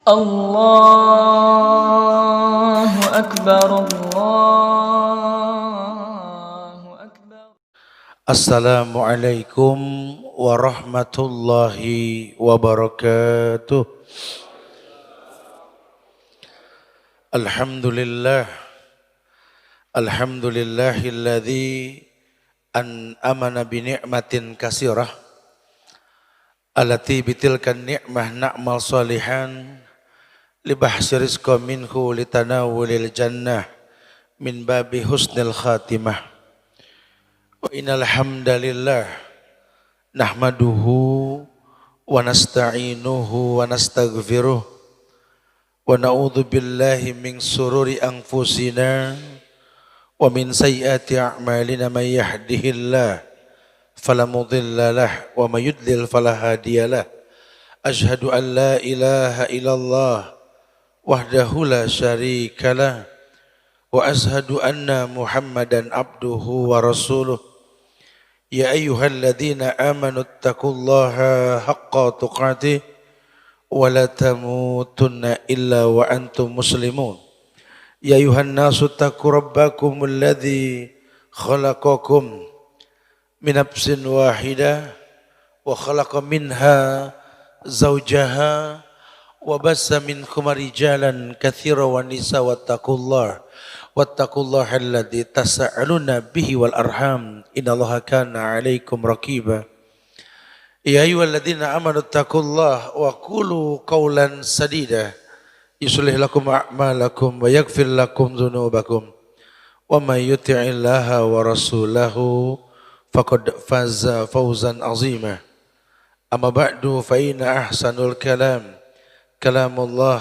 الله أكبر الله أكبر. Assalamualaikum warahmatullahi wabarakatuh. Alhamdulillahilladzi an'amana bi ni'matin katsirah allati bitilkan ni'mah na'mal salihan libahsi rizqa minhu litanawulil jannah min babi husnil khatimah. Wa innal hamdalillah nahmaduhu wa nasta'inuhu wa nastaghfiruh wa na'udzu billahi min sururi anfusina wa min sayyiati a'malina may yahdihillah fala mudilla lah wa may yudlil fala hadiyalah. Asyhadu an la ilaha illallah wahdahu la syarikalah wa ashhadu anna Muhammadan abduhu wa rasuluh. Ya ayyuhalladzina amanu taqullaha haqqa tuqatih wa la tamutunna illa wa antum muslimun. Ya ayuhan nasu taqu rabbakumul ladzi khalaqakum min nafsin wahidah wa khalaqa minha zawjaha wa bassa minkum rijalan katsiran wa nisaa wattaqullaha alladzi tasaaluna bihi wal arham innallaha kana 'alaikum raqiba. Ya ayyuhalladzina amanu taqullaha wa qulu qawlan sadida yuslih lakum a'malakum wa yaghfir lakum dzunubakum wa may yuti'illaha wa rasulahu faqad faza fawzan 'azima. Amma ba'du fa inna ahsanul kalamullah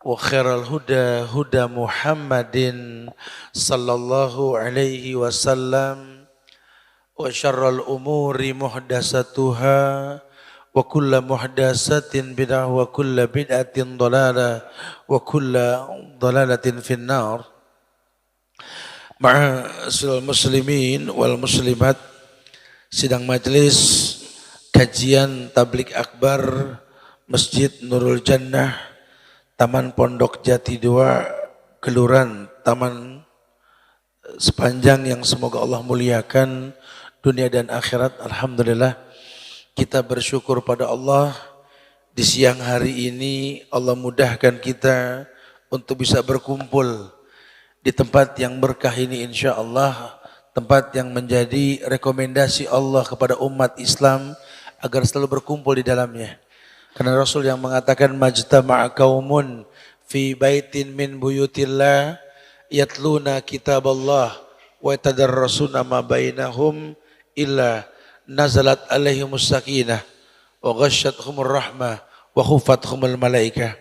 wa khairal huda huda Muhammadin sallallahu alaihi wasallam wa syarrul umuri muhdatsatuha wa kullu muhdatsatin bid'ah wa kullu bid'atin dhalalah wa kullu dhalalatin finnar. Ma'asyiral muslimin wal muslimat, sidang majelis kajian tablik akbar Masjid Nurul Jannah Taman Pondok Jati 2 Kelurahan Taman sepanjang yang semoga Allah muliakan dunia dan akhirat. Alhamdulillah kita bersyukur pada Allah di siang hari ini Allah mudahkan kita untuk bisa berkumpul di tempat yang berkah ini, insya Allah tempat yang menjadi rekomendasi Allah kepada umat Islam agar selalu berkumpul di dalamnya. Karena Rasul yang mengatakan majtama'a qaumun fi baitin min buyutillah yatluna kitaballah wa yatadarrasuna ma bainahum illa nazalat alaihimus sakinah wa ghasyyathumur rahmah wa khufathumul malaikah.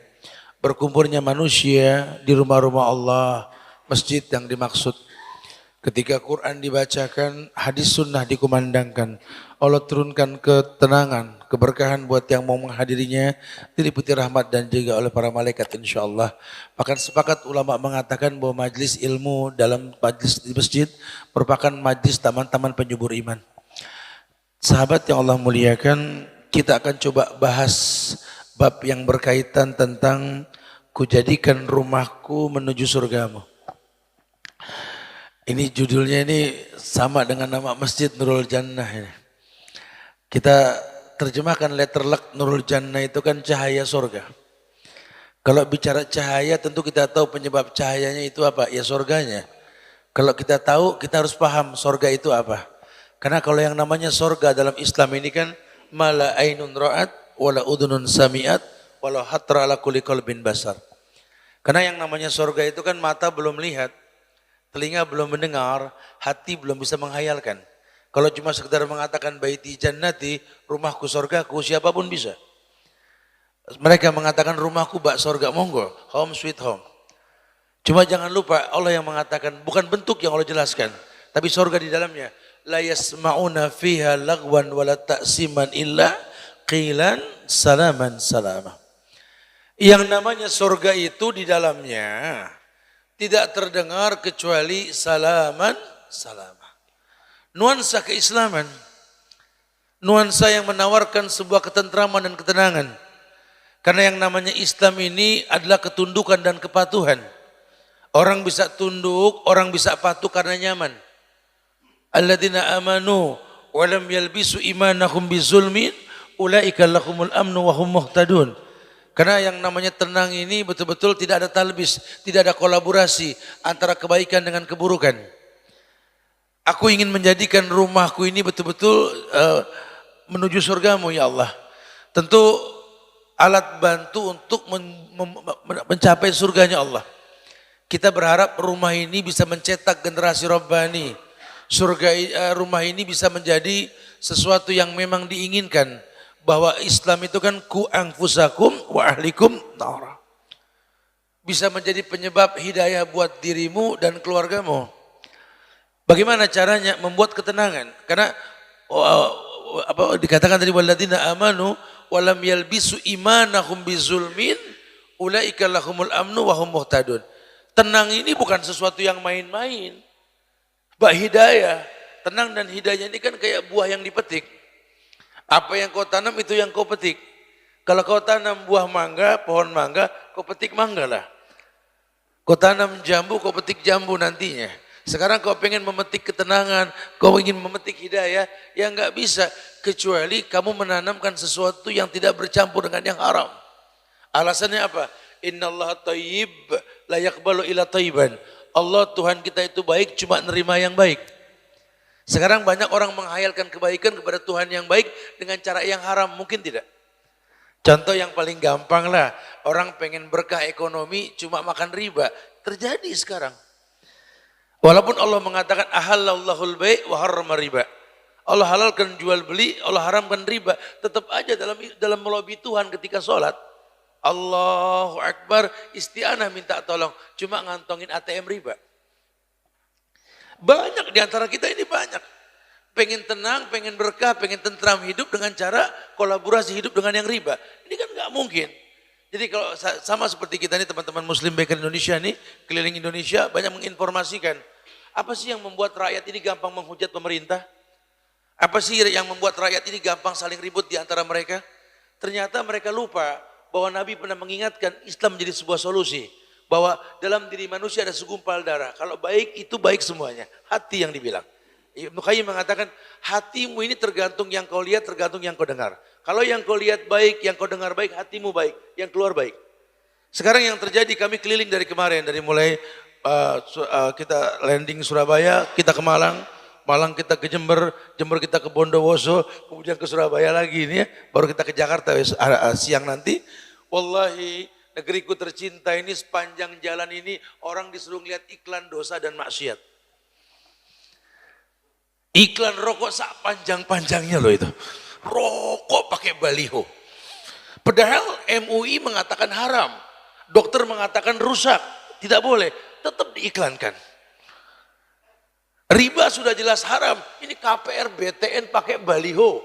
Berkumpulnya manusia di rumah-rumah Allah, masjid yang dimaksud. Ketika Quran dibacakan, hadis sunnah dikumandangkan, Allah turunkan ketenangan, keberkahan buat yang mau menghadirinya, diliputi rahmat dan juga oleh para malaikat insyaallah. Bahkan sepakat ulama mengatakan bahwa majlis ilmu dalam majlis di masjid merupakan majlis taman-taman penyubur iman. Sahabat yang Allah muliakan, kita akan coba bahas bab yang berkaitan tentang kujadikan rumahku menuju surgamu. Ini judulnya ini sama dengan nama Masjid Nurul Jannah ini. Kita terjemahkan letterlek Nurul Jannah itu kan cahaya surga. Kalau bicara cahaya tentu kita tahu penyebab cahayanya itu apa? Ya surganya. Kalau kita tahu kita harus paham surga itu apa. Karena kalau yang namanya surga dalam Islam ini kan mala ainun ra'at wala udhunun sami'at wala hatra ala kulli qalbin basar. Karena yang namanya surga itu kan mata belum lihat, telinga belum mendengar, hati belum bisa menghayalkan. Kalau cuma sekedar mengatakan baiti jannati, rumahku surgaku, siapapun bisa. Mereka mengatakan rumahku bak surga, monggo, home sweet home. Cuma jangan lupa Allah yang mengatakan, bukan bentuk yang Allah jelaskan, tapi surga di dalamnya. La yasma'una fiha lagwan wala ta'siman illa qilan salaman salama. Yang namanya surga itu di dalamnya tidak terdengar kecuali salaman salama. Nuansa keislaman, nuansa yang menawarkan sebuah ketentraman dan ketenangan. Karena yang namanya Islam ini adalah ketundukan dan kepatuhan. Orang bisa tunduk, orang bisa patuh karena nyaman. Alladzina amanu wa lam yalbisu imanahum bizulmin ulaika lahumul amnu wa hum muhtadun. Karena yang namanya tenang ini betul-betul tidak ada talbis, tidak ada kolaborasi antara kebaikan dengan keburukan. Aku ingin menjadikan rumahku ini betul-betul menuju surgamu ya Allah. Tentu alat bantu untuk mencapai surganya Allah. Kita berharap rumah ini bisa mencetak generasi Rabbani. Rumah ini bisa menjadi sesuatu yang memang diinginkan. Bahwa Islam itu kan ku anfusakum wa ahlikum nara. Bisa menjadi penyebab hidayah buat dirimu dan keluargamu. Bagaimana caranya membuat ketenangan? Karena dikatakan tadi walladzina amanu wa lam yalbisu imanahum bizulmin ulaika lahumul amnu wa hum muhtadun. Tenang ini bukan sesuatu yang main-main. Bak hidayah, tenang dan hidayah ini kan kayak buah yang dipetik. Apa yang kau tanam itu yang kau petik. Kalau kau tanam buah mangga, pohon mangga, kau petik mangga lah. Kau tanam jambu, kau petik jambu nantinya. Sekarang kau pengen memetik ketenangan, kau ingin memetik hidayah, ya enggak bisa. Kecuali kamu menanamkan sesuatu yang tidak bercampur dengan yang haram. Alasannya apa? Innallaha thayyib la yaqbalu illa thayyiban. Allah Tuhan kita itu baik, cuma nerima yang baik. Sekarang banyak orang menghayalkan kebaikan kepada Tuhan yang baik dengan cara yang haram, mungkin tidak. Contoh yang paling gampang lah, orang pengen berkah ekonomi cuma makan riba. Terjadi sekarang. Walaupun Allah mengatakan ahallallahul bai' wa harrama riba. Allah halalkan jual beli, Allah haramkan riba. Tetap aja dalam melobi Tuhan ketika sholat. Allahu Akbar, isti'anah minta tolong. Cuma ngantongin ATM riba. Banyak di antara kita ini banyak. Pengen tenang, pengen berkah, pengen tentram hidup dengan cara kolaborasi hidup dengan yang riba. Ini kan nggak mungkin. Jadi kalau sama seperti kita nih teman-teman Muslim Baker Indonesia nih, keliling Indonesia banyak menginformasikan. Apa sih yang membuat rakyat ini gampang menghujat pemerintah? Apa sih yang membuat rakyat ini gampang saling ribut di antara mereka? Ternyata mereka lupa bahwa Nabi pernah mengingatkan Islam menjadi sebuah solusi. Bahwa dalam diri manusia ada segumpal darah. Kalau baik itu baik semuanya. Hati yang dibilang. Ibnu Qayyim mengatakan hatimu ini tergantung yang kau lihat, tergantung yang kau dengar. Kalau yang kau lihat baik, yang kau dengar baik, hatimu baik. Yang keluar baik. Sekarang yang terjadi kami keliling dari kemarin. Dari mulai kita landing Surabaya, kita ke Malang. Malang kita ke Jember, Jember kita ke Bondowoso, kemudian ke Surabaya lagi ini ya. Baru kita ke Jakarta siang nanti. Wallahi negeriku tercinta ini sepanjang jalan ini orang disuruh lihat iklan dosa dan maksiat. Iklan rokok sak panjang-panjangnya loh itu. Rokok pakai baliho. Padahal MUI mengatakan haram. Dokter mengatakan rusak. Tidak boleh. Tetap diiklankan. Riba sudah jelas haram. Ini KPR, BTN pakai baliho.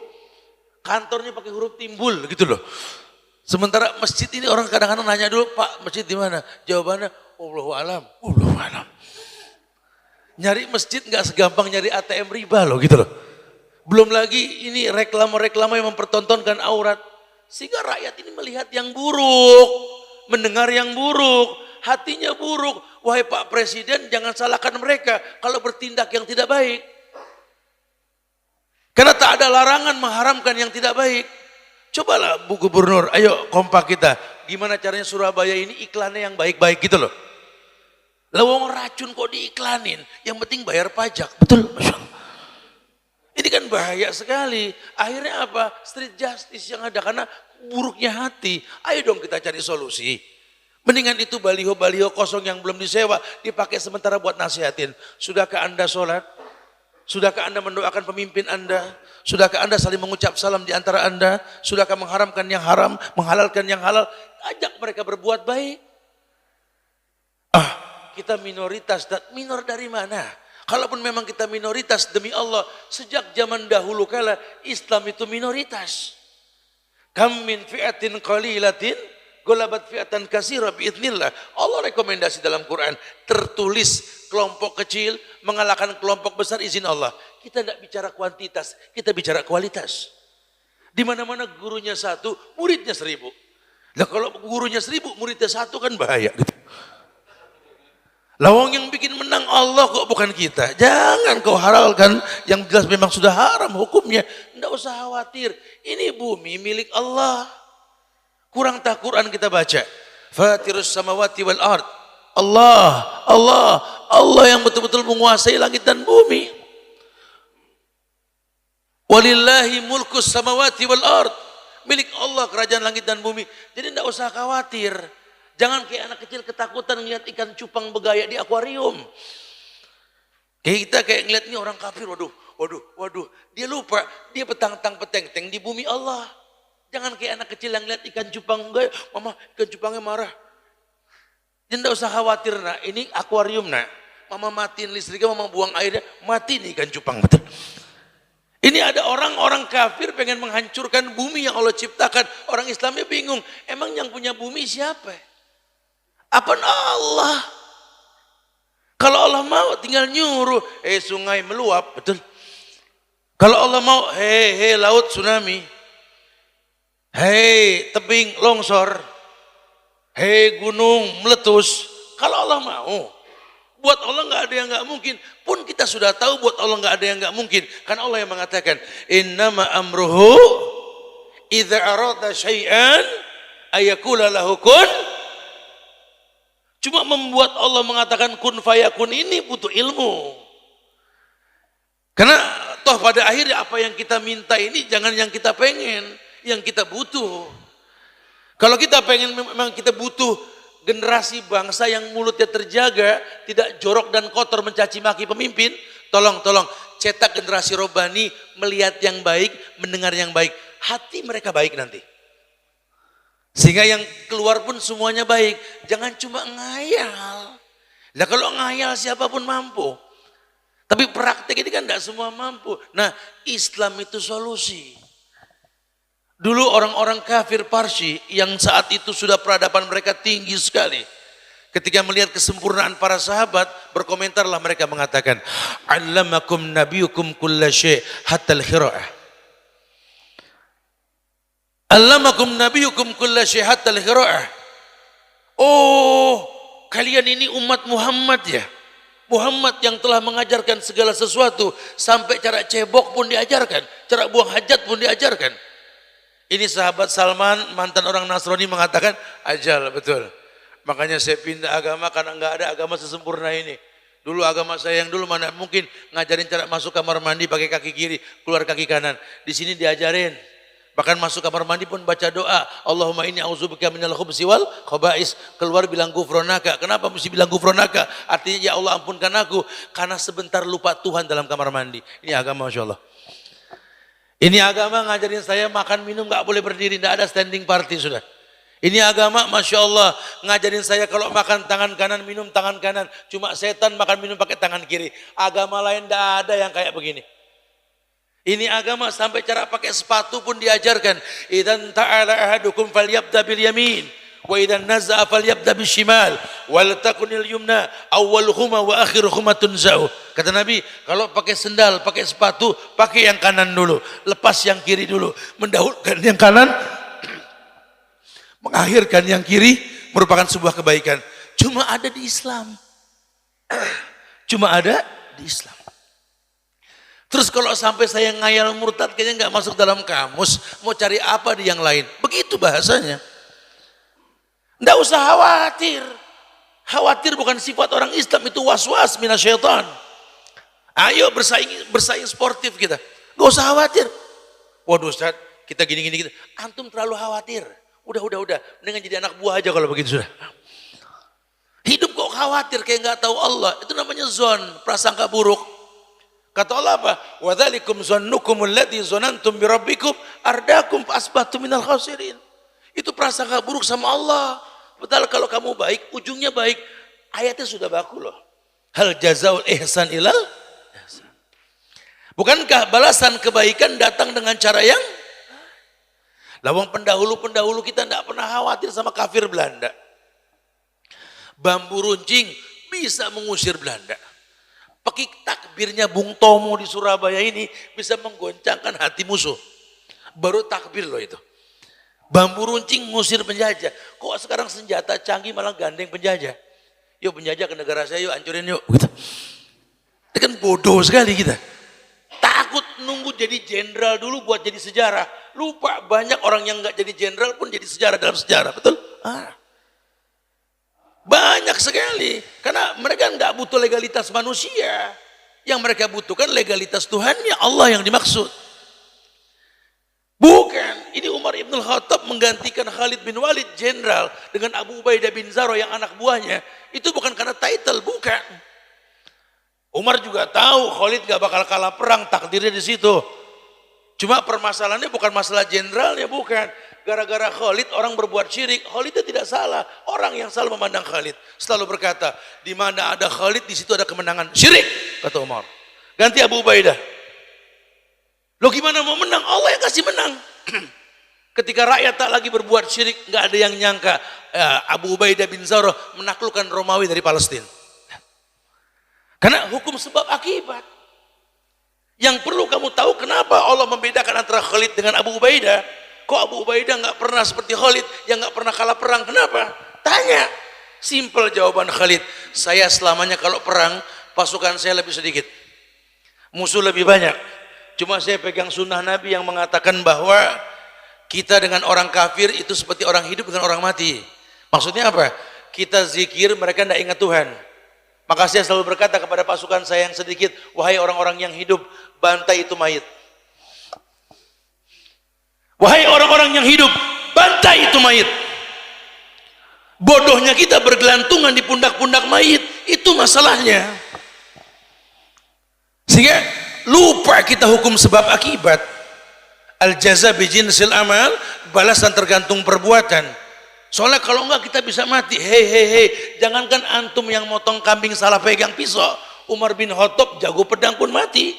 Kantornya pakai huruf timbul gitu loh. Sementara masjid ini orang kadang-kadang nanya dulu, Pak masjid di mana? Jawabannya, Allahu alam, Allahu alam. Nyari masjid nggak segampang nyari ATM riba loh gitu loh. Belum lagi ini reklame-reklame yang mempertontonkan aurat. Sehingga rakyat ini melihat yang buruk, mendengar yang buruk, hatinya buruk. Wahai Pak Presiden jangan salahkan mereka kalau bertindak yang tidak baik. Karena tak ada larangan mengharamkan yang tidak baik. Cobalah Bu Gubernur, ayo kompak kita. Gimana caranya Surabaya ini iklannya yang baik-baik gitu loh. Lawang racun kok diiklanin, yang penting bayar pajak. Betul, Masya Allah. Ini kan bahaya sekali. Akhirnya apa? Street justice yang ada karena buruknya hati. Ayo dong kita cari solusi. Mendingan itu baliho-baliho kosong yang belum disewa, dipakai sementara buat nasihatin. Sudahkah Anda sholat? Sudahkah Anda mendoakan pemimpin Anda? Sudahkah Anda saling mengucap salam di antara Anda? Sudahkah mengharamkan yang haram, menghalalkan yang halal? Ajak mereka berbuat baik. Kita minoritas, dan minor dari mana? Kalaupun memang kita minoritas demi Allah, sejak zaman dahulu kala Islam itu minoritas. Kam min fi'atin qalilatin golabat fi'atan katsira biidznillah. Allah rekomendasi dalam Quran, tertulis kelompok kecil mengalahkan kelompok besar izin Allah. Kita tidak bicara kuantitas, kita bicara kualitas. Di mana-mana gurunya 1, muridnya 1000. Lah kalau gurunya 1000, muridnya 1 kan bahaya gitu. Lawang yang bikin menang Allah kok, bukan kita. Jangan kau halalkan yang jelas memang sudah haram hukumnya. Tidak usah khawatir. Ini bumi milik Allah. Kurang tak Quran kita baca. Fatirus samawati wal ard. Allah yang betul-betul menguasai langit dan bumi. Walillahi mulkus samawati wal ard. Milik Allah kerajaan langit dan bumi. Jadi tidak usah khawatir. Jangan kayak anak kecil ketakutan ngeliat ikan cupang bergaya di akuarium. Kayak kita kayak ngeliat ini orang kafir, waduh. Dia lupa, dia petang-peteng di bumi Allah. Jangan kayak anak kecil yang ngeliat ikan cupang bergaya, mama ikan cupangnya marah. Jangan usah khawatir nak, ini akuarium nak. Mama matiin listriknya, mama buang airnya, mati nih ikan cupang. Betul. Ini ada orang-orang kafir pengen menghancurkan bumi yang Allah ciptakan. Orang Islamnya bingung, emang yang punya bumi siapa? Apa Allah? Kalau Allah mau tinggal nyuruh, sungai meluap, betul. Kalau Allah mau, laut tsunami, tebing longsor, gunung meletus. Kalau Allah mau, buat Allah nggak ada yang nggak mungkin. Pun kita sudah tahu buat Allah nggak ada yang nggak mungkin. Karena Allah yang mengatakan, innama amruhu idza arada syai'an ayakula lahu kun. Cuma membuat Allah mengatakan kun fayakun ini butuh ilmu. Karena toh pada akhirnya apa yang kita minta ini jangan yang kita pengen, yang kita butuh. Kalau kita pengen memang kita butuh generasi bangsa yang mulutnya terjaga, tidak jorok dan kotor mencaci maki pemimpin, tolong cetak generasi robbani melihat yang baik, mendengar yang baik. Hati mereka baik nanti. Sehingga yang keluar pun semuanya baik. Jangan cuma ngayal. Nah kalau ngayal siapapun mampu. Tapi praktek ini kan tidak semua mampu. Nah Islam itu solusi. Dulu orang-orang kafir Parsi yang saat itu sudah peradaban mereka tinggi sekali. Ketika melihat kesempurnaan para sahabat, berkomentarlah mereka mengatakan, Allamakum nabiyukum kulla syai' hatta al-khira'ah. Allamakum nabiyukum kulla syai' hatta al-khira'ah. Oh, kalian ini umat Muhammad ya. Muhammad yang telah mengajarkan segala sesuatu, sampai cara cebok pun diajarkan, cara buang hajat pun diajarkan. Ini sahabat Salman, mantan orang Nasrani, mengatakan, ajal, betul. Makanya saya pindah agama karena nggak ada agama sesempurna ini. Dulu agama saya yang dulu mana mungkin ngajarin cara masuk kamar mandi pakai kaki kiri, keluar kaki kanan. Di sini diajarin. Bahkan masuk kamar mandi pun baca doa, Allahumma inni a'udzubika minal khubsi wal khaba'is. Keluar bilang gufronaka. Kenapa mesti bilang gufronaka? Artinya ya Allah ampunkan aku. Karena sebentar lupa Tuhan dalam kamar mandi. Ini agama Masya Allah. Ini agama ngajarin saya makan minum gak boleh berdiri. Tidak ada standing party sudah. Ini agama Masya Allah ngajarin saya kalau makan tangan kanan, minum tangan kanan. Cuma setan makan minum pakai tangan kiri. Agama lain tidak ada yang kayak begini. Ini agama sampai cara pakai sepatu pun diajarkan. Idzan ta'ala ahadukum falyabda bil yamin wa idzan naza'a falyabda bis shimal wal takunil yumna awwaluhuma wa akhiruhuma tunza'u. Kata Nabi, kalau pakai sendal, pakai sepatu, pakai yang kanan dulu, lepas yang kiri dulu, mendahulukan yang kanan, mengakhirkan yang kiri merupakan sebuah kebaikan. Cuma ada di Islam. Cuma ada di Islam. Terus kalau sampai saya ngayal murtad kayaknya nggak masuk dalam kamus, mau cari apa di yang lain? Begitu bahasanya. Nggak usah khawatir. Khawatir bukan sifat orang Islam, itu was-was minasyaitan. Ayo bersaing sportif kita. Nggak usah khawatir. Waduh Ustaz, kita gini-gini gitu. Antum terlalu khawatir. Udah. Mendingan jadi anak buah aja kalau begitu sudah. Hidup kok khawatir kayak nggak tahu Allah. Itu namanya zon, prasangka buruk. Kata Allah apa? Wa dzalikum zannukum alladzi zanantum bi rabbikum ardakum fa asbahtum minal khasirin. Itu prasangka buruk sama Allah. Padahal kalau kamu baik, ujungnya baik. Ayatnya sudah baku loh. Hal jazaul ihsan ilal ihsan. Bukankah balasan kebaikan datang dengan cara yang lawang pendahulu kita tidak pernah khawatir sama kafir Belanda. Bambu runcing bisa mengusir Belanda. Pakai takbirnya Bung Tomo di Surabaya ini bisa menggoncangkan hati musuh. Baru takbir loh itu. Bambu runcing ngusir penjajah. Kok sekarang senjata canggih malah gandeng penjajah? Yuk penjajah ke negara saya, yuk hancurin yuk. Gitu. Itu kan bodoh sekali kita. Takut nunggu jadi jenderal dulu buat jadi sejarah. Lupa banyak orang yang nggak jadi jenderal pun jadi sejarah dalam sejarah, betul? Banyak sekali. Karena mereka nggak butuh legalitas manusia. Yang mereka butuhkan legalitas Tuhannya, Allah yang dimaksud. Bukan, ini Umar ibn Khattab menggantikan Khalid bin Walid jenderal dengan Abu Ubaidah bin Zarrah yang anak buahnya. Itu bukan karena title, bukan. Umar juga tahu Khalid gak bakal kalah perang, takdirnya di situ. Cuma permasalahannya bukan masalah jenderalnya, bukan. Gara-gara Khalid orang berbuat syirik, Khalid itu tidak salah. Orang yang salah memandang Khalid. Selalu berkata, di mana ada Khalid di situ ada kemenangan. Syirik, kata Umar. Ganti Abu Ubaidah. Lo gimana mau menang? Allah yang kasih menang. Ketika rakyat tak lagi berbuat syirik, nggak ada yang nyangka Abu Ubaidah bin Zarrah menaklukkan Romawi dari Palestina. Karena hukum sebab akibat. Yang perlu kamu tahu kenapa Allah membedakan antara Khalid dengan Abu Ubaidah. Kok Abu Ubaidah nggak pernah seperti Khalid yang nggak pernah kalah perang? Kenapa? Tanya. Simple jawaban Khalid. Saya selamanya kalau perang pasukan saya lebih sedikit, musuh lebih banyak. Cuma saya pegang sunnah Nabi yang mengatakan bahwa kita dengan orang kafir itu seperti orang hidup dengan orang mati. Maksudnya apa? Kita zikir, mereka tidak ingat Tuhan. Maka saya selalu berkata kepada pasukan saya yang sedikit, wahai orang-orang yang hidup, bantai itu mayit. Wahai orang-orang yang hidup, bantai itu mayit. Bodohnya kita bergelantungan di pundak-pundak mayit, itu masalahnya. Sehingga lupa kita hukum sebab akibat. Al jaza bi jinsil amal, balasan tergantung perbuatan. Soalnya kalau enggak kita bisa mati. Hei, jangankan antum yang motong kambing salah pegang pisau, Umar bin Khattab jago pedang pun mati.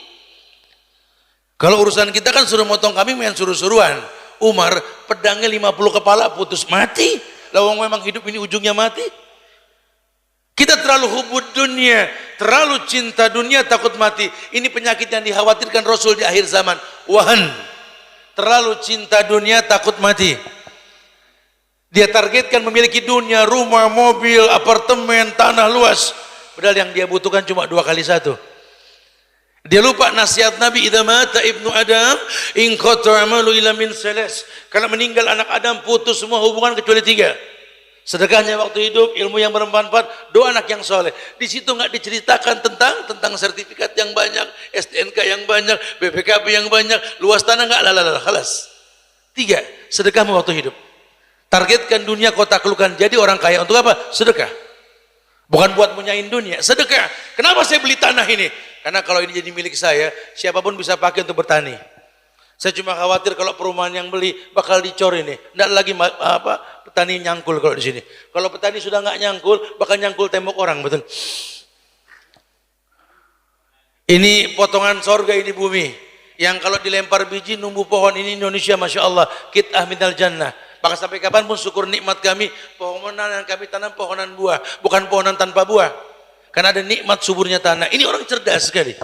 Kalau urusan kita kan suruh motong kambing main suruh-suruan. Umar pedangnya 50 kepala putus mati. Lawang memang hidup ini ujungnya mati. Kita terlalu hubud dunia, terlalu cinta dunia, takut mati. Ini penyakit yang dikhawatirkan Rasul di akhir zaman. Wahan, terlalu cinta dunia, takut mati. Dia targetkan memiliki dunia, rumah, mobil, apartemen, tanah luas. Padahal yang dia butuhkan cuma 2 kali 1. Dia lupa nasihat Nabi, idza mata ibnu Adam in qata amalu illa min salas. Kalau meninggal anak Adam putus semua hubungan kecuali 3. Sedekahnya waktu hidup, ilmu yang bermanfaat, doa anak yang soleh. Di situ nggak diceritakan tentang sertifikat yang banyak, STNK yang banyak, BPKB yang banyak, luas tanah nggak, khalas. 3, sedekahmu waktu hidup. Targetkan dunia kau taklukkan. Jadi orang kaya untuk apa? Sedekah. Bukan buat munyain dunia, sedekah. Kenapa saya beli tanah ini? Karena kalau ini jadi milik saya, siapapun bisa pakai untuk bertani. Saya cuma khawatir kalau perumahan yang beli bakal dicor ini. Nggak lagi petani nyangkul kalau di sini. Kalau petani sudah nggak nyangkul, bakal nyangkul tembok orang, betul. Ini potongan sorga ini bumi. Yang kalau dilempar biji numbuh pohon, ini Indonesia, masya Allah. Kit'ah minal jannah. Maka sampai kapanpun syukur nikmat kami, pohonan yang kami tanam pohonan buah, bukan pohonan tanpa buah. Karena ada nikmat suburnya tanah. Ini orang cerdas sekali.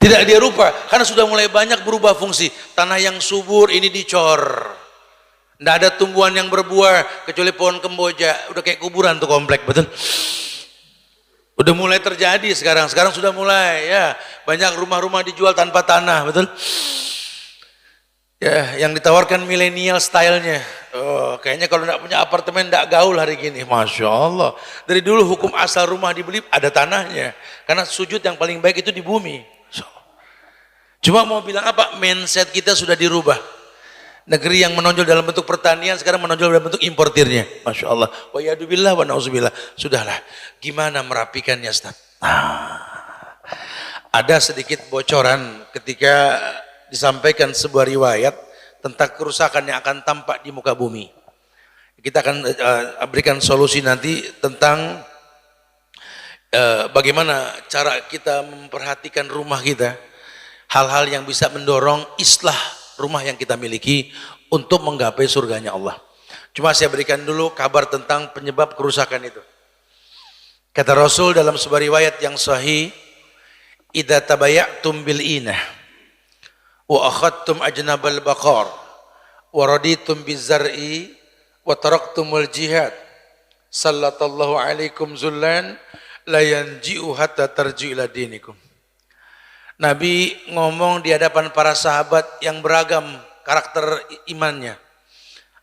Tidak dia rupa, karena sudah mulai banyak berubah fungsi. Tanah yang subur ini dicor. Tidak ada tumbuhan yang berbuah, kecuali pohon kemboja. Udah kayak kuburan tuh komplek, betul? Udah mulai terjadi sekarang sudah mulai ya. Banyak rumah-rumah dijual tanpa tanah, betul? Ya, yang ditawarkan milenial stylenya. Oh, kayaknya kalau tidak punya apartemen tidak gaul hari gini. Masya Allah. Dari dulu hukum asal rumah dibeli ada tanahnya. Karena sujud yang paling baik itu di bumi. Cuma mau bilang apa? Mindset kita sudah dirubah. Negeri yang menonjol dalam bentuk pertanian sekarang menonjol dalam bentuk importirnya. Masya Allah. Wa yadubillah wa na'udzubillah. Sudahlah. Gimana merapikannya, Ustaz? Ada sedikit bocoran ketika disampaikan sebuah riwayat tentang kerusakan yang akan tampak di muka bumi. Kita akan berikan solusi nanti tentang bagaimana cara kita memperhatikan rumah kita. Hal-hal yang bisa mendorong islah rumah yang kita miliki untuk menggapai surganya Allah. Cuma saya berikan dulu kabar tentang penyebab kerusakan itu. Kata Rasul dalam sebuah riwayat yang sahih, idza tabaya'tum bil inah wa akhadtum ajnabal baqar waraditum bizar'i wa taraktumul jihad sallallahu alaikum zullan la yanji'u hatta tarji'u ila dinikum. Nabi ngomong di hadapan para sahabat yang beragam karakter imannya.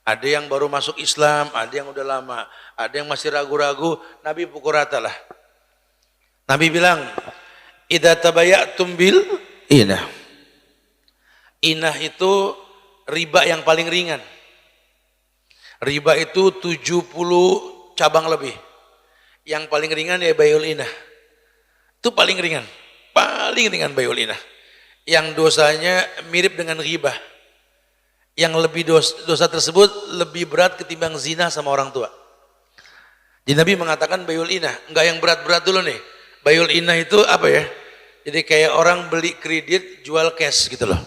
Ada yang baru masuk Islam, ada yang udah lama, ada yang masih ragu-ragu. Nabi pukul rata lah. Nabi bilang, idza tabayatum bil inah. Inah itu riba yang paling ringan. Riba itu 70 cabang lebih. Yang paling ringan ya bayul inah. Itu paling ringan. Paling ringan bayul inah. Yang dosanya mirip dengan riba. Yang lebih dosa tersebut lebih berat ketimbang zina sama orang tua. Jadi Nabi mengatakan bayul inah, enggak yang berat-berat dulu nih. Bayul inah itu apa ya? Jadi kayak orang beli kredit jual cash gitu loh.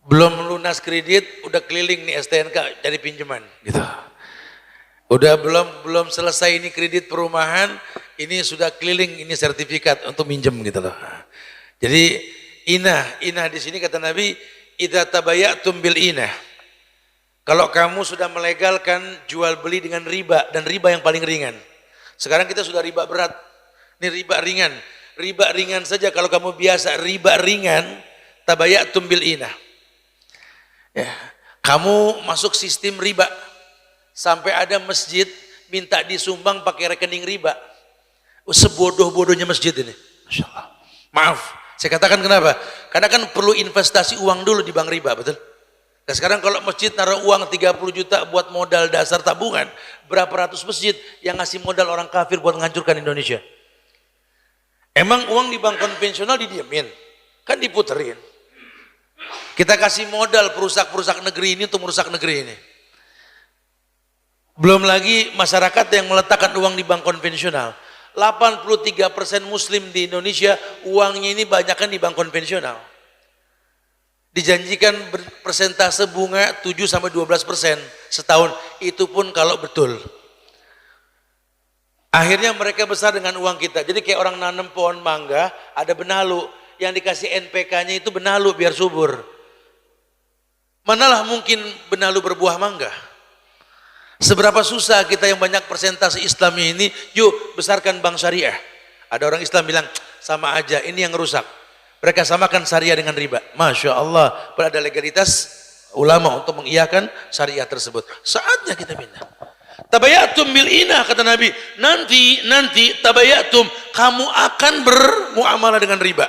Belum lunas kredit udah keliling nih STNK jadi pinjaman gitu. Udah belum selesai ini kredit perumahan, ini sudah keliling ini sertifikat untuk minjem gitu loh. Jadi inah di sini kata Nabi, idza tabayatum bil inah. Kalau kamu sudah melegalkan jual beli dengan riba dan riba yang paling ringan. Sekarang kita sudah riba berat. Ini riba ringan. Riba ringan saja kalau kamu biasa riba ringan, tabayatum bil inah. Ya, kamu masuk sistem riba. Sampai ada masjid minta disumbang pakai rekening riba. Sebodoh-bodohnya masjid ini. Masya Allah. Maaf, saya katakan kenapa? Karena kan perlu investasi uang dulu di bank riba, betul? Nah sekarang kalau masjid naruh uang 30 juta buat modal dasar tabungan, berapa ratus masjid yang ngasih modal orang kafir buat menghancurkan Indonesia? Emang uang di bank konvensional didiemin? Kan diputerin. Kita kasih modal perusak-perusak negeri ini untuk merusak negeri ini. Belum lagi masyarakat yang meletakkan uang di bank konvensional. 83% muslim di Indonesia uangnya ini banyakkan di bank konvensional. Dijanjikan persentase bunga 7-12% setahun, itu pun kalau betul. Akhirnya mereka besar dengan uang kita. Jadi kayak orang nanam pohon mangga, ada benalu, yang dikasih NPK-nya itu benalu biar subur. Manalah mungkin benalu berbuah mangga. Seberapa susah kita yang banyak persentase Islami ini, yuk besarkan bank syariah. Ada orang Islam bilang, sama aja, ini yang rusak. Mereka samakan syariah dengan riba. Masya Allah, pada legalitas ulama untuk mengiyakan syariah tersebut. Saatnya kita pindah. Tabayatum bil inah, kata Nabi. Nanti tabayatum, kamu akan bermuamalah dengan riba.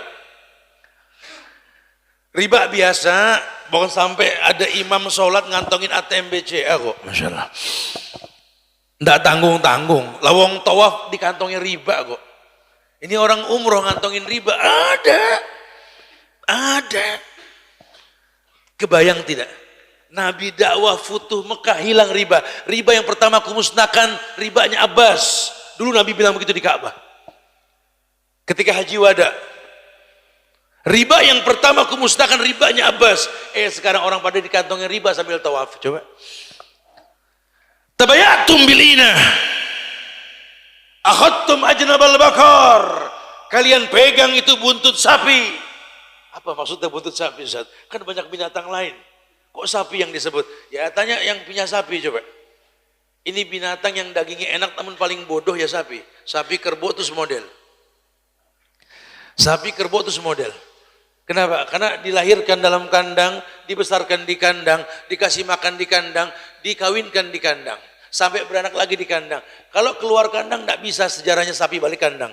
Riba biasa, bukan sampai ada imam sholat ngantongin ATM BCA kok. Masya Allah. Nggak tanggung-tanggung. Lawang tawaf dikantongin riba kok. Ini orang umroh ngantongin riba. Ada. Kebayang tidak? Nabi dakwah futuh Mekah hilang riba. Riba yang pertama kumusnahkan ribanya Abbas. Dulu Nabi bilang begitu di Ka'bah. Ketika haji wada. Riba yang pertama kumusnahkan ribanya Abbas. Sekarang orang pada dikantongin riba sambil tawaf. Coba. Tabayatum bilina. Akhadtum ajnabal bakar. Kalian pegang itu buntut sapi. Apa maksudnya buntut sapi, Ustaz? Kan banyak binatang lain. Kok sapi yang disebut? Ya tanya yang punya sapi coba. Ini binatang yang dagingnya enak namun paling bodoh ya sapi. Sapi kerbau itu semodel. Sapi kerbau itu semodel. Kenapa? Karena dilahirkan dalam kandang, dibesarkan di kandang, dikasih makan di kandang, dikawinkan di kandang, sampai beranak lagi di kandang. Kalau keluar kandang tidak bisa sejarahnya sapi balik kandang.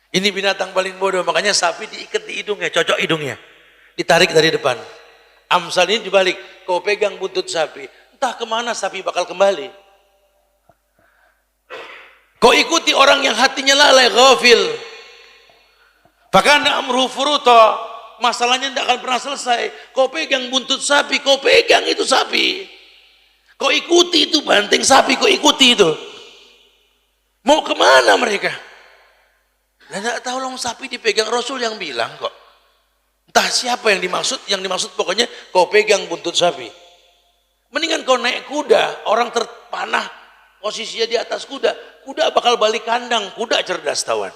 Ini binatang paling bodoh, makanya sapi diikat di hidungnya, cocok hidungnya, ditarik dari depan. Amsal ini dibalik, kau pegang buntut sapi, entah kemana sapi bakal kembali. Kau ikuti orang yang hatinya lalai, ghafil. Fakana amruhu furuta, masalahnya tidak akan pernah selesai. Kau pegang buntut sapi, kau pegang itu sapi. Kau ikuti itu banting sapi, kau ikuti itu. Mau kemana mereka? Dan tidak tahu long sapi dipegang, Rasul yang bilang kok. Entah siapa yang dimaksud pokoknya kau pegang buntut sapi. Mendingan kau naik kuda, orang terpanah posisinya di atas kuda. Kuda bakal balik kandang, kuda cerdas tawan.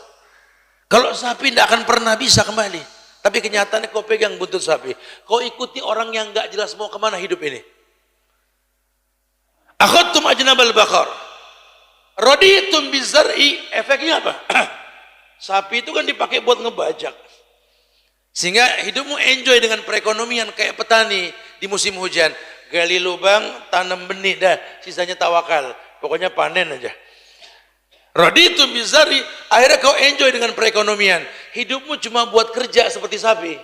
Kalau sapi tidak akan pernah bisa kembali. Tapi kenyataannya kau pegang buntut sapi. Kau ikuti orang yang nggak jelas mau kemana hidup ini. Akhadtum ajnabal baqar. Raditum bizar'i. Efeknya apa? Sapi itu kan dipakai buat ngebajak. Sehingga hidupmu enjoy dengan perekonomian kayak petani di musim hujan. Gali lubang, tanam benih dah, sisanya tawakal. Pokoknya panen aja. Raditum bizar'i, akhirnya kau enjoy dengan perekonomian. Hidupmu cuma buat kerja seperti sapi.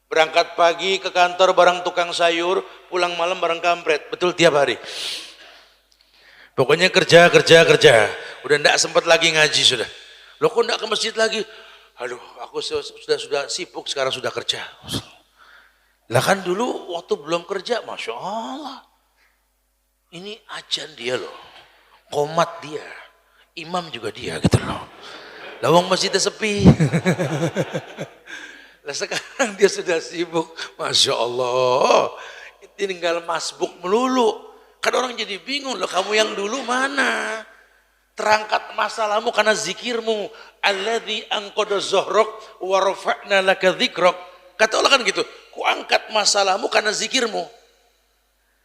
Berangkat pagi ke kantor bareng tukang sayur, pulang malam bareng kampret. Betul tiap hari. Pokoknya kerja. Udah enggak sempat lagi ngaji sudah. Loh kok enggak ke masjid lagi? Aduh, aku sudah sibuk, sekarang sudah kerja. Lah kan dulu waktu belum kerja, Masya Allah. Ini ajan dia loh. Komat dia. Imam juga dia gitu loh. Lawang masjidnya sepi. Lah sekarang dia sudah sibuk. Masya Allah. Tinggal masbuk melulu. Kan orang jadi bingung loh, kamu yang dulu mana? Terangkat masalahmu karena zikirmu. Alladzi anqadha zahrok wa rafa'na laka dzikrok. Kata Allah kan gitu. Ku angkat masalahmu karena zikirmu.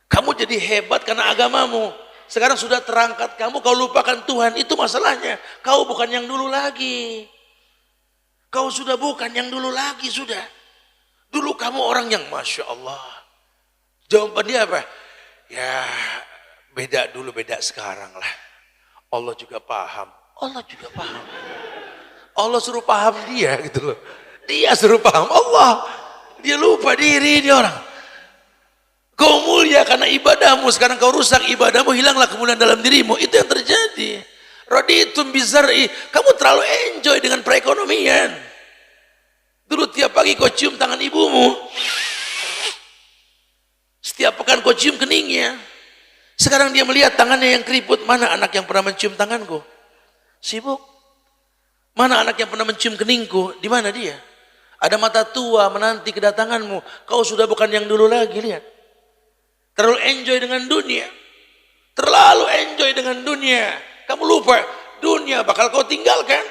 Kamu jadi hebat karena agamamu. Sekarang sudah terangkat kamu, kau lupakan Tuhan, itu masalahnya. Kau bukan yang dulu lagi. Kau sudah bukan yang dulu lagi, sudah. Dulu kamu orang yang Masya Allah. Jawaban dia apa? Ya beda dulu, beda sekarang lah. Allah juga paham. Allah juga paham. Allah suruh paham dia gitu loh. Dia suruh paham Allah. Dia lupa diri dia orang. Kau mulia karena ibadahmu, sekarang kau rusak ibadahmu, hilanglah kemuliaan dalam dirimu. Itu yang terjadi. Raditum bizar'i, kamu terlalu enjoy dengan perekonomian. Dulu tiap pagi kau cium tangan ibumu. Setiap pekan kau cium keningnya. Sekarang dia melihat tangannya yang keriput. Mana anak yang pernah mencium tanganku? Sibuk. Mana anak yang pernah mencium keningku? Di mana dia? Ada mata tua menanti kedatanganmu. Kau sudah bukan yang dulu lagi, lihat. Terlalu enjoy dengan dunia. Terlalu enjoy dengan dunia. Kamu lupa, dunia bakal kau tinggalkan.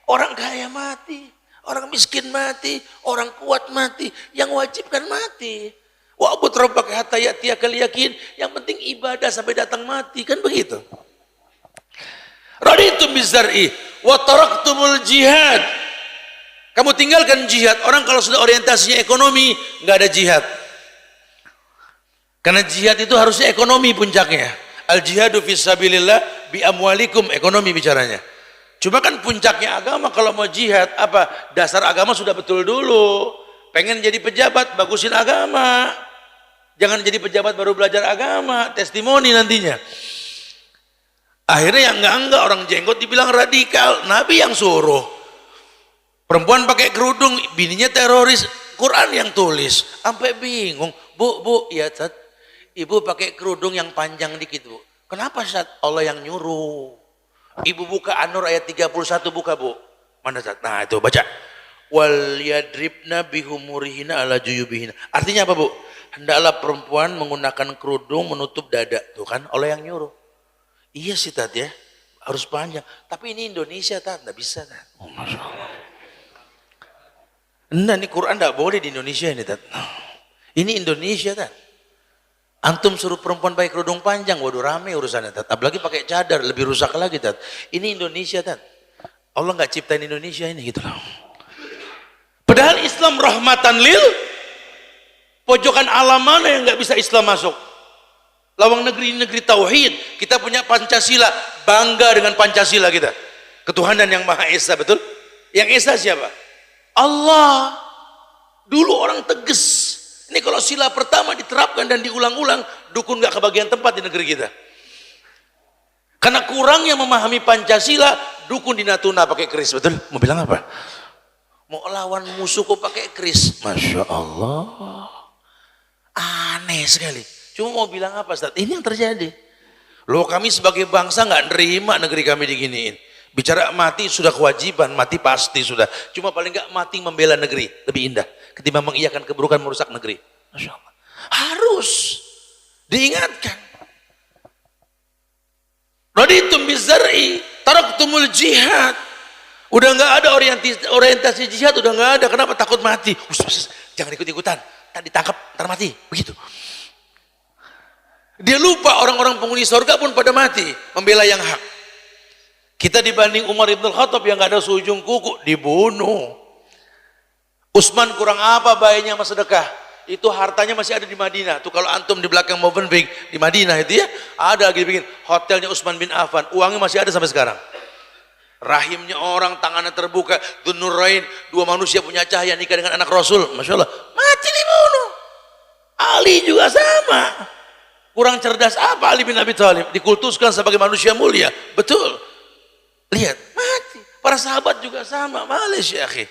Orang kaya mati, orang miskin mati, orang kuat mati, yang wajib kan mati. Wa'bud rabbaka hatta ya'tiyakal yaqin. Yang penting ibadah sampai datang mati, kan begitu. Raditum bizar'i wa taraktumul jihad. Kamu tinggalkan jihad. Orang kalau sudah orientasinya ekonomi, nggak ada jihad. Karena jihad itu harusnya ekonomi puncaknya. Al jihadu fisabilillah bi amwalikum, ekonomi bicaranya. Cuma kan puncaknya agama kalau mau jihad apa? Dasar agama sudah betul dulu. Pengen jadi pejabat, bagusin agama. Jangan jadi pejabat baru belajar agama, testimoni nantinya. Akhirnya yang enggak orang jenggot dibilang radikal, Nabi yang suruh. Perempuan pakai kerudung, bininya teroris, Quran yang tulis. Sampai bingung, Bu, ya Tat, Ibu pakai kerudung yang panjang dikit, Bu. Kenapa Tat? Allah yang nyuruh. Ibu buka An-Nur ayat 31, buka, Bu. Mana Tat? Nah, itu baca. Wal yadribna bihumurihina ala juyubihina. Artinya apa, Bu? Hendaklah perempuan menggunakan kerudung menutup dada. Tuh kan, Allah yang nyuruh. Iya sih Tat ya, harus panjang. Tapi ini Indonesia Tat, nggak bisa Tat. Oh, Masya Allah. Nah, ini Quran nggak boleh di Indonesia ini Tat. Ini Indonesia Tat. Antum suruh perempuan pakai kerudung panjang, waduh rame urusannya Tat. Apalagi pakai cadar, lebih rusak lagi Tat. Ini Indonesia Tat. Allah nggak ciptain Indonesia ini gitu loh. Padahal Islam rahmatan lil, pojokan alam mana yang nggak bisa Islam masuk? Lawang negeri tauhid, kita punya Pancasila, bangga dengan Pancasila kita. Ketuhanan yang Maha Esa, betul? Yang Esa siapa? Allah. Dulu orang tegas. Ini kalau sila pertama diterapkan dan diulang-ulang, dukun gak kebagian tempat di negeri kita. Karena kurangnya memahami Pancasila, dukun di Natuna pakai keris, betul? Mau bilang apa? Mau lawan musuhku pakai keris. Masya Allah. Aneh sekali. Cuma mau bilang apa Ustaz? Ini yang terjadi. Loh kami sebagai bangsa nggak nerima negeri kami diginiin. Bicara mati sudah kewajiban, mati pasti sudah. Cuma paling nggak mati membela negeri lebih indah ketimbang mengiyakan keburukan merusak negeri. Masya Allah. Harus diingatkan. Raditum bizar'i, taraktumul jihad. Udah nggak ada orientasi jihad, udah nggak ada. Kenapa? Takut mati. Jangan ikut-ikutan, tak ditangkap, ntar mati. Begitu. Dia lupa orang-orang penghuni surga pun pada mati membela yang hak. Kita dibanding Umar ibn Khattab yang nggak ada seujung kuku, dibunuh. Utsman kurang apa bayinya sama sedekah? Itu hartanya masih ada di Madinah. Tuh kalau antum di belakang Movenpick di Madinah itu ya, ada lagi bikin hotelnya Utsman bin Affan. Uangnya masih ada sampai sekarang. Rahimnya orang, tangannya terbuka. Dzunurain, dua manusia punya cahaya nikah dengan anak Rasul. Masya Allah, mati dibunuh. Ali juga sama. Kurang cerdas apa Ali bin Abi Thalib? Dikultuskan sebagai manusia mulia. Betul. Lihat, mati. Para sahabat juga sama. Males ya akhi.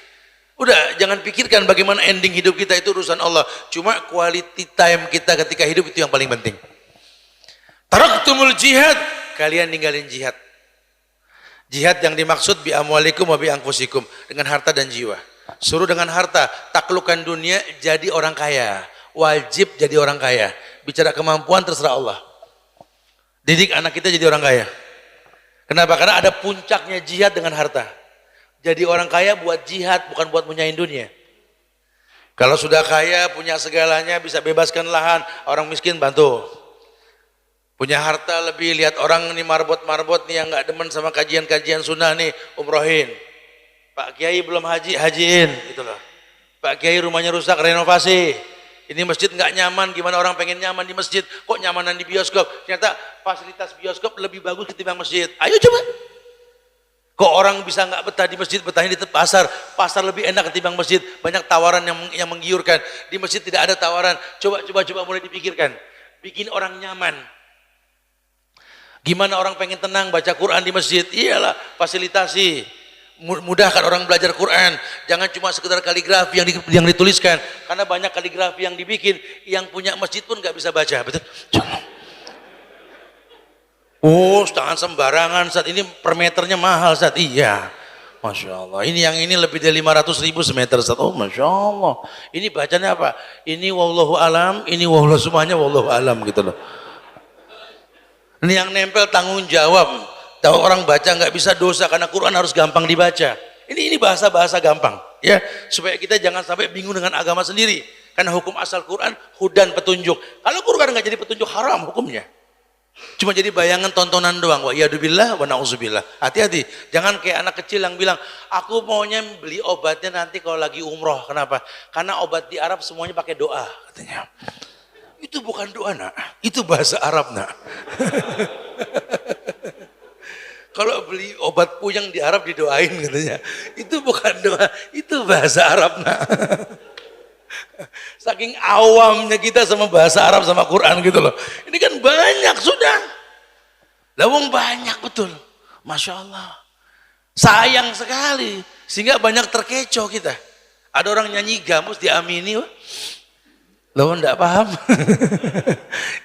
Udah, jangan pikirkan bagaimana ending hidup kita, itu urusan Allah. Cuma quality time kita ketika hidup itu yang paling penting. Taraktumul jihad, kalian ninggalin jihad. Jihad yang dimaksud bi amwalikum wa bi anfusikum, dengan harta dan jiwa. Suruh dengan harta, taklukkan dunia, jadi orang kaya. Wajib jadi orang kaya. Bicara kemampuan terserah Allah. Didik anak kita jadi orang kaya. Kenapa? Karena ada puncaknya jihad dengan harta. Jadi orang kaya buat jihad, bukan buat punyain dunia. Kalau sudah kaya, punya segalanya, bisa bebaskan lahan, orang miskin bantu. Punya harta lebih, lihat orang ini marbot-marbot nih yang nggak demen sama kajian-kajian sunnah nih, umrohin. Pak Kiai belum haji, hajiin, gitu loh. Pak Kiai rumahnya rusak, renovasi. Ini masjid nggak nyaman, gimana orang pengen nyaman di masjid, kok nyamanan di bioskop? Ternyata fasilitas bioskop lebih bagus ketimbang masjid. Ayo coba. Kok orang bisa nggak betah di masjid, betahnya di pasar. Pasar lebih enak ketimbang masjid. Banyak tawaran yang menggiurkan. Di masjid tidak ada tawaran. Coba mulai dipikirkan. Bikin orang nyaman. Gimana orang pengen tenang baca Quran di masjid? Iyalah, fasilitasi. Mudahkan orang belajar Quran. Jangan cuma sekedar kaligrafi yang dituliskan. Karena banyak kaligrafi yang dibikin, yang punya masjid pun nggak bisa baca. Betul? Oh, jangan sembarangan saat ini, per meternya mahal saat. Iya, Masya Allah. Ini lebih dari 500.000 semeter saat. Oh, Masya Allah. Ini bacanya apa? Ini wallahu alam, ini wallahu semuanya wallahu alam gitu loh. Ini yang nempel tanggung jawab. Tahu orang baca nggak bisa dosa karena Quran harus gampang dibaca. Ini bahasa-bahasa gampang, ya, supaya kita jangan sampai bingung dengan agama sendiri. Karena hukum asal Quran hudan, petunjuk. Kalau Quran nggak jadi petunjuk, haram hukumnya. Cuma jadi bayangan, tontonan doang. Wa yadubillah wa na'udzubillah. Hati-hati, jangan kayak anak kecil yang bilang, aku maunya beli obatnya nanti kalau lagi umroh. Kenapa? Karena obat di Arab semuanya pakai doa, katanya. Itu bukan doa, nak. Itu bahasa Arab, nak. Kalau beli obat puyeng di Arab didoain, katanya. Itu bukan doa, itu bahasa Arab, nak. Saking awamnya kita sama bahasa Arab sama Quran gitu loh. Ini kan banyak sudah. Lawang banyak betul. Masya Allah. Sayang sekali. Sehingga banyak terkecoh kita. Ada orang nyanyi gamus diamini. Lawang enggak paham.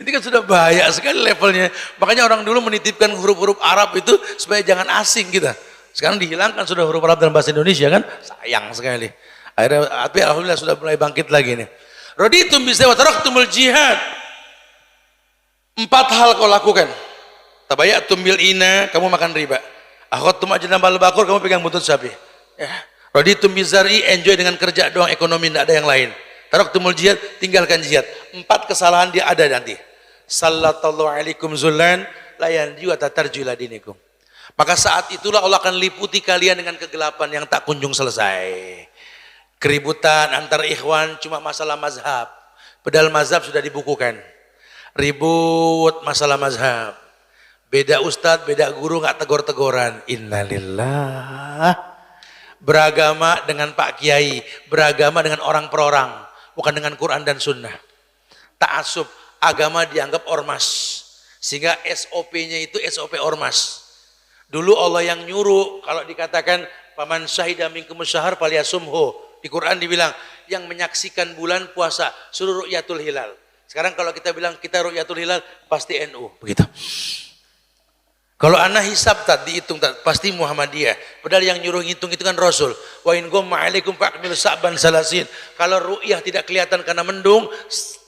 Ini kan sudah bahaya sekali levelnya. Makanya orang dulu menitipkan huruf-huruf Arab itu supaya jangan asing kita. Sekarang dihilangkan sudah huruf Arab dalam bahasa Indonesia kan. Sayang sekali. Akhirnya, tapi alhamdulillah sudah mulai bangkit lagi nih. Raditum bisa wa taraktumul jihad. 4 hal kau lakukan. Tabayatum bil ina, kamu makan riba. Akhadtum ajnam bal bakur, kamu pegang buntut sapi. Ya. Raditum bizari, enjoy dengan kerja doang, ekonomi, tidak ada yang lain. Taraktumul jihad, tinggalkan jihad. 4 kesalahan dia ada nanti. Sallallahu alaikum zullan la yanju wa tatarju ila dinikum. Maka saat itulah Allah akan liputi kalian dengan kegelapan yang tak kunjung selesai. Keributan antar ikhwan cuma masalah mazhab. Padahal mazhab sudah dibukukan. Ribut masalah mazhab. Beda ustadz, beda guru, nggak tegor-tegoran. Innalillah. Beragama dengan Pak Kiai, beragama dengan orang per orang, bukan dengan Quran dan Sunnah. Ta'assub, agama dianggap ormas. Sehingga SOP-nya itu SOP ormas. Dulu Allah yang nyuruh, kalau dikatakan paman syahida minkum syahar falyasumhu. Di Quran dibilang yang menyaksikan bulan puasa suruh ru'yatul hilal. Sekarang kalau kita bilang kita ru'yatul hilal pasti NU begitu. Kalau anak hisab tadi dihitung pasti Muhammadiyah. Padahal yang nyuruh ngitung itu kan Rasul. Wa in gumma alaikum fa'akmilu sa'ban salasin. Kalau ru'yah tidak kelihatan karena mendung,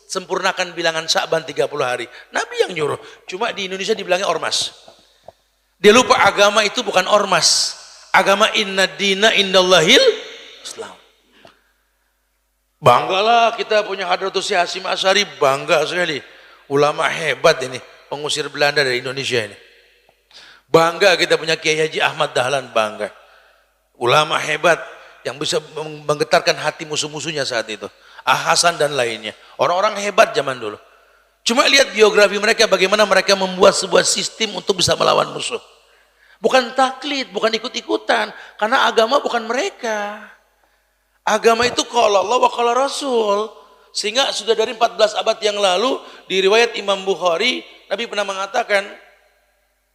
sempurnakan bilangan Sa'ban 30 hari. Nabi yang nyuruh. Cuma di Indonesia dibilangnya ormas. Dia lupa agama itu bukan ormas. Agama inna dina indallahil Islam. Banggalah kita punya Hadratus Syekh Hasyim Asy'ari, bangga sekali. Ulama hebat ini, pengusir Belanda dari Indonesia ini. Bangga kita punya Kiai Haji Ahmad Dahlan, bangga. Ulama hebat yang bisa menggetarkan hati musuh-musuhnya saat itu. Hasan dan lainnya. Orang-orang hebat zaman dulu. Cuma lihat biografi mereka, bagaimana mereka membuat sebuah sistem untuk bisa melawan musuh. Bukan taklid, bukan ikut-ikutan. Karena agama bukan mereka. Agama itu qala Allah wa qala Rasul. Sehingga sudah dari 14 abad yang lalu, di riwayat Imam Bukhari, Nabi pernah mengatakan,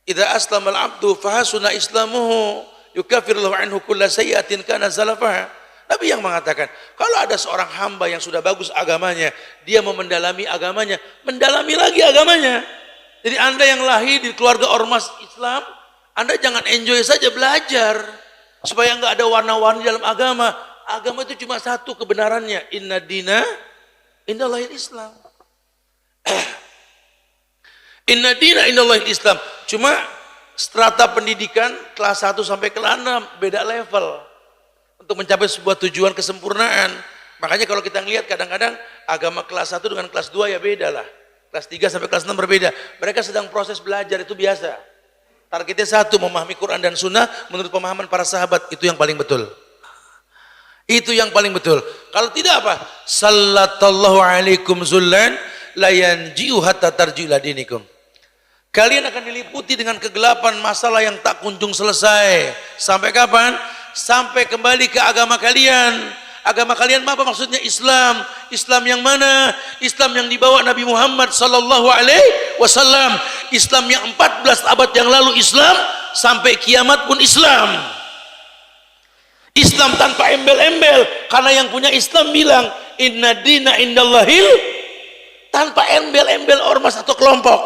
idza aslamal abdu fahasuna islamuhu yukafir lahu anhu kulla sayyi'atin kana zalafaha. Nabi yang mengatakan, kalau ada seorang hamba yang sudah bagus agamanya, dia mau mendalami agamanya, mendalami lagi agamanya. Jadi Anda yang lahir di keluarga ormas Islam, Anda jangan enjoy saja belajar supaya enggak ada warna-warni dalam agama. Agama itu cuma satu kebenarannya, inna dina indallahil Islam. Inna dina indallahil Islam. Cuma strata pendidikan kelas 1 sampai kelas 6 beda level untuk mencapai sebuah tujuan kesempurnaan. Makanya kalau kita ngelihat kadang-kadang agama kelas 1 dengan kelas 2 ya beda lah. Kelas 3 sampai kelas 6 berbeda. Mereka sedang proses belajar, itu biasa. Targetnya satu, memahami Quran dan Sunnah menurut pemahaman para sahabat. Itu yang paling betul. Itu yang paling betul. Kalau tidak apa? Sallallahu alaikum zullan layanji'u hatta tarji'u ila dinikum. Kalian akan diliputi dengan kegelapan masalah yang tak kunjung selesai. Sampai kapan? Sampai kembali ke agama kalian. Agama kalian apa maksudnya? Islam. Islam yang mana? Islam yang dibawa Nabi Muhammad sallallahu alaihi wasallam. Islam yang 14 abad yang lalu Islam, sampai kiamat pun Islam. Islam tanpa embel-embel, karena yang punya Islam bilang inna dina indallahil, tanpa embel-embel ormas atau kelompok.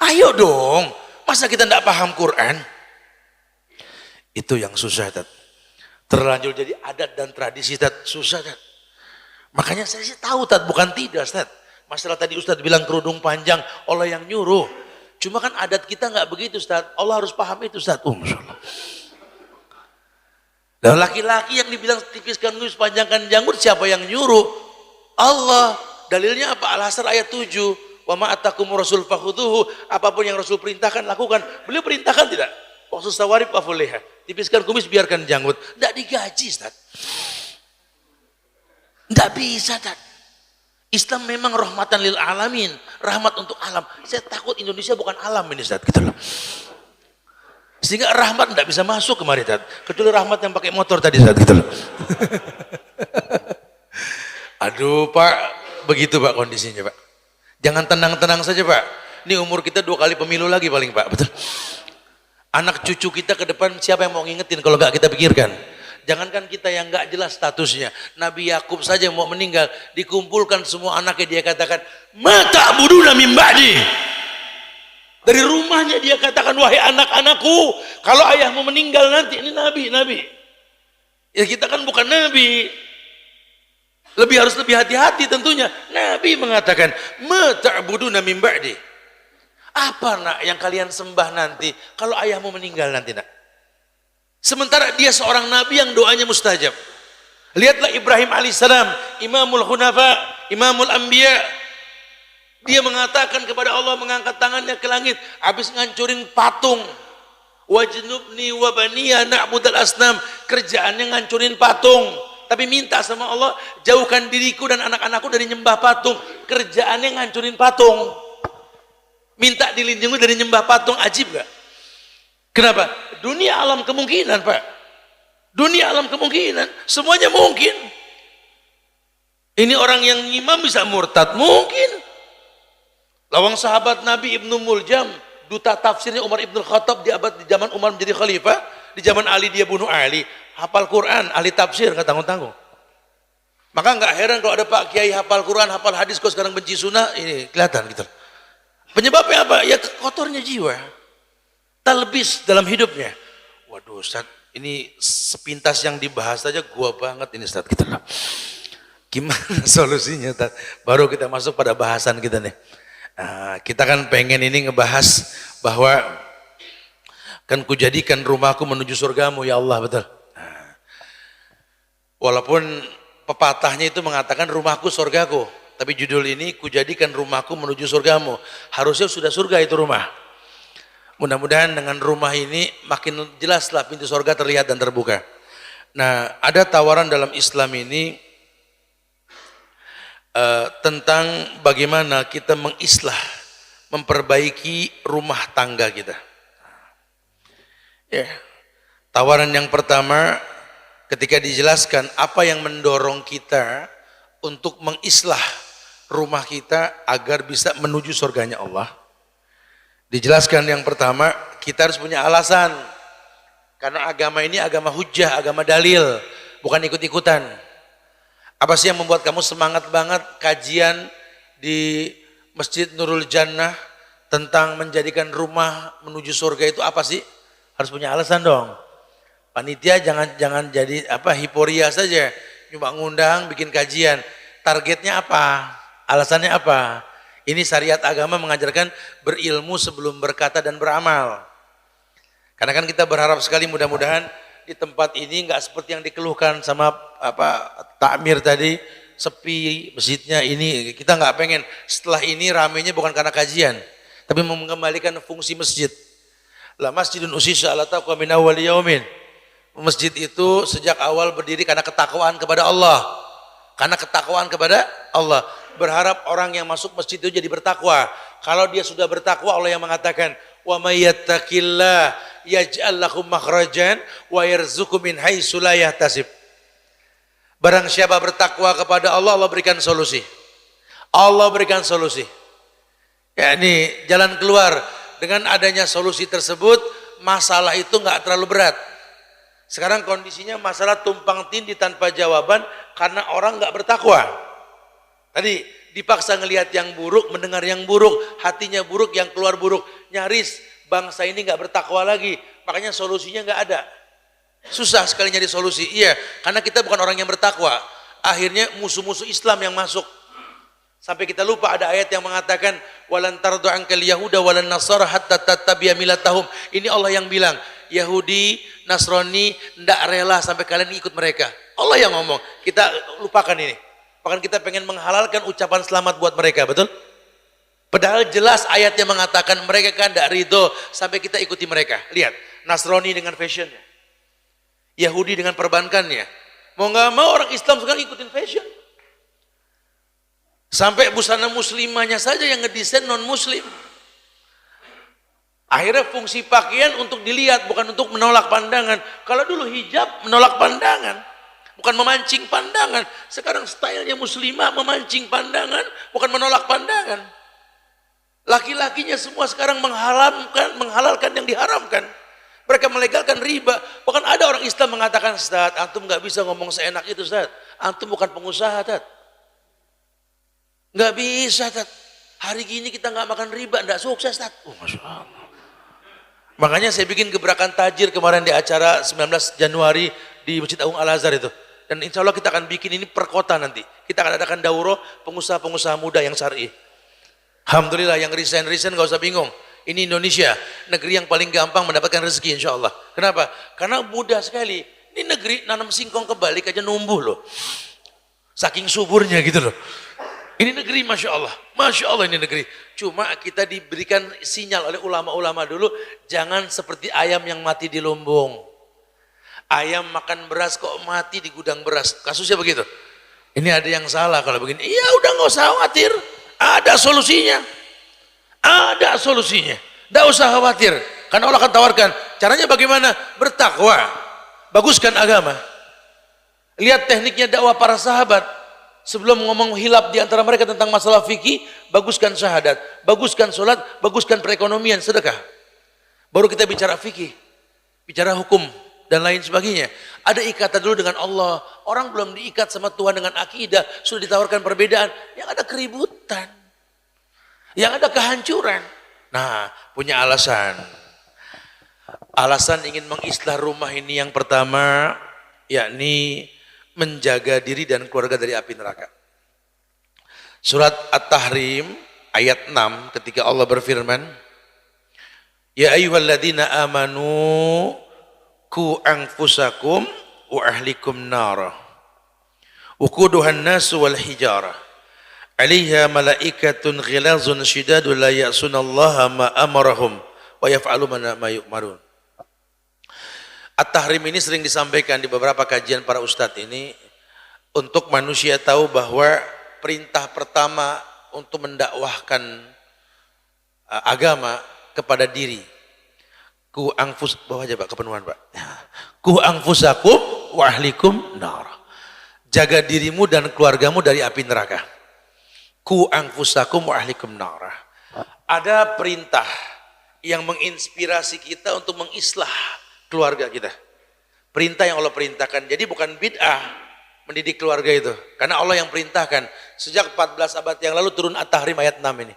Ayo dong, masa kita tidak paham Quran? Itu yang susah, Tat. Terlanjur jadi adat dan tradisi, Tat. Susah, Tat. Makanya saya sih tahu, Tat, bukan tidak, Tat. Masalah tadi Ustadz bilang kerudung panjang, Allah yang nyuruh. Cuma kan adat kita nggak begitu, Ustadz. Allah harus paham itu, Ustadz. Masya Allah. Dan laki-laki yang dibilang tipiskan kumis, panjangkan janggut, siapa yang nyuruh? Allah. Dalilnya apa? Al-Hasr ayat 7. Wa ma atakumur rasul fakhuduhu. Apapun yang Rasul perintahkan, lakukan. Beliau perintahkan tidak? Waktu sawarib wafuleha. Tipiskan kumis, biarkan janggut. Tidak digaji, Ustaz. Tidak bisa, Ustaz. Islam memang rahmatan lil alamin. Rahmat untuk alam. Saya takut Indonesia bukan alam ini, Ustaz. Gitu loh. Sehingga rahmat tidak bisa masuk kemari, Tat. Kecuali rahmat yang pakai motor tadi, Tat, gitu loh. Aduh, Pak, begitu Pak kondisinya, Pak. Jangan tenang-tenang saja, Pak. Ini umur kita 2 kali pemilu lagi paling, Pak. Betul. Anak cucu kita ke depan siapa yang mau ngingetin kalau nggak kita pikirkan? Jangankan kita yang nggak jelas statusnya. Nabi Yakub saja mau meninggal, dikumpulkan semua anaknya, dia katakan, "Ma ta'buduna min ba'di?" Dari rumahnya dia katakan, wahai anak-anakku, kalau ayahmu meninggal nanti, ini nabi. Ya kita kan bukan nabi. Harus lebih hati-hati tentunya. Nabi mengatakan, ma ta'buduna min ba'di. Apa nak yang kalian sembah nanti kalau ayahmu meninggal nanti, nak? Sementara dia seorang nabi yang doanya mustajab. Lihatlah Ibrahim alaihissalam, Imamul Hunafa, Imamul Anbiya. Dia mengatakan kepada Allah, mengangkat tangannya ke langit, habis ngancurin patung. Wajnubni wa baniya na'budal asnam. Kerjaannya ngancurin patung. Tapi minta sama Allah, jauhkan diriku dan anak-anakku dari nyembah patung. Kerjaannya ngancurin patung. Minta dilindungi dari nyembah patung, ajib gak? Kenapa? Dunia alam kemungkinan, Pak. Dunia alam kemungkinan. Semuanya mungkin. Ini orang yang imam bisa murtad, mungkin. Lawang sahabat Nabi Ibnu Muljam, duta tafsirnya Umar Ibn Khattab di zaman Umar menjadi khalifah, di zaman Ali dia bunuh Ali, hafal Quran, ahli tafsir, nggak tanggung-tanggung. Maka nggak heran kalau ada Pak Kiai hafal Quran, hafal hadis, kok sekarang benci sunnah, ini kelihatan gitu. Penyebabnya apa? Ya kotornya jiwa, talbis dalam hidupnya. Waduh, Ustaz, ini sepintas yang dibahas saja gua banget ini, Ustaz, gitu loh. Gimana solusinya, Ustaz? Baru kita masuk pada bahasan kita nih. Kita kan pengen ini ngebahas bahwa Kan kujadikan rumahku menuju surgamu ya Allah, betul. Walaupun pepatahnya itu mengatakan rumahku surgaku, tapi judul ini kujadikan rumahku menuju surgamu. Harusnya sudah surga itu rumah. Mudah-mudahan dengan rumah ini makin jelaslah pintu surga terlihat dan terbuka. Nah, ada tawaran dalam Islam ini tentang bagaimana kita mengislah, memperbaiki rumah tangga kita. Ya. Tawaran yang pertama ketika dijelaskan apa yang mendorong kita untuk mengislah rumah kita agar bisa menuju surganya Allah. Dijelaskan yang pertama, kita harus punya alasan. Karena agama ini agama hujjah, agama dalil, bukan ikut-ikutan. Apa sih yang membuat kamu semangat banget kajian di Masjid Nurul Jannah tentang menjadikan rumah menuju surga itu apa sih? Harus punya alasan dong. Panitia jangan jadi hiporia saja, cuma ngundang bikin kajian. Targetnya apa? Alasannya apa? Ini syariat agama mengajarkan berilmu sebelum berkata dan beramal. Karena kan kita berharap sekali mudah-mudahan di tempat ini nggak seperti yang dikeluhkan sama takmir tadi, sepi masjidnya ini. Kita nggak pengen setelah ini ramenya bukan karena kajian, tapi mengembalikan fungsi masjid. La masjidun usisa ala taqwa min awwali yaumin. Masjid itu sejak awal berdiri karena ketakwaan kepada Allah. Karena ketakwaan kepada Allah. Berharap orang yang masuk masjid itu jadi bertakwa. Kalau dia sudah bertakwa, Allah yang mengatakan, "Wa may yattaqillah yaj'al lahu makhrajan wa yarzuqhu min haitsu la yahtasib." Barang siapa bertakwa kepada Allah, Allah berikan solusi. Allah berikan solusi. Ya, ini jalan keluar. Dengan adanya solusi tersebut, masalah itu enggak terlalu berat. Sekarang kondisinya masalah tumpang tindih tanpa jawaban karena orang enggak bertakwa. Tadi dipaksa ngelihat yang buruk, mendengar yang buruk, hatinya buruk, yang keluar buruk. Nyaris bangsa ini enggak bertakwa lagi. Makanya solusinya enggak ada. Susah sekali nyari solusi. Iya, karena kita bukan orang yang bertakwa. Akhirnya musuh-musuh Islam yang masuk. Sampai kita lupa ada ayat yang mengatakan walan tardu ankal yahuda walan nasara hatta tattabi'a millatahum. Ini Allah yang bilang, Yahudi, Nasrani enggak rela sampai kalian ikut mereka. Allah yang ngomong. Kita lupakan ini. Bahkan kita pengen menghalalkan ucapan selamat buat mereka, betul? Padahal jelas ayatnya mengatakan mereka kan enggak ridho sampai kita ikuti mereka. Lihat, Nasrani dengan fashionnya, Yahudi dengan perbankannya. Mau nggak mau orang Islam sekarang ikutin fashion. Sampai busana muslimahnya saja yang ngedesain non muslim. Akhirnya fungsi pakaian untuk dilihat, bukan untuk menolak pandangan. Kalau dulu hijab menolak pandangan, bukan memancing pandangan. Sekarang stylenya muslimah memancing pandangan, bukan menolak pandangan. Laki-lakinya semua sekarang menghalalkan yang diharamkan. Mereka melegalkan riba. Bahkan ada orang Islam mengatakan, Ustaz, antum nggak bisa ngomong seenak itu, Ustaz. Antum bukan pengusaha, Ustaz. Nggak bisa, Ustaz. Hari gini kita nggak makan riba, nggak sukses, Ustaz. Masya Allah. Makanya saya bikin gebrakan tajir kemarin di acara 19 Januari di Masjid Agung Al-Azhar itu. Dan insya Allah kita akan bikin ini per kota nanti. Kita akan adakan daurah pengusaha-pengusaha muda yang syar'i. Alhamdulillah yang resign nggak usah bingung. Ini Indonesia, negeri yang paling gampang mendapatkan rezeki insya Allah. Kenapa? Karena mudah sekali. Ini negeri nanam singkong kebalik aja numbuh loh. Saking suburnya gitu loh. Ini negeri Masya Allah ini negeri. Cuma kita diberikan sinyal oleh ulama-ulama dulu, jangan seperti ayam yang mati di lumbung. Ayam makan beras kok mati di gudang beras. Kasusnya begitu. Ini ada yang salah kalau begini. Ya udah nggak usah khawatir, ada solusinya. Ada solusinya. Tidak usah khawatir. Karena Allah akan tawarkan. Caranya bagaimana? Bertakwa. Baguskan agama. Lihat tekniknya dakwah para sahabat. Sebelum ngomong hilap di antara mereka tentang masalah fikih, baguskan syahadat, baguskan sholat, baguskan perekonomian, sedekah. Baru kita bicara fikih, bicara hukum dan lain sebagainya. Ada ikatan dulu dengan Allah. Orang belum diikat sama Tuhan dengan akidah, sudah ditawarkan perbedaan, yang ada keributan, yang ada kehancuran. Nah, punya alasan. Alasan ingin mengislah rumah ini yang pertama, yakni menjaga diri dan keluarga dari api neraka. Surat At-Tahrim ayat 6 ketika Allah berfirman, Ya ayyuhalladzina amanu ku anfusakum wa ahlikum nara. Uquduhan nasu wal hijarah. 'Alaiha malaikatun ghilazun shidadun la ya'sunallaha ma amarahum wa yaf'aluna ma yu'marun. At-tahrim ini sering disampaikan di beberapa kajian para ustadz ini untuk manusia tahu bahwa perintah pertama untuk mendakwahkan agama kepada diri. Ku angfus, bawah aja Pak, kepenuhan Pak. Ku angfusakum wa ahlikum nar. Jaga dirimu dan keluargamu dari api neraka. Ku angfusakum wa ahlikum nar. Ada perintah yang menginspirasi kita untuk mengislah keluarga kita. Perintah yang Allah perintahkan. Jadi bukan bid'ah mendidik keluarga itu. Karena Allah yang perintahkan. Sejak 14 abad yang lalu turun At-Tahrim ayat 6 ini.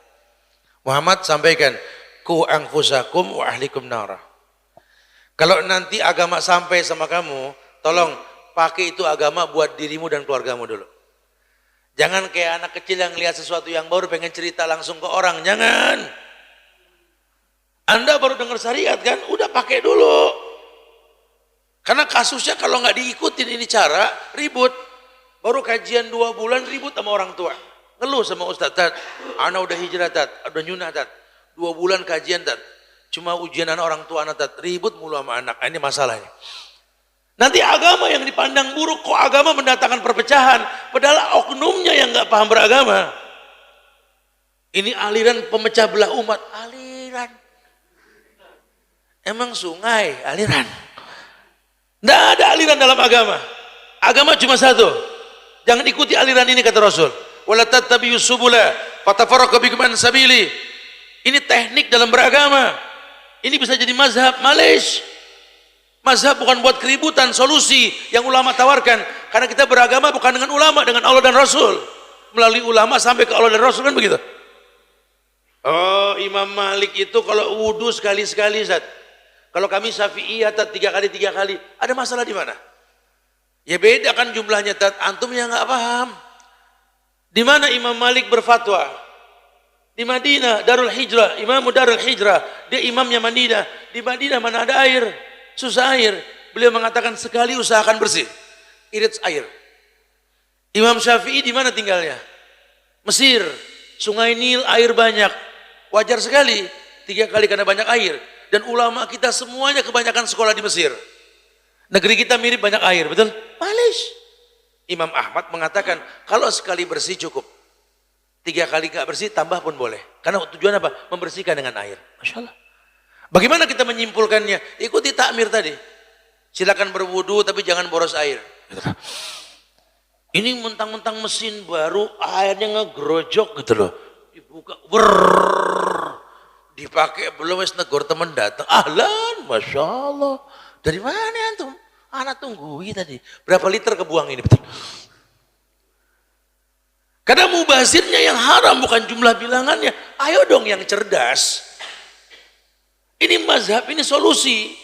Muhammad sampaikan, ku anfusakum wa ahlikum nara. Kalau nanti agama sampai sama kamu, tolong pakai itu agama buat dirimu dan keluargamu dulu. Jangan kayak anak kecil yang lihat sesuatu yang baru pengen cerita langsung ke orang. Jangan. Anda baru dengar syariat kan, udah pakai dulu. Karena kasusnya kalau nggak diikutin ini cara, ribut. Baru kajian 2 bulan ribut sama orang tua. Ngeluh sama Ustaz, Tat, anak udah hijrah Tat, udah nyunah Tat. 2 bulan kajian Tat. Cuma ujian anak orang tua anak Tat, ribut mulu sama anak. Ini masalahnya. Nanti agama yang dipandang buruk, kok agama mendatangkan perpecahan. Padahal oknumnya yang nggak paham beragama. Ini aliran pemecah belah umat. Aliran. Emang sungai, aliran. Tidak ada aliran dalam agama. Agama cuma satu. Jangan ikuti aliran ini kata Rasul. Wala tattabi'us subula fatafarraqu bikum an sabili. Ini teknik dalam beragama. Ini bisa jadi mazhab Malaysia. Mazhab bukan buat keributan, solusi yang ulama tawarkan. Karena kita beragama bukan dengan ulama, dengan Allah dan Rasul. Melalui ulama sampai ke Allah dan Rasul, kan begitu. Oh, Imam Malik itu kalau wudu sekali-sekali, Zat. Kalau kami Syafi'iyah, Tat, 3 kali 3 kali. Ada masalah di mana? Ya beda kan jumlahnya, Tat. Antum yang nggak paham. Di mana Imam Malik berfatwa? Di Madinah, Darul Hijrah. Imam Darul Hijrah. Dia imamnya Madinah. Di Madinah mana ada air? Susah air. Beliau mengatakan sekali usahakan bersih. Irit air. Imam Syafi'i di mana tinggalnya? Mesir. Sungai Nil, air banyak. Wajar sekali. 3 kali karena banyak air. Dan ulama kita semuanya kebanyakan sekolah di Mesir. Negeri kita mirip banyak air, betul? Malaysia. Imam Ahmad mengatakan, kalau sekali bersih cukup. 3 kali gak bersih, tambah pun boleh. Karena tujuan apa? Membersihkan dengan air. Masya Allah. Bagaimana kita menyimpulkannya? Ikuti takmir tadi. Silakan berwudu, tapi jangan boros air. Ini mentang-mentang mesin baru, airnya ngegrojok gitu loh. Dibuka, dipakai belum wis negor temen datang. Ahlan, Masya Allah. Dari mana antum? Anak tunggui tadi. Berapa liter kebuang ini? Betul. Karena mubazirnya yang haram bukan jumlah bilangannya. Ayo dong yang cerdas. Ini mazhab, ini solusi.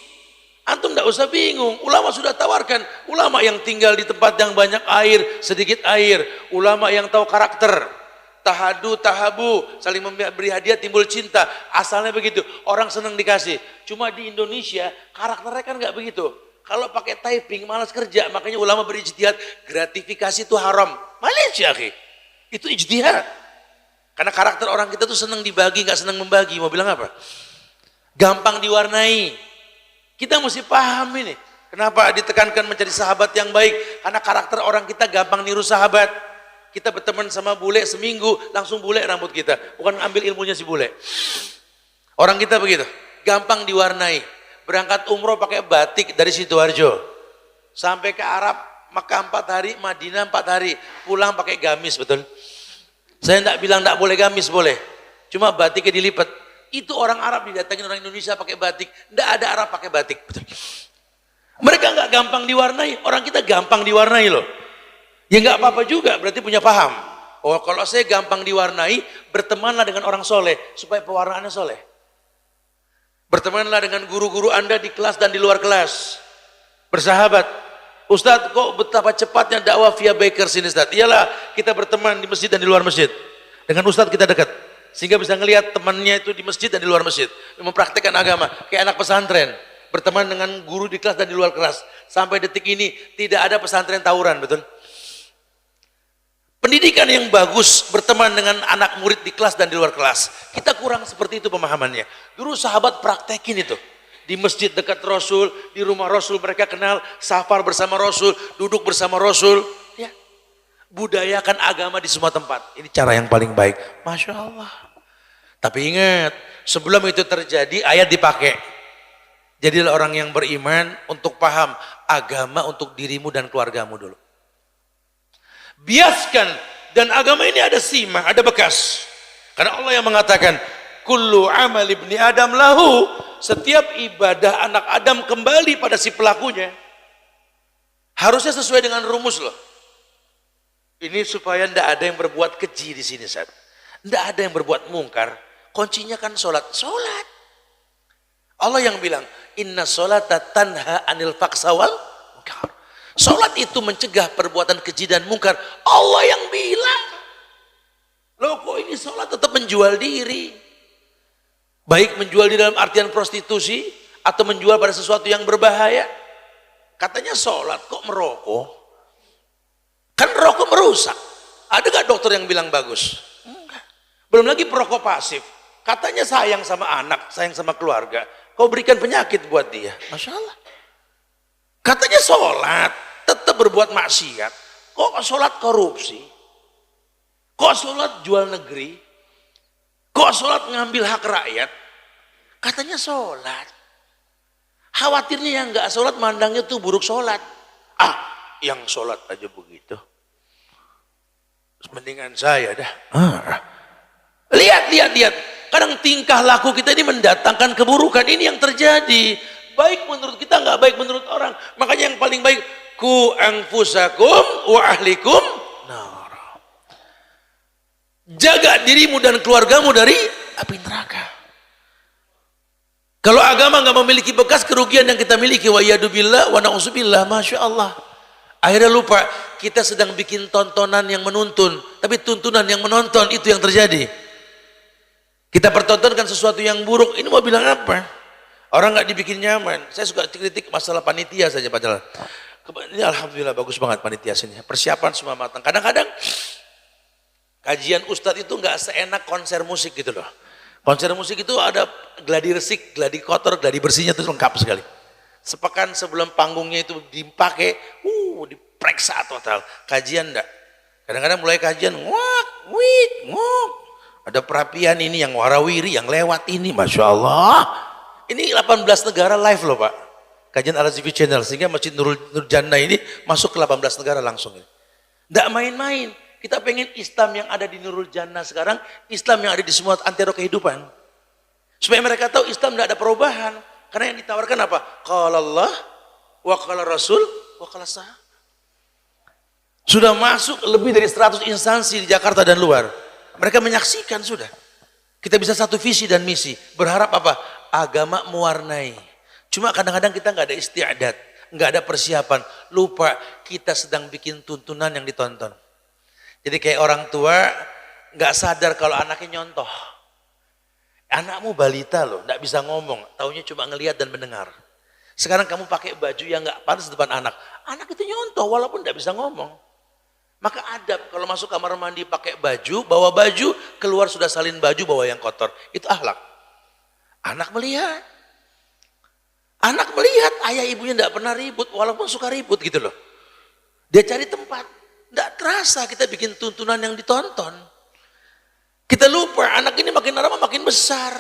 Antum tidak usah bingung. Ulama sudah tawarkan. Ulama yang tinggal di tempat yang banyak air, sedikit air. Ulama yang tahu karakter. Tahadu, tahabu, saling memberi hadiah timbul cinta. Asalnya begitu, orang senang dikasih. Cuma di Indonesia karakternya kan nggak begitu. Kalau pakai typing malas kerja, makanya ulama berijtihad, gratifikasi itu haram. Malaysia, itu ijtihad. Karena karakter orang kita tuh senang dibagi, nggak senang membagi. Mau bilang apa? Gampang diwarnai. Kita mesti paham ini. Kenapa ditekankan menjadi sahabat yang baik? Karena karakter orang kita gampang niru sahabat. Kita berteman sama bule seminggu, langsung bule rambut kita. Bukan ambil ilmunya si bule. Orang kita begitu, gampang diwarnai. Berangkat umroh pakai batik dari Sidoarjo. Sampai ke Arab, Makkah 4 hari, Madinah 4 hari. Pulang pakai gamis, betul? Saya tidak bilang tidak boleh gamis, boleh. Cuma batiknya dilipat. Itu orang Arab didatangin orang Indonesia pakai batik. Tidak ada Arab pakai batik, betul? Mereka nggak gampang diwarnai, orang kita gampang diwarnai loh. Ya nggak apa-apa juga, berarti punya paham. Oh kalau saya gampang diwarnai, bertemanlah dengan orang soleh, supaya pewarnaannya soleh. Bertemanlah dengan guru-guru Anda di kelas dan di luar kelas. Bersahabat. Ustadz kok betapa cepatnya dakwah via Bakers ini Ustadz. Iyalah kita berteman di masjid dan di luar masjid. Dengan Ustadz kita dekat. Sehingga bisa ngelihat temannya itu di masjid dan di luar masjid. Mempraktikkan agama. Kayak anak pesantren. Berteman dengan guru di kelas dan di luar kelas. Sampai detik ini tidak ada pesantren tawuran, betul? Pendidikan yang bagus berteman dengan anak murid di kelas dan di luar kelas. Kita kurang seperti itu pemahamannya. Dulu sahabat praktekin itu. Di masjid dekat Rasul, di rumah Rasul mereka kenal, safar bersama Rasul, duduk bersama Rasul. Ya. Budayakan agama di semua tempat. Ini cara yang paling baik. Masya Allah. Tapi ingat, sebelum itu terjadi ayat dipakai. Jadilah orang yang beriman untuk paham agama untuk dirimu dan keluargamu dulu. Biaskan, dan agama ini ada simah, ada bekas. Karena Allah yang mengatakan, kullu amal ibni Adam lahu, setiap ibadah anak Adam kembali pada si pelakunya. Harusnya sesuai dengan rumus loh. Ini supaya tidak ada yang berbuat keji di sini, Ustaz. Tidak ada yang berbuat mungkar. Kuncinya kan sholat. Sholat. Allah yang bilang, inna sholata tanha anil faksawal mungkar. Sholat itu mencegah perbuatan keji dan mungkar. Allah yang bilang. Loh kok ini sholat tetap menjual diri? Baik menjual di dalam artian prostitusi atau menjual pada sesuatu yang berbahaya. Katanya sholat kok merokok? Kan rokok merusak. Ada gak dokter yang bilang bagus? Enggak. Belum lagi perokok pasif. Katanya sayang sama anak, sayang sama keluarga. Kau berikan penyakit buat dia. Masya Allah. Katanya sholat, tetap berbuat maksiat. Kok sholat korupsi? Kok sholat jual negeri? Kok sholat ngambil hak rakyat? Katanya sholat. Khawatirnya yang nggak sholat mandangnya tuh buruk sholat. Yang sholat aja begitu. Mendingan saya dah. Lihat. Kadang tingkah laku kita ini mendatangkan keburukan. Ini yang terjadi. Baik menurut kita, nggak baik menurut orang. Makanya yang paling baik, ku anfusakum wa ahlikum nar. Jaga dirimu dan keluargamu dari api neraka. Kalau agama nggak memiliki bekas, kerugian yang kita miliki, wa yadubillah wa na'udzubillah, masya Allah. Akhirnya lupa kita sedang bikin tontonan yang menuntun, tapi tuntunan yang menonton itu yang terjadi. Kita pertontonkan sesuatu yang buruk. Ini mau bilang apa? Orang nggak dibikin nyaman. Saya suka kritik masalah panitia saja, padahal ini alhamdulillah bagus banget panitia sini. Persiapan semua matang. Kadang-kadang kajian ustadz itu nggak seenak konser musik gitu loh. Konser musik itu ada gladi resik, gladi kotor, gladi bersihnya itu lengkap sekali. Sepekan sebelum panggungnya itu dipakai, diperiksa total. Kajian enggak. Kadang-kadang mulai kajian, ngok. Ada perapian ini yang warawiri, yang lewat ini, Masya Allah. Ini 18 negara live loh Pak. Kajian Al-Azhar Channel, sehingga Masjid Nurul Jannah ini masuk ke 18 negara langsung. Enggak main-main. Kita pengen Islam yang ada di Nurul Jannah sekarang, Islam yang ada di semua antero kehidupan. Supaya mereka tahu Islam tidak ada perubahan. Karena yang ditawarkan apa? Qala Allah, wa qala Rasul, wa qala sahabat. Sudah masuk lebih dari 100 instansi di Jakarta dan luar. Mereka menyaksikan sudah. Kita bisa satu visi dan misi. Berharap apa? Agama mewarnai. Cuma kadang-kadang kita nggak ada istiadat, nggak ada persiapan. Lupa kita sedang bikin tuntunan yang ditonton. Jadi kayak orang tua nggak sadar kalau anaknya nyontoh. Anakmu balita loh, nggak bisa ngomong, taunya cuma ngelihat dan mendengar. Sekarang kamu pakai baju yang nggak pantas depan anak, anak itu nyontoh walaupun nggak bisa ngomong. Maka adab kalau masuk kamar mandi pakai baju, bawa baju, keluar sudah salin baju, bawa yang kotor, itu akhlak. Anak melihat ayah ibunya nggak pernah ribut, walaupun suka ribut gitu loh. Dia cari tempat. Tidak terasa kita bikin tuntunan yang ditonton. Kita lupa anak ini makin lama makin besar.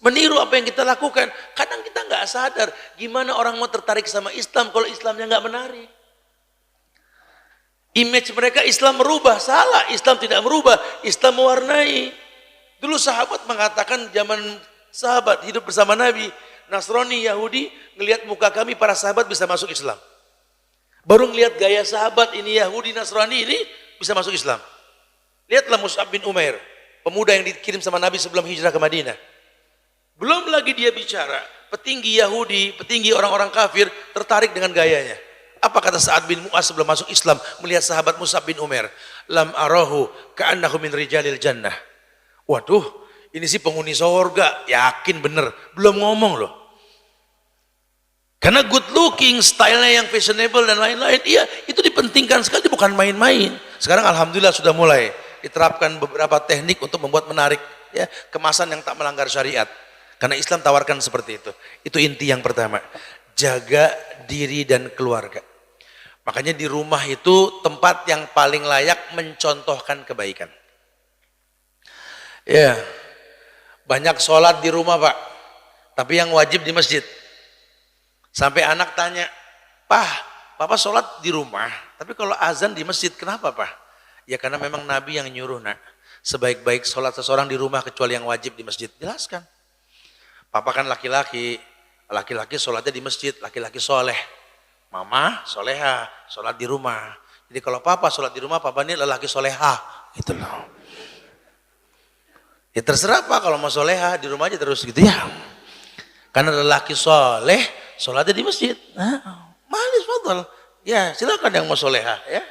Meniru apa yang kita lakukan. Kadang kita nggak sadar gimana orang mau tertarik sama Islam kalau Islamnya nggak menarik. Image mereka Islam merubah, salah. Islam tidak merubah, Islam mewarnai. Dulu sahabat mengatakan zaman sahabat hidup bersama Nabi, Nasrani, Yahudi, ngelihat muka kami para sahabat bisa masuk Islam. Baru ngelihat gaya sahabat ini Yahudi Nasrani ini bisa masuk Islam. Lihatlah Mus'ab bin Umair, pemuda yang dikirim sama Nabi sebelum hijrah ke Madinah. Belum lagi dia bicara, petinggi Yahudi, petinggi orang-orang kafir tertarik dengan gayanya. Apa kata Sa'ad bin Mu'az sebelum masuk Islam melihat sahabat Mus'ab bin Umair? Lam arahu ka'annahu min rijalil jannah. Waduh, ini sih penghuni surga, yakin bener, belum ngomong loh. Karena good looking, stylenya yang fashionable dan lain-lain, iya itu dipentingkan sekali, bukan main-main. Sekarang alhamdulillah sudah mulai diterapkan beberapa teknik untuk membuat menarik, ya, kemasan yang tak melanggar syariat. Karena Islam tawarkan seperti itu. Itu inti yang pertama. Jaga diri dan keluarga. Makanya di rumah itu tempat yang paling layak mencontohkan kebaikan. Ya, banyak sholat di rumah Pak, tapi yang wajib di masjid. Sampai anak tanya, Papa sholat di rumah, tapi kalau azan di masjid, kenapa Pak? Ya karena memang Nabi yang nyuruh nak, sebaik-baik sholat seseorang di rumah kecuali yang wajib di masjid. Jelaskan. Papa kan laki-laki sholatnya di masjid, laki-laki soleh. Mama soleha, sholat di rumah. Jadi kalau Papa sholat di rumah, Papa ini lelaki soleha, gitu loh. Ya terserah Pak, kalau mau soleha di rumah aja terus gitu ya. Karena lelaki soleh, sholatnya di masjid. Malis fadal. Ya silakan yang mau soleha. Ya.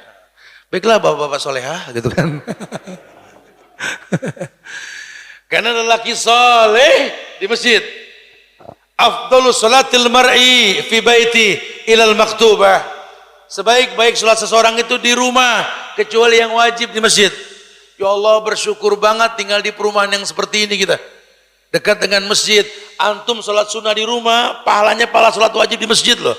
Baiklah bapak-bapak soleha gitu kan. Karena lelaki soleh di masjid. Afdalu sholatil mar'i fi baiti ilal maktubah. Sebaik-baik sholat seseorang itu di rumah kecuali yang wajib di masjid. Ya Allah bersyukur banget tinggal di perumahan yang seperti ini kita. Dekat dengan masjid, antum sholat sunnah di rumah, pahalanya pahala sholat wajib di masjid loh.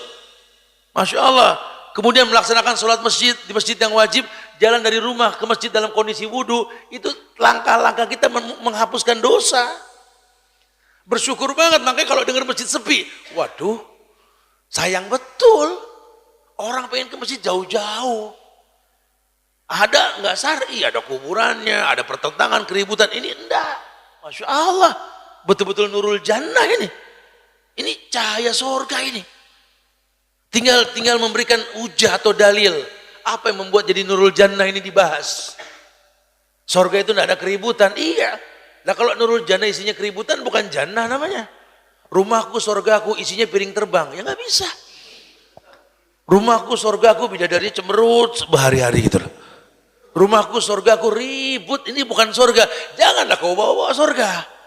Masya Allah. Kemudian melaksanakan sholat masjid di masjid yang wajib, jalan dari rumah ke masjid dalam kondisi wudhu, itu langkah-langkah kita menghapuskan dosa. Bersyukur banget, makanya kalau dengar masjid sepi, waduh, sayang betul. Orang pengen ke masjid jauh-jauh. Ada nggak syar'i, ada kuburannya, ada pertentangan, keributan, ini enggak. Masya Allah. Betul-betul nurul jannah ini. Ini cahaya surga ini. Tinggal memberikan hujah atau dalil. Apa yang membuat jadi nurul jannah ini dibahas? Surga itu tidak ada keributan. Iya. Nah kalau nurul jannah isinya keributan bukan jannah namanya. Rumahku surgaku isinya piring terbang. Ya nggak bisa. Rumahku surgaku bidadari cemerut berhari-hari gitu loh. Rumahku surgaku ribut. Ini bukan surga. Janganlah kau bawa surga.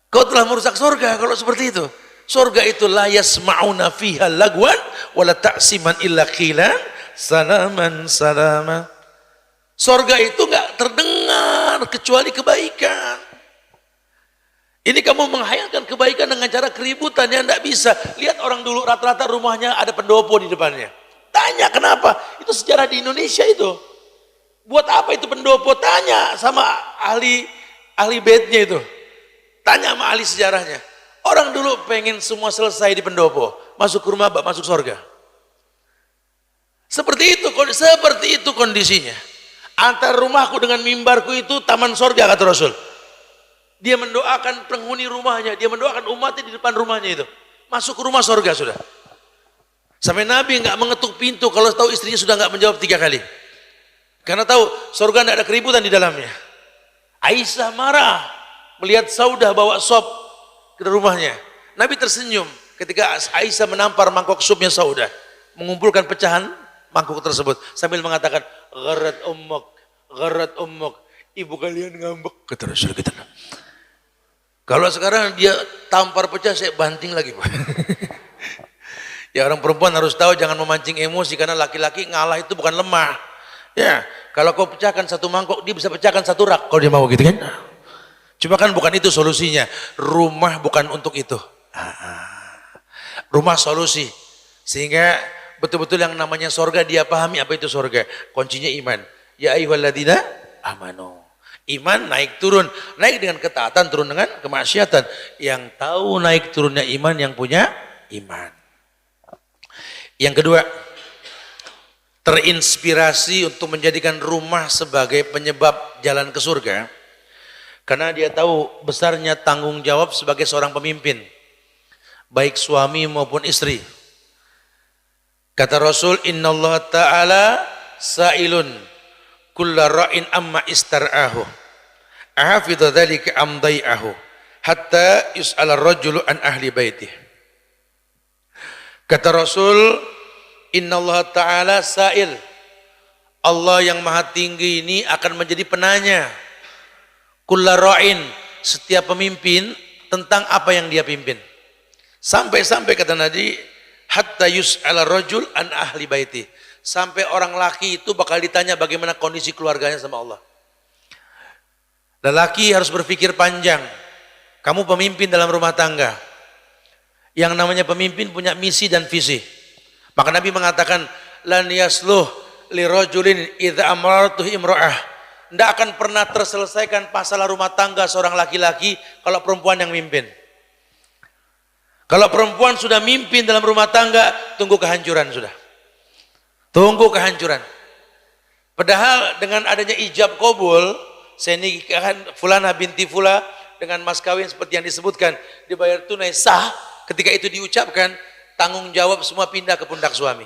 Kau telah merusak surga kalau seperti itu. Surga itu la yasma'una fiha lagwan wala ta'siman illa qilan salaman salama. Surga itu enggak terdengar kecuali kebaikan. Ini kamu menghayalkan kebaikan dengan cara keributan yang enggak bisa. Lihat orang dulu rata-rata rumahnya ada pendopo di depannya. Tanya kenapa? Itu sejarah di Indonesia itu. Buat apa itu pendopo? Tanya sama ahli bednya itu. Tanya sama ahli sejarahnya. Orang dulu pengen semua selesai di pendopo. Masuk ke rumah, masuk surga. Seperti itu kondisinya. Antara rumahku dengan mimbarku itu taman surga kata Rasul. Dia mendoakan penghuni rumahnya. Dia mendoakan umatnya di depan rumahnya itu. Masuk ke rumah surga sudah. Sampai Nabi nggak mengetuk pintu kalau tahu istrinya sudah nggak menjawab 3 kali. Karena tahu surga tidak ada keributan di dalamnya. Aisyah marah melihat Saudah bawa sop ke rumahnya. Nabi tersenyum ketika Aisyah menampar mangkok supnya Saudah, mengumpulkan pecahan mangkuk tersebut sambil mengatakan gharat ummuk, ibu kalian ngambek kata Rasul gitu. Kalau sekarang dia tampar pecah saya banting lagi Pak. Ya orang perempuan harus tahu jangan memancing emosi karena laki-laki ngalah itu bukan lemah. Ya, kalau kau pecahkan satu mangkok dia bisa pecahkan satu rak kalau dia mau gitu kan. Cuma kan bukan itu solusinya. Rumah bukan untuk itu. Rumah solusi. Sehingga betul-betul yang namanya sorga dia pahami apa itu sorga. Kuncinya iman. Ya ayyuhalladzina amanu. Iman naik turun. Naik dengan ketaatan, turun dengan kemaksiatan. Yang tahu naik turunnya iman yang punya iman. Yang kedua, terinspirasi untuk menjadikan rumah sebagai penyebab jalan ke surga. Karena dia tahu besarnya tanggung jawab sebagai seorang pemimpin. Baik suami maupun istri. Kata Rasul, innallaha ta'ala sa'ilun kulla ra'in amma istar'ahu. Ahafidha dhalika amdai'ahu. Hatta yus'ala rajulu an ahli baitih. Kata Rasul, innallaha ta'ala sa'il. Allah yang maha tinggi ini akan menjadi penanya. Kulla ra'in, setiap pemimpin tentang apa yang dia pimpin. Sampai-sampai kata Nabi, hatta yus'ala rajul an ahli baiti. Sampai orang laki itu bakal ditanya bagaimana kondisi keluarganya sama Allah. Lelaki harus berpikir panjang. Kamu pemimpin dalam rumah tangga. Yang namanya pemimpin punya misi dan visi. Maka Nabi mengatakan, lan yasluh li rajulin idza amaratuhu imra'ah. Tidak akan pernah terselesaikan masalah rumah tangga seorang laki-laki kalau perempuan yang mimpin. Kalau perempuan sudah mimpin dalam rumah tangga, tunggu kehancuran sudah. Tunggu kehancuran. Padahal dengan adanya ijab kabul, saya nikahkan Fulana binti Fula dengan mas kawin seperti yang disebutkan, dibayar tunai sah. Ketika itu diucapkan, tanggung jawab semua pindah ke pundak suami.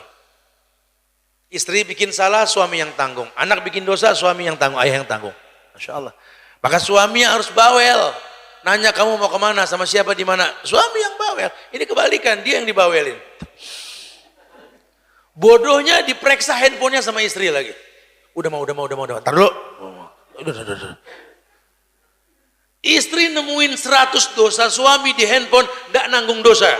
Istri bikin salah, suami yang tanggung. Anak bikin dosa, suami yang tanggung, ayah yang tanggung. Masya Allah. Maka suami yang harus bawel. Nanya kamu mau kemana, sama siapa, di mana. Suami yang bawel. Ini kebalikan, dia yang dibawelin. Bodohnya diperiksa handphonenya sama istri lagi. Udah mau. Ntar dulu. Udah. Istri nemuin 100 dosa suami di handphone, gak nanggung dosa.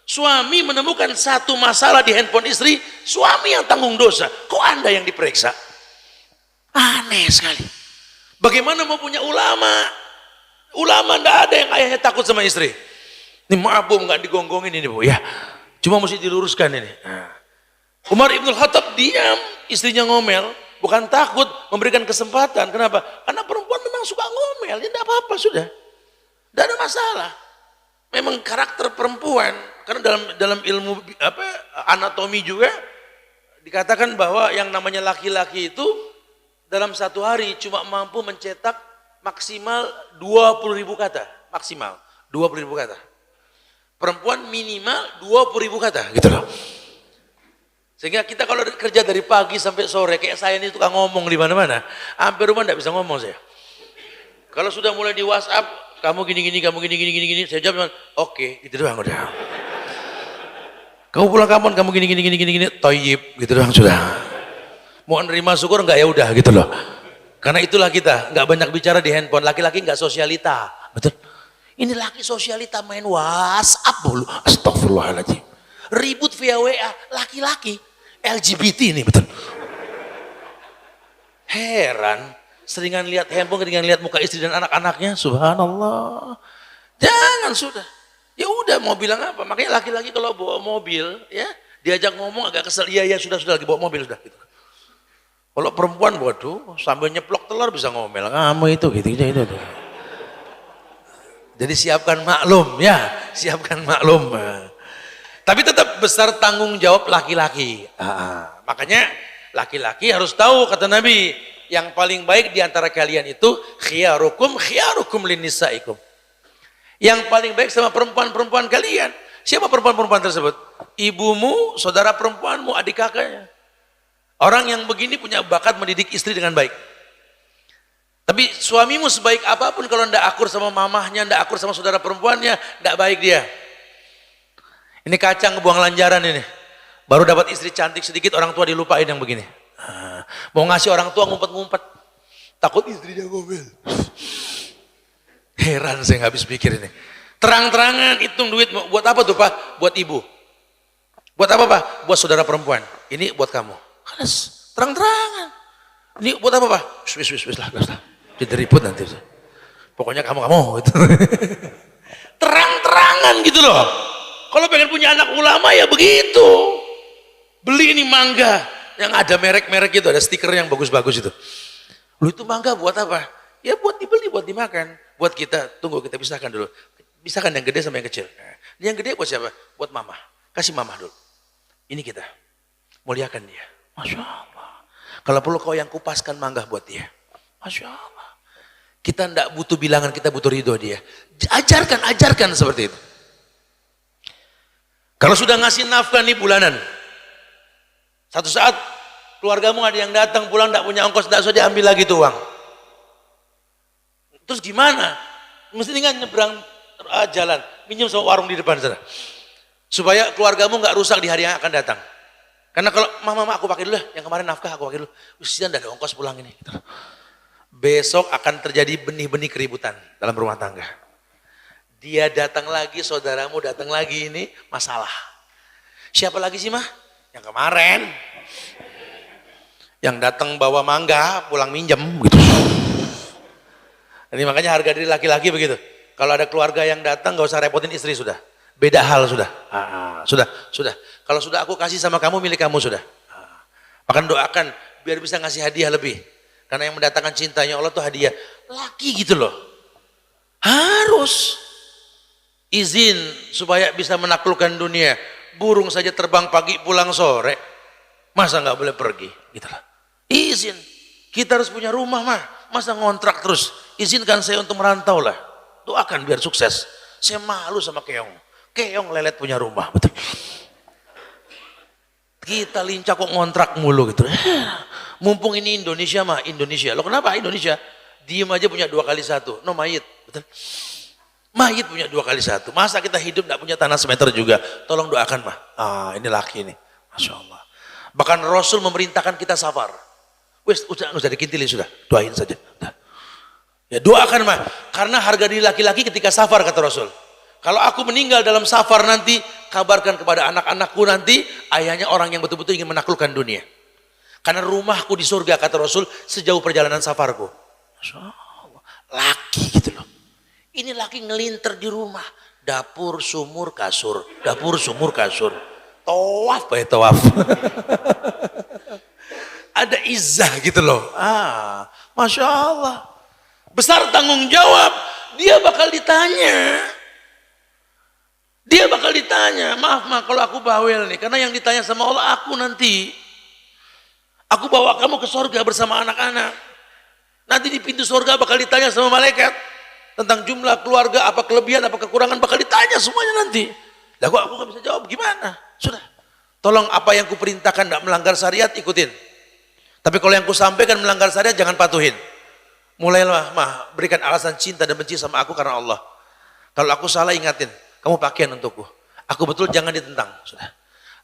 Suami menemukan satu masalah di handphone istri, suami yang tanggung dosa. Kok Anda yang diperiksa? Aneh sekali. Bagaimana mau punya ulama? Ulama ndak ada yang ayahnya takut sama istri. Ini maaf bu, nggak digonggongin ini bu ya. Cuma mesti diluruskan ini. Umar Ibn Khattab diam, istrinya ngomel. Bukan takut, memberikan kesempatan. Kenapa? Karena perempuan memang suka ngomel. Ya tidak apa-apa sudah. Tidak ada masalah. Memang karakter perempuan, karena dalam ilmu anatomi juga dikatakan bahwa yang namanya laki-laki itu dalam satu hari cuma mampu mencetak maksimal 20.000 kata, maksimal 20.000 kata. Perempuan minimal 20.000 kata, gitu loh. Sehingga kita kalau kerja dari pagi sampai sore, kayak saya ini tukang ngomong di mana-mana, hampir rumah tidak bisa ngomong saya. Kalau sudah mulai di WhatsApp, kamu gini, saya jawab, oke, gitu doang udah. Kamu pulang kapan? Kamu gini, toyib, gitu doang sudah. Mau nerima syukur enggak ya udah gitu loh. Karena itulah kita, enggak banyak bicara di handphone. Laki-laki enggak sosialita, betul. Ini laki sosialita main WhatsApp dulu, astagfirullahaladzim. Ribut via WA, laki-laki LGBT ini betul. Heran. Seringan lihat handphone, seringan lihat muka istri dan anak-anaknya, subhanallah. Jangan sudah. Ya udah mau bilang apa? Makanya laki-laki kalau bawa mobil, ya diajak ngomong agak kesel. Iya sudah lagi bawa mobil sudah. Gitu. Kalau perempuan, waduh, sambil nyeplok telur bisa ngomel. Kamu itu gitu. Jadi siapkan maklum ya, siapkan maklum. Tapi tetap besar tanggung jawab laki-laki. Makanya laki-laki harus tahu kata Nabi. Yang paling baik di antara kalian itu khiyarukum linisaikum. Yang paling baik sama perempuan-perempuan kalian. Siapa perempuan-perempuan tersebut? Ibumu, saudara perempuanmu, adik kakaknya. Orang yang begini punya bakat mendidik istri dengan baik. Tapi suamimu sebaik apapun kalau tidak akur sama mamahnya, tidak akur sama saudara perempuannya, tidak baik dia. Ini kacang kebuang lanjaran ini. Baru dapat istri cantik sedikit, orang tua dilupain yang begini. Mau ngasih orang tua ngumpet-ngumpet, takut istrinya ngomel. Heran saya nggak habis pikir ini. Terang-terangan hitung duit, buat apa tuh Pak? Buat ibu. Buat apa Pak? Buat saudara perempuan. Ini buat kamu. Keras, terang-terangan. Ini buat apa Pak? Wis lah. Jadi ribut nanti. Pokoknya kamu gitu. Terang-terangan gitu loh. Kalau pengen punya anak ulama ya begitu. Beli ini mangga. Yang ada merek-merek gitu, ada stiker yang bagus-bagus itu. Lu itu mangga buat apa? Ya buat dibeli, buat dimakan. Buat kita, tunggu kita pisahkan dulu. Pisahkan yang gede sama yang kecil. Yang gede buat siapa? Buat mama. Kasih mama dulu. Ini kita. Muliakan dia. Masya Allah. Kalau perlu kau yang kupaskan mangga buat dia. Masya Allah. Kita tidak butuh bilangan, kita butuh ridho dia. Ajarkan seperti itu. Kalau sudah ngasih nafkah nih bulanan. Satu saat keluargamu ada yang datang pulang tidak punya ongkos, tidak usah diambil lagi tuh uang. Terus gimana? Mesti kan nyebrang jalan, minjem sama warung di depan sana. Supaya keluargamu nggak rusak di hari yang akan datang. Karena kalau mama aku pakai dulu, yang kemarin nafkah aku pakai dulu. Usia tidak ada ongkos pulang ini. Besok akan terjadi benih-benih keributan dalam rumah tangga. Dia datang lagi, saudaramu datang lagi, ini masalah. Siapa lagi sih mah? Yang kemarin. Yang datang bawa mangga, pulang minjem gitu. Ini makanya harga diri laki-laki begitu. Kalau ada keluarga yang datang gak usah repotin istri sudah. Beda hal sudah. Sudah. Kalau sudah aku kasih sama kamu, milik kamu sudah. Bahkan doakan biar bisa ngasih hadiah lebih. Karena yang mendatangkan cintanya Allah tuh hadiah. Laki gitu loh. Harus izin supaya bisa menaklukkan dunia. Burung saja terbang pagi pulang sore. Masa nggak boleh pergi? Gitu lah. Izin. Kita harus punya rumah mah. Masa ngontrak terus? Izinkan saya untuk merantau lah. Doakan biar sukses. Saya malu sama Keong. Keong lelet punya rumah. Betul. Kita lincah kok ngontrak mulu gitu. Mumpung ini Indonesia mah, Indonesia. Loh kenapa Indonesia? Diem aja punya 2 kali 1. No mayit. Betul. Mayit punya 2 kali 1. Masa kita hidup gak punya tanah semeter juga? Tolong doakan mah. Ini laki nih. Masya Allah. Bahkan Rasul memerintahkan kita safar. Wes, usah dikintilin sudah. Doain saja. Udah. Ya doakan mah. Karena harga diri laki-laki ketika safar kata Rasul. Kalau aku meninggal dalam safar nanti, kabarkan kepada anak-anakku nanti, ayahnya orang yang betul-betul ingin menaklukkan dunia. Karena rumahku di surga kata Rasul sejauh perjalanan safarku. Masya Allah. Laki gitu loh. Ini laki ngelinter di rumah. Dapur, sumur, kasur. Dapur, sumur, kasur. Tawaf baik tawaf. Ada izah gitu loh. Masya Allah. Besar tanggung jawab. Dia bakal ditanya. Dia bakal ditanya. Maaf kalau aku bawel nih. Karena yang ditanya sama Allah aku nanti. Aku bawa kamu ke surga bersama anak-anak. Nanti di pintu surga bakal ditanya sama malaikat. Tentang jumlah keluarga, apa kelebihan, apa kekurangan. Bakal ditanya semuanya nanti. Lah kok aku gak bisa jawab gimana? Sudah. Tolong apa yang kuperintahkan gak melanggar syariat ikutin. Tapi kalau yang kusampaikan melanggar syariat jangan patuhin. Mulailah berikan alasan cinta dan benci sama aku karena Allah. Kalau aku salah ingatin. Kamu pakaian untukku. Aku betul jangan ditentang. Sudah.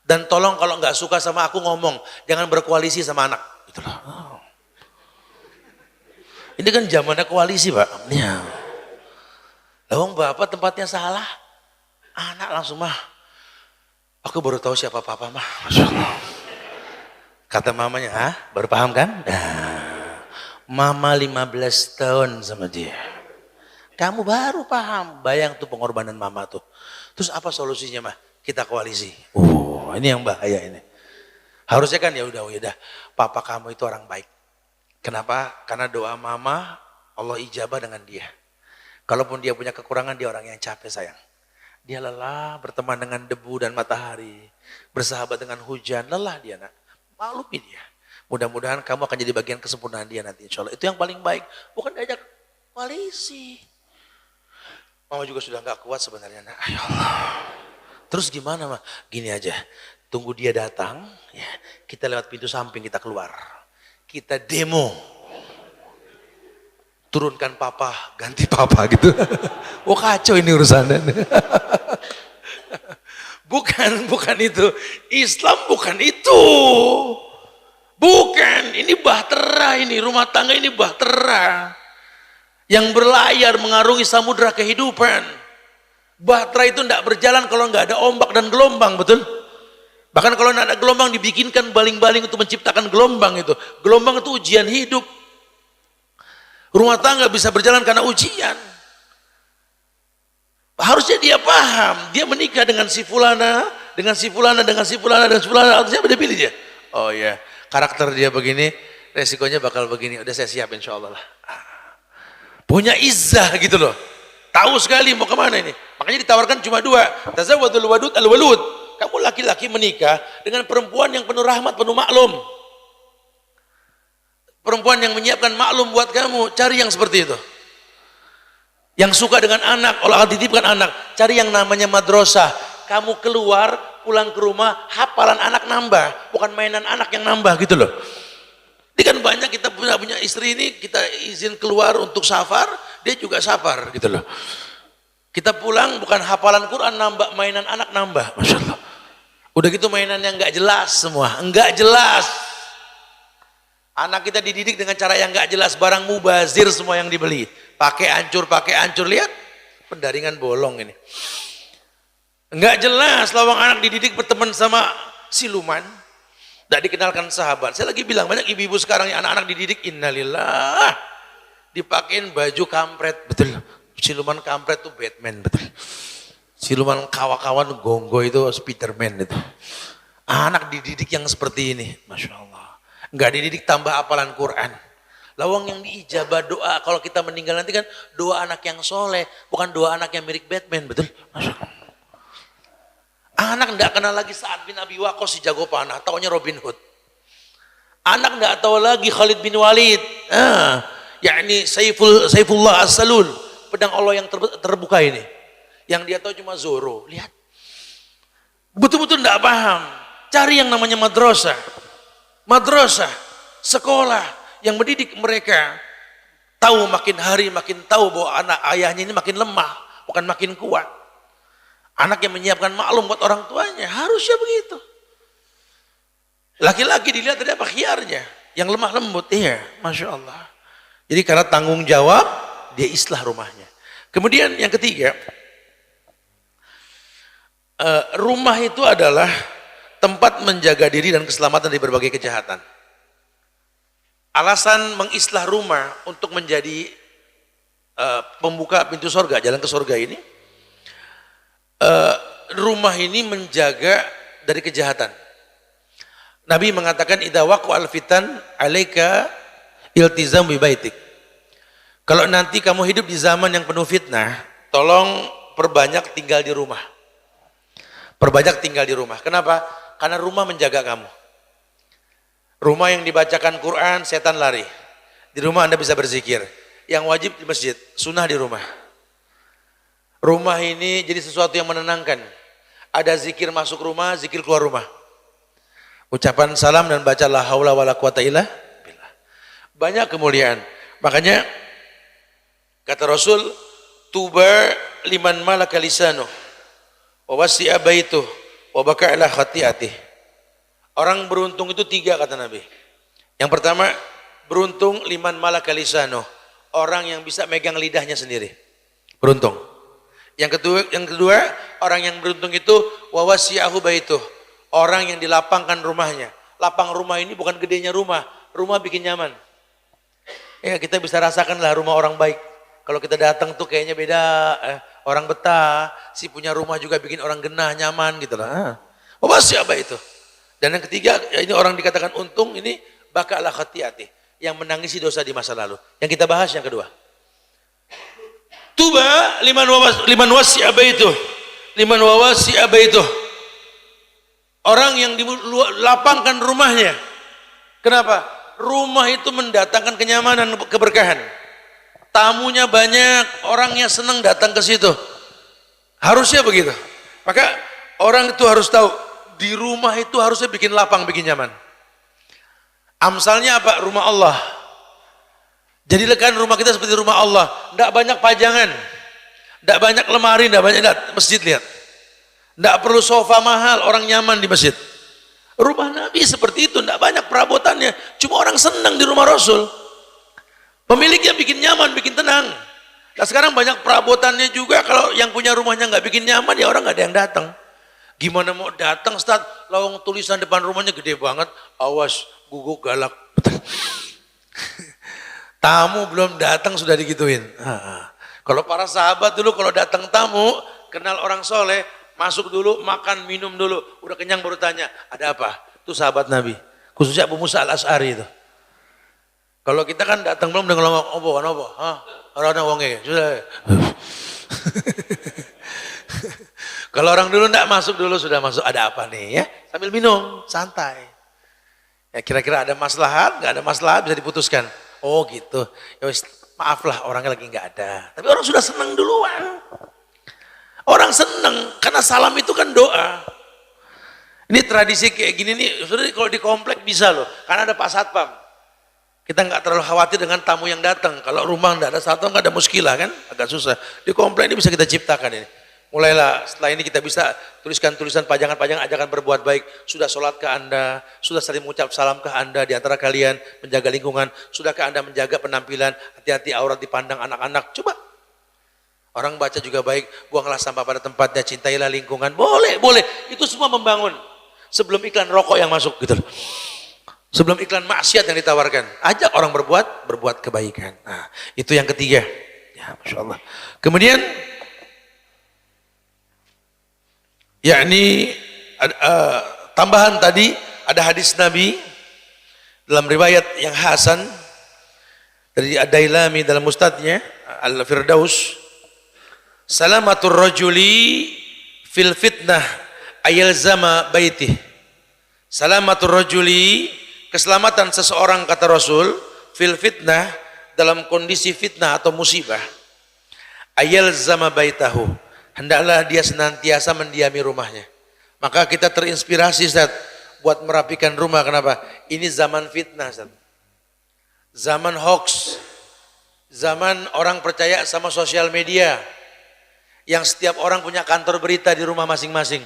Dan tolong kalau nggak suka sama aku ngomong, jangan berkoalisi sama anak. Itulah. Ini kan zamannya koalisi Pak. Ya. Lawang bapak tempatnya salah, anak langsung aku baru tahu siapa papa mah. Masya Allah. Kata mamanya, baru paham kan? Mama 15 tahun sama dia. Kamu baru paham, bayang tuh pengorbanan mama tuh. Terus apa solusinya mah? Kita koalisi. Ini yang bahaya ini. Harusnya kan ya udah, papa kamu itu orang baik. Kenapa? Karena doa mama Allah ijabah dengan dia. Kalaupun dia punya kekurangan, dia orang yang capek sayang. Dia lelah berteman dengan debu dan matahari, bersahabat dengan hujan, lelah dia nak. Maklumi dia. Mudah-mudahan kamu akan jadi bagian kesempurnaan dia nanti insya Allah. Itu yang paling baik. Bukan diajak koalisi. Mama juga sudah gak kuat sebenarnya nak. Ya Allah. Terus gimana mah? Gini aja, tunggu dia datang, ya, kita lewat pintu samping kita keluar. Kita demo. Turunkan papa, ganti papa gitu. Kacau ini urusannya. Bukan itu. Islam bukan itu. Bukan, ini bahtera ini, rumah tangga ini bahtera. Yang berlayar mengarungi samudra kehidupan. Bahtera itu tidak berjalan kalau nggak ada ombak dan gelombang, betul? Bahkan kalau tidak ada gelombang dibikinkan baling-baling untuk menciptakan gelombang itu. Gelombang itu ujian hidup. Rumah tangga bisa berjalan karena ujian. Harusnya dia paham. Dia menikah dengan si fulana, dengan si fulana, dengan si fulana, dengan si fulana. Siapa dia pilih dia? Oh ya, karakter dia begini, resikonya bakal begini. Udah saya siap insya Allah lah. Punya izzah gitu loh. Tahu sekali mau kemana ini. Makanya ditawarkan cuma 2. Tazawwadul wadud al-walud. Kamu laki-laki menikah dengan perempuan yang penuh rahmat, penuh maklum. Perempuan yang menyiapkan maklum buat kamu. Cari yang seperti itu. Yang suka dengan anak, Allah akan titipkan anak. Cari yang namanya madrasah. Kamu keluar, pulang ke rumah, hafalan anak nambah. Bukan mainan anak yang nambah gitu loh. Ini kan banyak kita punya istri ini, kita izin keluar untuk safar, dia juga safar gitu loh. Kita pulang bukan hafalan Quran nambah, mainan anak nambah. Masya Allah. Udah gitu mainan yang nggak jelas semua, nggak jelas. Anak kita dididik dengan cara yang nggak jelas, barang mubazir semua yang dibeli. Pakai ancur, lihat pendaringan bolong ini. Nggak jelas, lawang anak dididik berteman sama siluman. Nggak dikenalkan sahabat. Saya lagi bilang, banyak ibu-ibu sekarang yang anak-anak dididik, innalillah. Dipakein baju kampret, betul. Siluman kampret tuh Batman, betul. Siluman kawan-kawan gonggo itu Spiderman itu. Anak dididik yang seperti ini, Masya Allah. Nggak dididik tambah hafalan Quran. Lawang yang diijabah doa, kalau kita meninggal nanti kan doa anak yang soleh, bukan doa anak yang mirip Batman, betul? Masya Allah. Anak nggak kenal lagi Sa'ad bin Abi Waqqas si jago panah, taunya Robin Hood. Anak nggak tahu lagi Khalid bin Walid, yakni Saifullah As-Salul, pedang Allah yang terbuka ini. Yang dia tahu cuma Zoro. Lihat, betul-betul nggak paham. Cari yang namanya madrasah, sekolah yang mendidik mereka. Tahu makin hari makin tahu bahwa anak ayahnya ini makin lemah, bukan makin kuat. Anak yang menyiapkan maklum buat orang tuanya, harusnya begitu. Laki-laki dilihat dari apa? Khiarnya, yang lemah lembut. Iya, Masya Allah. Jadi karena tanggung jawab, dia islah rumahnya. Kemudian yang ketiga, rumah itu adalah tempat menjaga diri dan keselamatan dari berbagai kejahatan. Alasan mengislah rumah untuk menjadi pembuka pintu surga, jalan ke surga ini, rumah ini menjaga dari kejahatan. Nabi mengatakan, idza waqa'al fitan 'alaika iltizam bi baitik. Kalau nanti kamu hidup di zaman yang penuh fitnah, tolong perbanyak tinggal di rumah. Perbanyak tinggal di rumah. Kenapa? Karena rumah menjaga kamu. Rumah yang dibacakan Quran, setan lari. Di rumah Anda bisa berzikir. Yang wajib di masjid, sunnah di rumah. Rumah ini jadi sesuatu yang menenangkan. Ada zikir masuk rumah, zikir keluar rumah. Ucapan salam dan baca la haula wala quwata illa billah. Banyak kemuliaan. Makanya kata Rasul, tuba liman malaka lisanu wa wasi'a baituh wa baka ala khati'atih. Orang beruntung itu 3 kata Nabi. Yang pertama, beruntung liman malaka lisanu, orang yang bisa megang lidahnya sendiri. Beruntung. Yang kedua, orang yang beruntung itu wa wasi'ahu baituh, orang yang dilapangkan rumahnya. Lapang rumah ini bukan gedenya rumah bikin nyaman. Ya, kita bisa rasakan lah rumah orang baik. Kalau kita datang tuh kayaknya beda, orang betah, si punya rumah juga bikin orang genah, nyaman gitu lah. Wa wasi'ahu baituh. Dan yang ketiga, ya ini orang dikatakan untung, ini baka ala khati'atih, yang menangisi dosa di masa lalu. Yang kita bahas yang kedua. Tuba liman wasi'a baituh, liman wasi'a baituh. Orang yang dilapangkan rumahnya. Kenapa? Rumah itu mendatangkan kenyamanan, keberkahan. Tamunya banyak, orangnya senang datang ke situ. Harusnya begitu. Maka orang itu harus tahu, di rumah itu harusnya bikin lapang, bikin nyaman. Amsalnya apa? Rumah Allah. Jadikan rumah kita seperti rumah Allah. Tidak banyak pajangan, tidak banyak lemari, tidak banyak masjid, lihat. Tidak perlu sofa mahal, orang nyaman di masjid. Rumah Nabi seperti itu, tidak banyak perabotannya. Cuma orang senang di rumah Rasul. Pemiliknya bikin nyaman, bikin tenang. Nah sekarang banyak perabotannya juga, kalau yang punya rumahnya nggak bikin nyaman, ya orang nggak ada yang datang. Gimana mau datang, Ustaz? Lawang tulisan depan rumahnya gede banget, awas guguk galak. Tamu belum datang sudah digituin. Kalau para sahabat dulu kalau datang tamu, kenal orang soleh, masuk dulu, makan, minum dulu. Udah kenyang baru tanya, ada apa? Itu sahabat Nabi. Khususnya Abu Musa al-Ash'ari itu. Kalau kita kan datang belum dengan ngomong, apa? Orang wonge. Sudah. Kalau orang dulu enggak masuk dulu, sudah masuk, ada apa nih ya? Sambil minum, santai. Ya kira-kira ada maslahat, enggak ada maslahat bisa diputuskan. Oh gitu, ya wis, maaflah orangnya lagi nggak ada. Tapi orang sudah senang duluan. Orang senang karena salam itu kan doa. Ini tradisi kayak gini nih, sudah kalau di komplek bisa loh, karena ada Pak Satpam. Kita nggak terlalu khawatir dengan tamu yang datang. Kalau rumah nggak ada satpam nggak ada muskilah kan, agak susah. Di komplek ini bisa kita ciptakan ini. Mulailah setelah ini kita bisa tuliskan tulisan pajangan-pajangan ajakan berbuat baik. Sudah sholatkah Anda? Sudah sering mengucap salamkah Anda di antara kalian menjaga lingkungan? Sudahkah Anda menjaga penampilan? Hati-hati aurat dipandang anak-anak. Coba. Orang baca juga baik, buanglah sampah pada tempatnya, cintailah lingkungan. Boleh, boleh. Itu semua membangun. Sebelum iklan rokok yang masuk gitu loh. Sebelum iklan maksiat yang ditawarkan. Ajak orang berbuat kebaikan. Nah, itu yang ketiga. Ya, Masya Allah. Kemudian yakni tambahan tadi ada hadis Nabi dalam riwayat yang hasan dari Ad-Dailami dalam Mustadnya Al-Firdaus, salamatur rajuli fil fitnah ayalzama baitih. Salamatur rajuli, keselamatan seseorang kata Rasul, fil fitnah, dalam kondisi fitnah atau musibah, ayalzama baitahu, hendaklah dia senantiasa mendiami rumahnya. Maka kita terinspirasi Ustaz buat merapikan rumah. Kenapa? Ini zaman fitnah Ustaz. Zaman hoax. Zaman orang percaya sama sosial media. Yang setiap orang punya kantor berita di rumah masing-masing.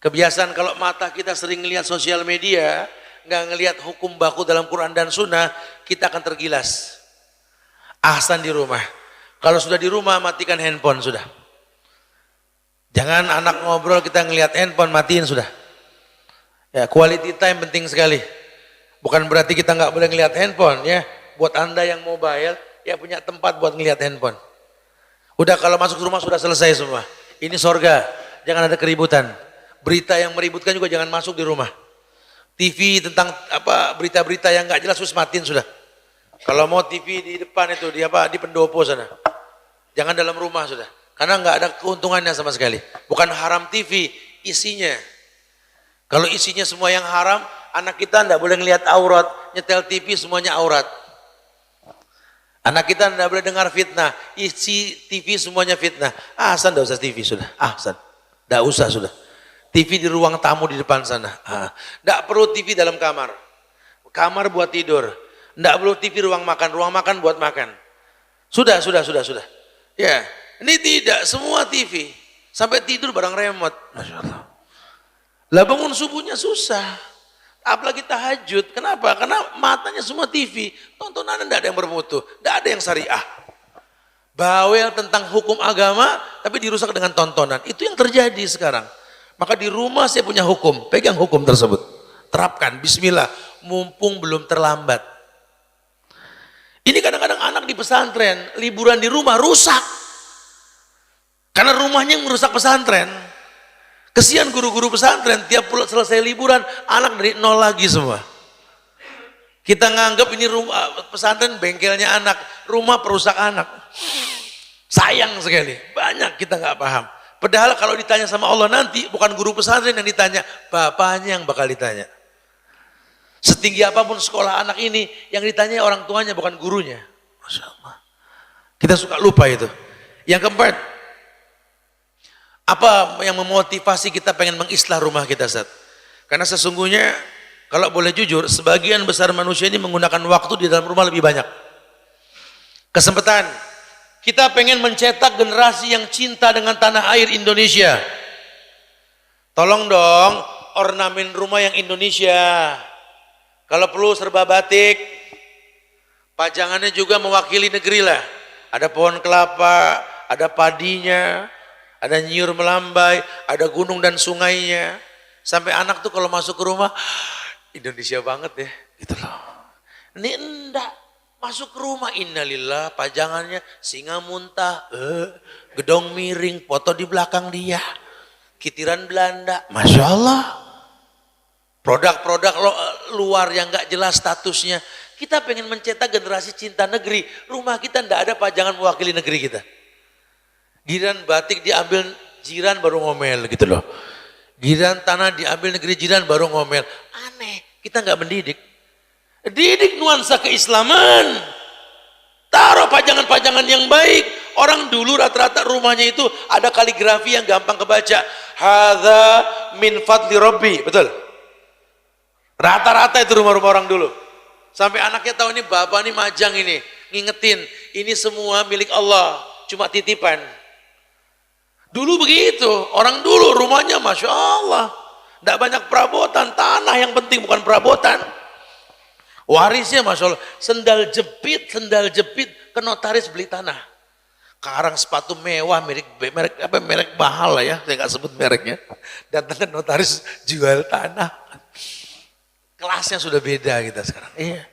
Kebiasaan kalau mata kita sering ngelihat sosial media, nggak ngelihat hukum baku dalam Quran dan Sunnah, kita akan tergilas. Ahsan di rumah. Kalau sudah di rumah, matikan handphone sudah. Jangan anak ngobrol kita ngelihat handphone, matiin sudah. Ya, quality time penting sekali. Bukan berarti kita nggak boleh ngelihat handphone ya. Buat Anda yang mobile, ya punya tempat buat ngelihat handphone. Udah kalau masuk rumah sudah selesai semua. Ini sorga, jangan ada keributan. Berita yang meributkan juga jangan masuk di rumah. TV tentang apa berita-berita yang nggak jelas matiin sudah. Kalau mau TV di depan itu di pendopo sana. Jangan dalam rumah sudah. Karena nggak ada keuntungannya sama sekali. Bukan haram TV, isinya. Kalau isinya semua yang haram, anak kita nggak boleh ngelihat aurat, nyetel TV semuanya aurat. Anak kita nggak boleh dengar fitnah, isi TV semuanya fitnah. Ahsan, nggak usah TV sudah. Ahsan, nggak usah sudah. TV di ruang tamu di depan sana. Nggak perlu TV dalam kamar. Kamar buat tidur. Nggak perlu TV ruang makan buat makan. Sudah. Ya, ini tidak semua TV. Sampai tidur bareng remote. Masya Allah. Lah bangun subuhnya susah. Apalagi tahajud. Kenapa? Karena matanya semua TV. Tontonan tidak ada yang bermutu. Tidak ada yang syariah. Bawel tentang hukum agama, tapi dirusak dengan tontonan. Itu yang terjadi sekarang. Maka di rumah saya punya hukum, pegang hukum tersebut. Terapkan, bismillah, mumpung belum terlambat. Ini kadang-kadang anak di pesantren, liburan di rumah rusak. Karena rumahnya yang merusak pesantren. Kesian guru-guru pesantren, tiap selesai liburan, anak dari nol lagi semua. Kita nganggap ini rumah pesantren bengkelnya anak, rumah perusak anak. Sayang sekali, banyak kita nggak paham. Padahal kalau ditanya sama Allah nanti, bukan guru pesantren yang ditanya, bapaknya yang bakal ditanya. Setinggi apapun sekolah anak ini, yang ditanya orang tuanya bukan gurunya. Masya Allah. Kita suka lupa itu. Yang keempat, apa yang memotivasi kita pengen mengislah rumah kita, Ustaz? Karena sesungguhnya, kalau boleh jujur, sebagian besar manusia ini menggunakan waktu di dalam rumah lebih banyak. Kesempatan. Kita pengen mencetak generasi yang cinta dengan tanah air Indonesia. Tolong dong, ornamen rumah yang Indonesia. Kalau perlu serba batik. Pajangannya juga mewakili negeri lah. Ada pohon kelapa, ada padinya, ada nyiur melambai, ada gunung dan sungainya. Sampai anak tuh kalau masuk ke rumah, Indonesia banget ya. Gitu loh. Ini enggak. Masuk ke rumah, innalillah, pajangannya singa muntah, gedong miring, foto di belakang dia, kitiran Belanda, Masya Allah. Produk-produk luar yang gak jelas statusnya. Kita pengen mencetak generasi cinta negeri, rumah kita ndak ada pajangan mewakili negeri kita. Giliran batik diambil jiran baru ngomel gitu loh. Giliran tanah diambil negeri jiran baru ngomel. Aneh, kita nggak mendidik. Didik nuansa keislaman. Taruh pajangan-pajangan yang baik. Orang dulu rata-rata rumahnya itu ada kaligrafi yang gampang kebaca. Hadza min fadli Rabbi. Betul? Rata-rata itu rumah-rumah orang dulu. Sampai anaknya tahu ini bapak ini majang ini. Ngingetin, ini semua milik Allah. Cuma titipan. Dulu begitu, orang dulu rumahnya Masya Allah. Tidak banyak perabotan, tanah yang penting bukan perabotan. Warisnya Masya Allah, sendal jepit ke notaris beli tanah. Sekarang sepatu mewah, merek mahal lah ya, saya nggak sebut mereknya. Datang ke notaris jual tanah. Kelasnya sudah beda kita sekarang. Iya.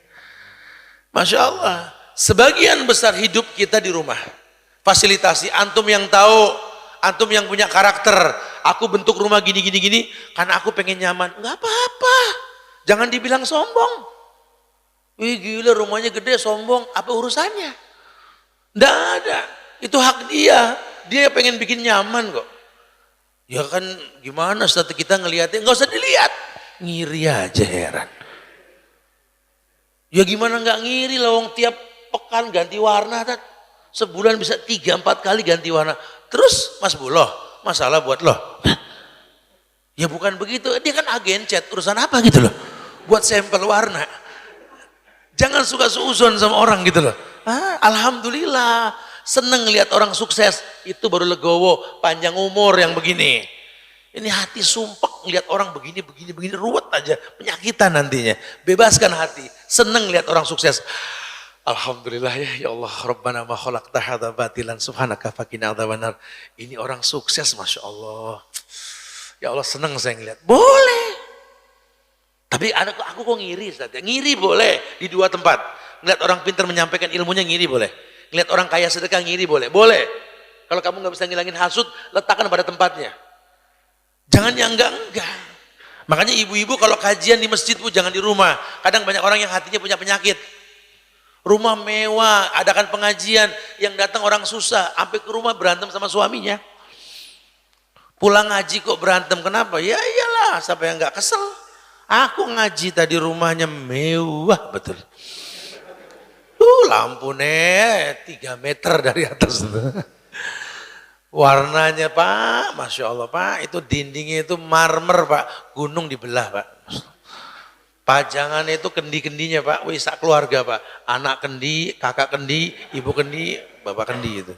Masya Allah, sebagian besar hidup kita di rumah. Fasilitasi, antum yang tahu, antum yang punya karakter, aku bentuk rumah gini, karena aku pengen nyaman. Nggak apa-apa, jangan dibilang sombong. Wih gila rumahnya gede sombong, apa urusannya? Nggak ada, itu hak dia, dia pengen bikin nyaman kok. Ya kan gimana setelah kita ngeliatnya, nggak usah dilihat, ngiri aja heran. Ya gimana nggak ngiri lah, wong tiap pekan ganti warna, sebulan bisa 3-4 kali ganti warna. Terus Mas Buloh, masalah buat loh. Ya bukan begitu, dia kan agen cat, urusan apa gitu loh. Buat sampel warna. Jangan suka suuzon sama orang gitu loh. Alhamdulillah, seneng lihat orang sukses, itu baru legowo, panjang umur yang begini. Ini hati sumpek ngelihat orang begini, ruwet aja, penyakitan nantinya. Bebaskan hati, seneng lihat orang sukses. Alhamdulillah ya Allah, Rabbana ma khalaqta hadza batilan subhanaka faqina adzabannar. Ini orang sukses Masya Allah. Ya Allah seneng saya ngelihat. Boleh. Tapi aku kok ngiri Ustaz. Ngiri boleh di dua tempat. Ngelihat orang pintar menyampaikan ilmunya ngiri boleh. Ngelihat orang kaya sedekah ngiri boleh. Boleh. Kalau kamu nggak bisa ngilangin hasud, letakkan pada tempatnya. Jangan yang enggak. Makanya ibu-ibu kalau kajian di masjid bu jangan di rumah. Kadang banyak orang yang hatinya punya penyakit. Rumah mewah, adakan pengajian, yang datang orang susah, sampai ke rumah berantem sama suaminya. Pulang ngaji kok berantem, kenapa? Ya iyalah, siapa yang nggak kesel. Aku ngaji tadi rumahnya mewah betul. Lampunya 3 meter dari atas. Warnanya Pak, Masya Allah Pak, itu dindingnya itu marmer Pak, gunung dibelah Pak. Pajangannya itu kendi-kendinya Pak, sak keluarga Pak. Anak kendi, kakak kendi, ibu kendi, bapak kendi itu.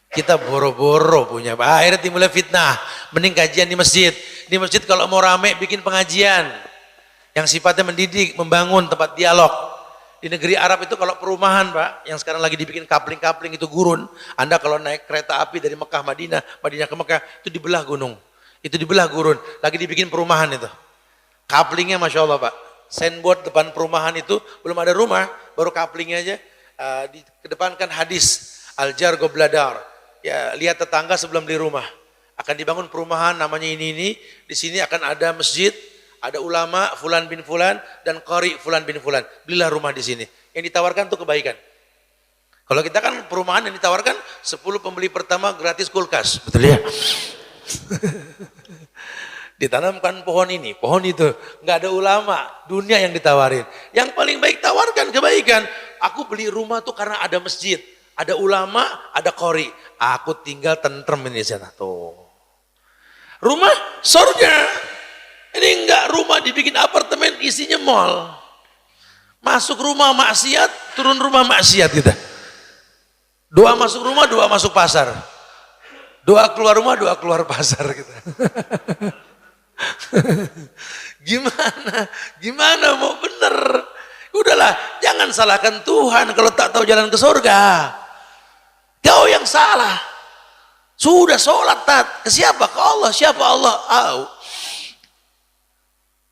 Kita boro-boro punya Pak. Akhirnya timbulnya fitnah, mending kajian di masjid. Di masjid kalau mau rame bikin pengajian. Yang sifatnya mendidik, membangun tempat dialog. Di negeri Arab itu kalau perumahan Pak, yang sekarang lagi dibikin kapling-kapling itu gurun. Anda kalau naik kereta api dari Mekah Madinah, Madinah ke Mekah, itu dibelah gunung. Itu dibelah gurun, lagi dibikin perumahan itu. Kaplingnya Masya Allah Pak. Signboard depan perumahan itu belum ada rumah, baru kaplingnya aja. Dikedepankan hadis Al-Jar Gobladar. Ya, lihat tetangga sebelum beli rumah. Akan dibangun perumahan namanya ini. Di sini akan ada masjid, ada ulama Fulan bin Fulan dan qari Fulan bin Fulan. Belilah rumah di sini. Yang ditawarkan itu kebaikan. Kalau kita kan perumahan yang ditawarkan 10 pembeli pertama gratis kulkas. Betul ya? Ditanamkan pohon ini, pohon itu. Nggak ada ulama, dunia yang ditawarin. Yang paling baik tawarkan kebaikan. Aku beli rumah tuh karena ada masjid, ada ulama, ada qari. Aku tinggal tentrem ini sana tuh. Rumah surga. Ini enggak rumah dibikin apartemen isinya mall. Masuk rumah maksiat, turun rumah maksiat kita. Doa masuk rumah, doa masuk pasar. Doa keluar rumah, doa keluar pasar kita. Gimana mau bener? Udahlah, jangan salahkan Tuhan kalau tak tahu jalan ke surga. Kau yang salah. Sudah sholat tat, ke siapa? Ke Allah. Siapa Allah?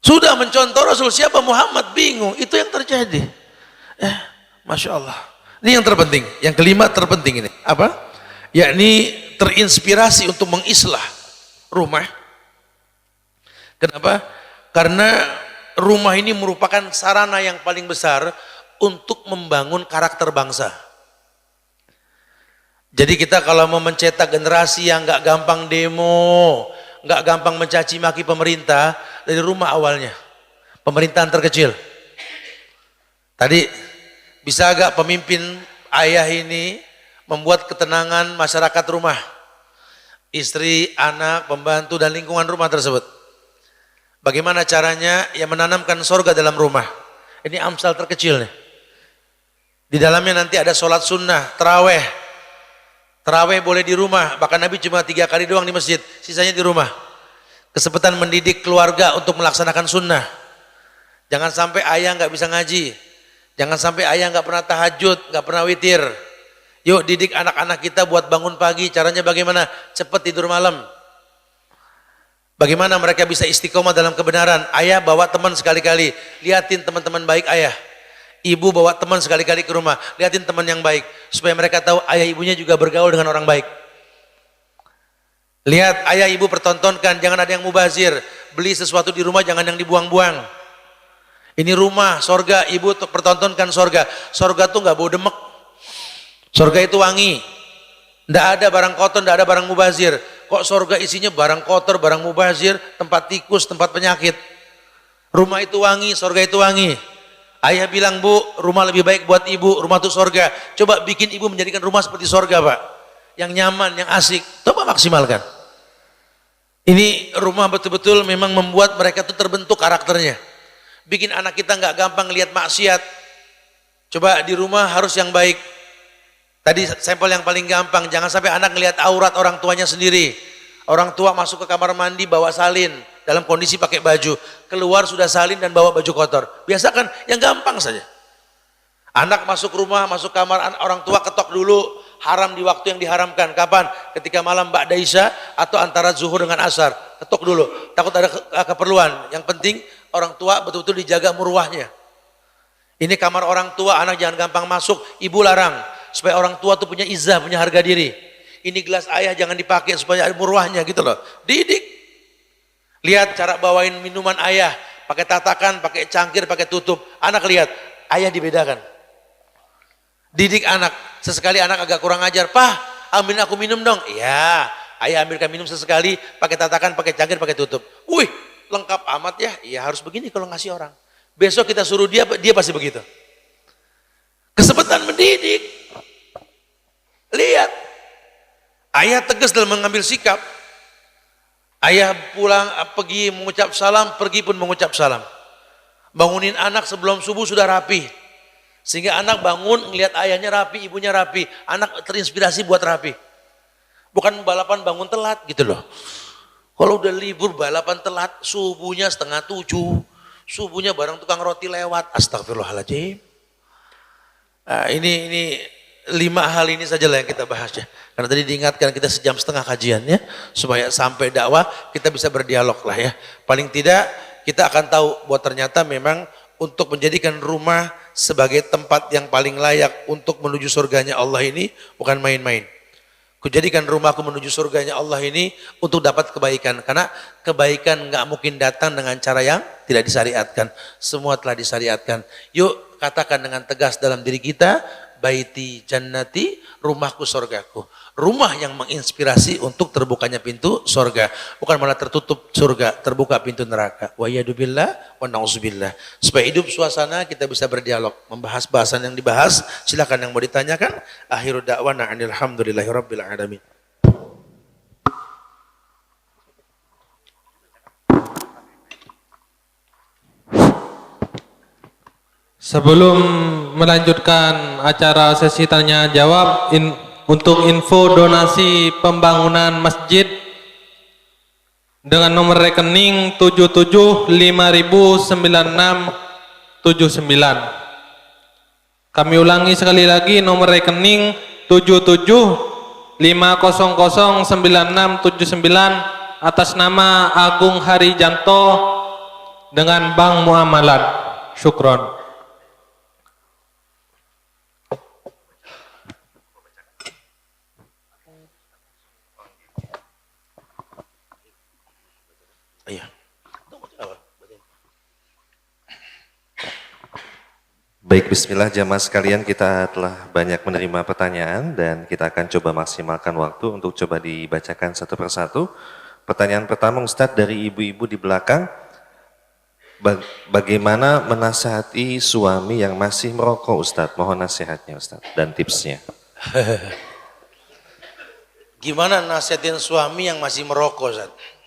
Sudah mencontoh Rasul, siapa Muhammad? Bingung. Itu yang terjadi. Masya Allah. Ini yang terpenting. Yang kelima terpenting ini. Apa? Yakni terinspirasi untuk mengislah rumah. Kenapa? Karena rumah ini merupakan sarana yang paling besar untuk membangun karakter bangsa. Jadi kita kalau mau mencetak generasi yang nggak gampang demo, nggak gampang mencaci maki pemerintah, dari rumah awalnya. Pemerintahan terkecil. Tadi bisa agak pemimpin ayah ini membuat ketenangan masyarakat rumah. Istri, anak, pembantu dan lingkungan rumah tersebut. Bagaimana caranya? Ya menanamkan surga dalam rumah. Ini amsal terkecil nih. Di dalamnya nanti ada sholat sunnah, taraweh. Terawih boleh di rumah, bahkan Nabi cuma 3 kali doang di masjid, sisanya di rumah. Kesempatan mendidik keluarga untuk melaksanakan sunnah. Jangan sampai ayah nggak bisa ngaji, jangan sampai ayah nggak pernah tahajud, nggak pernah witir. Yuk didik anak-anak kita buat bangun pagi. Caranya bagaimana? Cepat tidur malam. Bagaimana mereka bisa istiqomah dalam kebenaran? Ayah bawa teman sekali-kali, liatin teman-teman baik ayah. Ibu bawa teman sekali-kali ke rumah, liatin teman yang baik, supaya mereka tahu ayah ibunya juga bergaul dengan orang baik. Lihat ayah ibu pertontonkan, jangan ada yang mubazir. Beli sesuatu di rumah jangan yang dibuang-buang. Ini rumah, sorga, ibu pertontonkan sorga. Sorga tuh nggak bau demek. Sorga itu wangi. Nggak ada barang kotor, nggak ada barang mubazir. Kok sorga isinya barang kotor, barang mubazir, tempat tikus, tempat penyakit. Rumah itu wangi, sorga itu wangi. Ayah bilang, bu, rumah lebih baik buat ibu, rumah itu sorga. Coba bikin ibu menjadikan rumah seperti sorga, pak. Yang nyaman, yang asik. Coba maksimalkan. Ini rumah betul-betul memang membuat mereka tuh terbentuk karakternya. Bikin anak kita nggak gampang lihat maksiat. Coba di rumah harus yang baik. Tadi sampel yang paling gampang, jangan sampai anak ngelihat aurat orang tuanya sendiri. Orang tua masuk ke kamar mandi bawa salin dalam kondisi pakai baju, keluar sudah salin dan bawa baju kotor. Biasakan yang gampang saja. Anak masuk rumah, masuk kamar orang tua, ketok dulu. Haram di waktu yang diharamkan. Kapan? Ketika malam ba'da isya atau antara zuhur dengan asar. Ketok dulu. Takut ada keperluan. Yang penting orang tua betul-betul dijaga muruahnya. Ini kamar orang tua, anak jangan gampang masuk. Ibu larang supaya orang tua tuh punya izzah, punya harga diri. Ini gelas ayah jangan dipakai supaya ada muruahnya gitu loh. Didik. Lihat cara bawain minuman ayah, pakai tatakan, pakai cangkir, pakai tutup. Anak lihat, ayah dibedakan. Didik anak. Sesekali anak agak kurang ajar, "Pah, ambilin aku minum dong." "Iya." Ayah ambilkan minum sesekali, pakai tatakan, pakai cangkir, pakai tutup. Wih, lengkap amat ya. Iya harus begini kalau ngasih orang. Besok kita suruh dia pasti begitu. Kesempatan mendidik. Lihat. Ayah tegas dalam mengambil sikap. Ayah pulang pergi mengucap salam, pergi pun mengucap salam. Bangunin anak sebelum subuh sudah rapi. Sehingga anak bangun ngelihat ayahnya rapi, ibunya rapi. Anak terinspirasi buat rapi. Bukan balapan bangun telat gitu loh. Kalau udah libur balapan telat, subuhnya 6:30. Subuhnya bareng tukang roti lewat. Astagfirullahaladzim. Nah, ini 5 hal ini saja lah yang kita bahas ya. Karena tadi diingatkan kita 1,5 jam kajiannya. Supaya sampai dakwah kita bisa berdialog lah ya. Paling tidak kita akan tahu bahwa ternyata memang untuk menjadikan rumah sebagai tempat yang paling layak untuk menuju surganya Allah ini bukan main-main. Kujadikan rumahku menuju surganya Allah ini untuk dapat kebaikan. Karena kebaikan nggak mungkin datang dengan cara yang tidak disyariatkan. Semua telah disyariatkan. Yuk katakan dengan tegas dalam diri kita, baiti jannati, rumahku surgaku. Rumah yang menginspirasi untuk terbukanya pintu surga. Bukan malah tertutup surga, terbuka pintu neraka. Wa yadubillah wa na'udzubillah. Supaya hidup suasana kita bisa berdialog. Membahas bahasan yang dibahas, silakan yang mau ditanyakan. Akhiru da'wana alhamdulillahi rabbil alamin. Sebelum melanjutkan acara sesi tanya jawab, untuk info donasi pembangunan masjid dengan nomor rekening 77509679. Kami ulangi sekali lagi, nomor rekening 77500969 atas nama Agung Harijanto dengan Bank Muamalat. Syukron. Iya. Baik, bismillah jamaah sekalian, kita telah banyak menerima pertanyaan dan kita akan coba maksimalkan waktu untuk coba dibacakan satu persatu. Pertanyaan pertama Ustadz dari ibu-ibu di belakang, bagaimana menasihati suami yang masih merokok Ustadz? Mohon nasihatnya Ustadz dan tipsnya. Gimana nasihatin suami yang masih merokok Ustadz?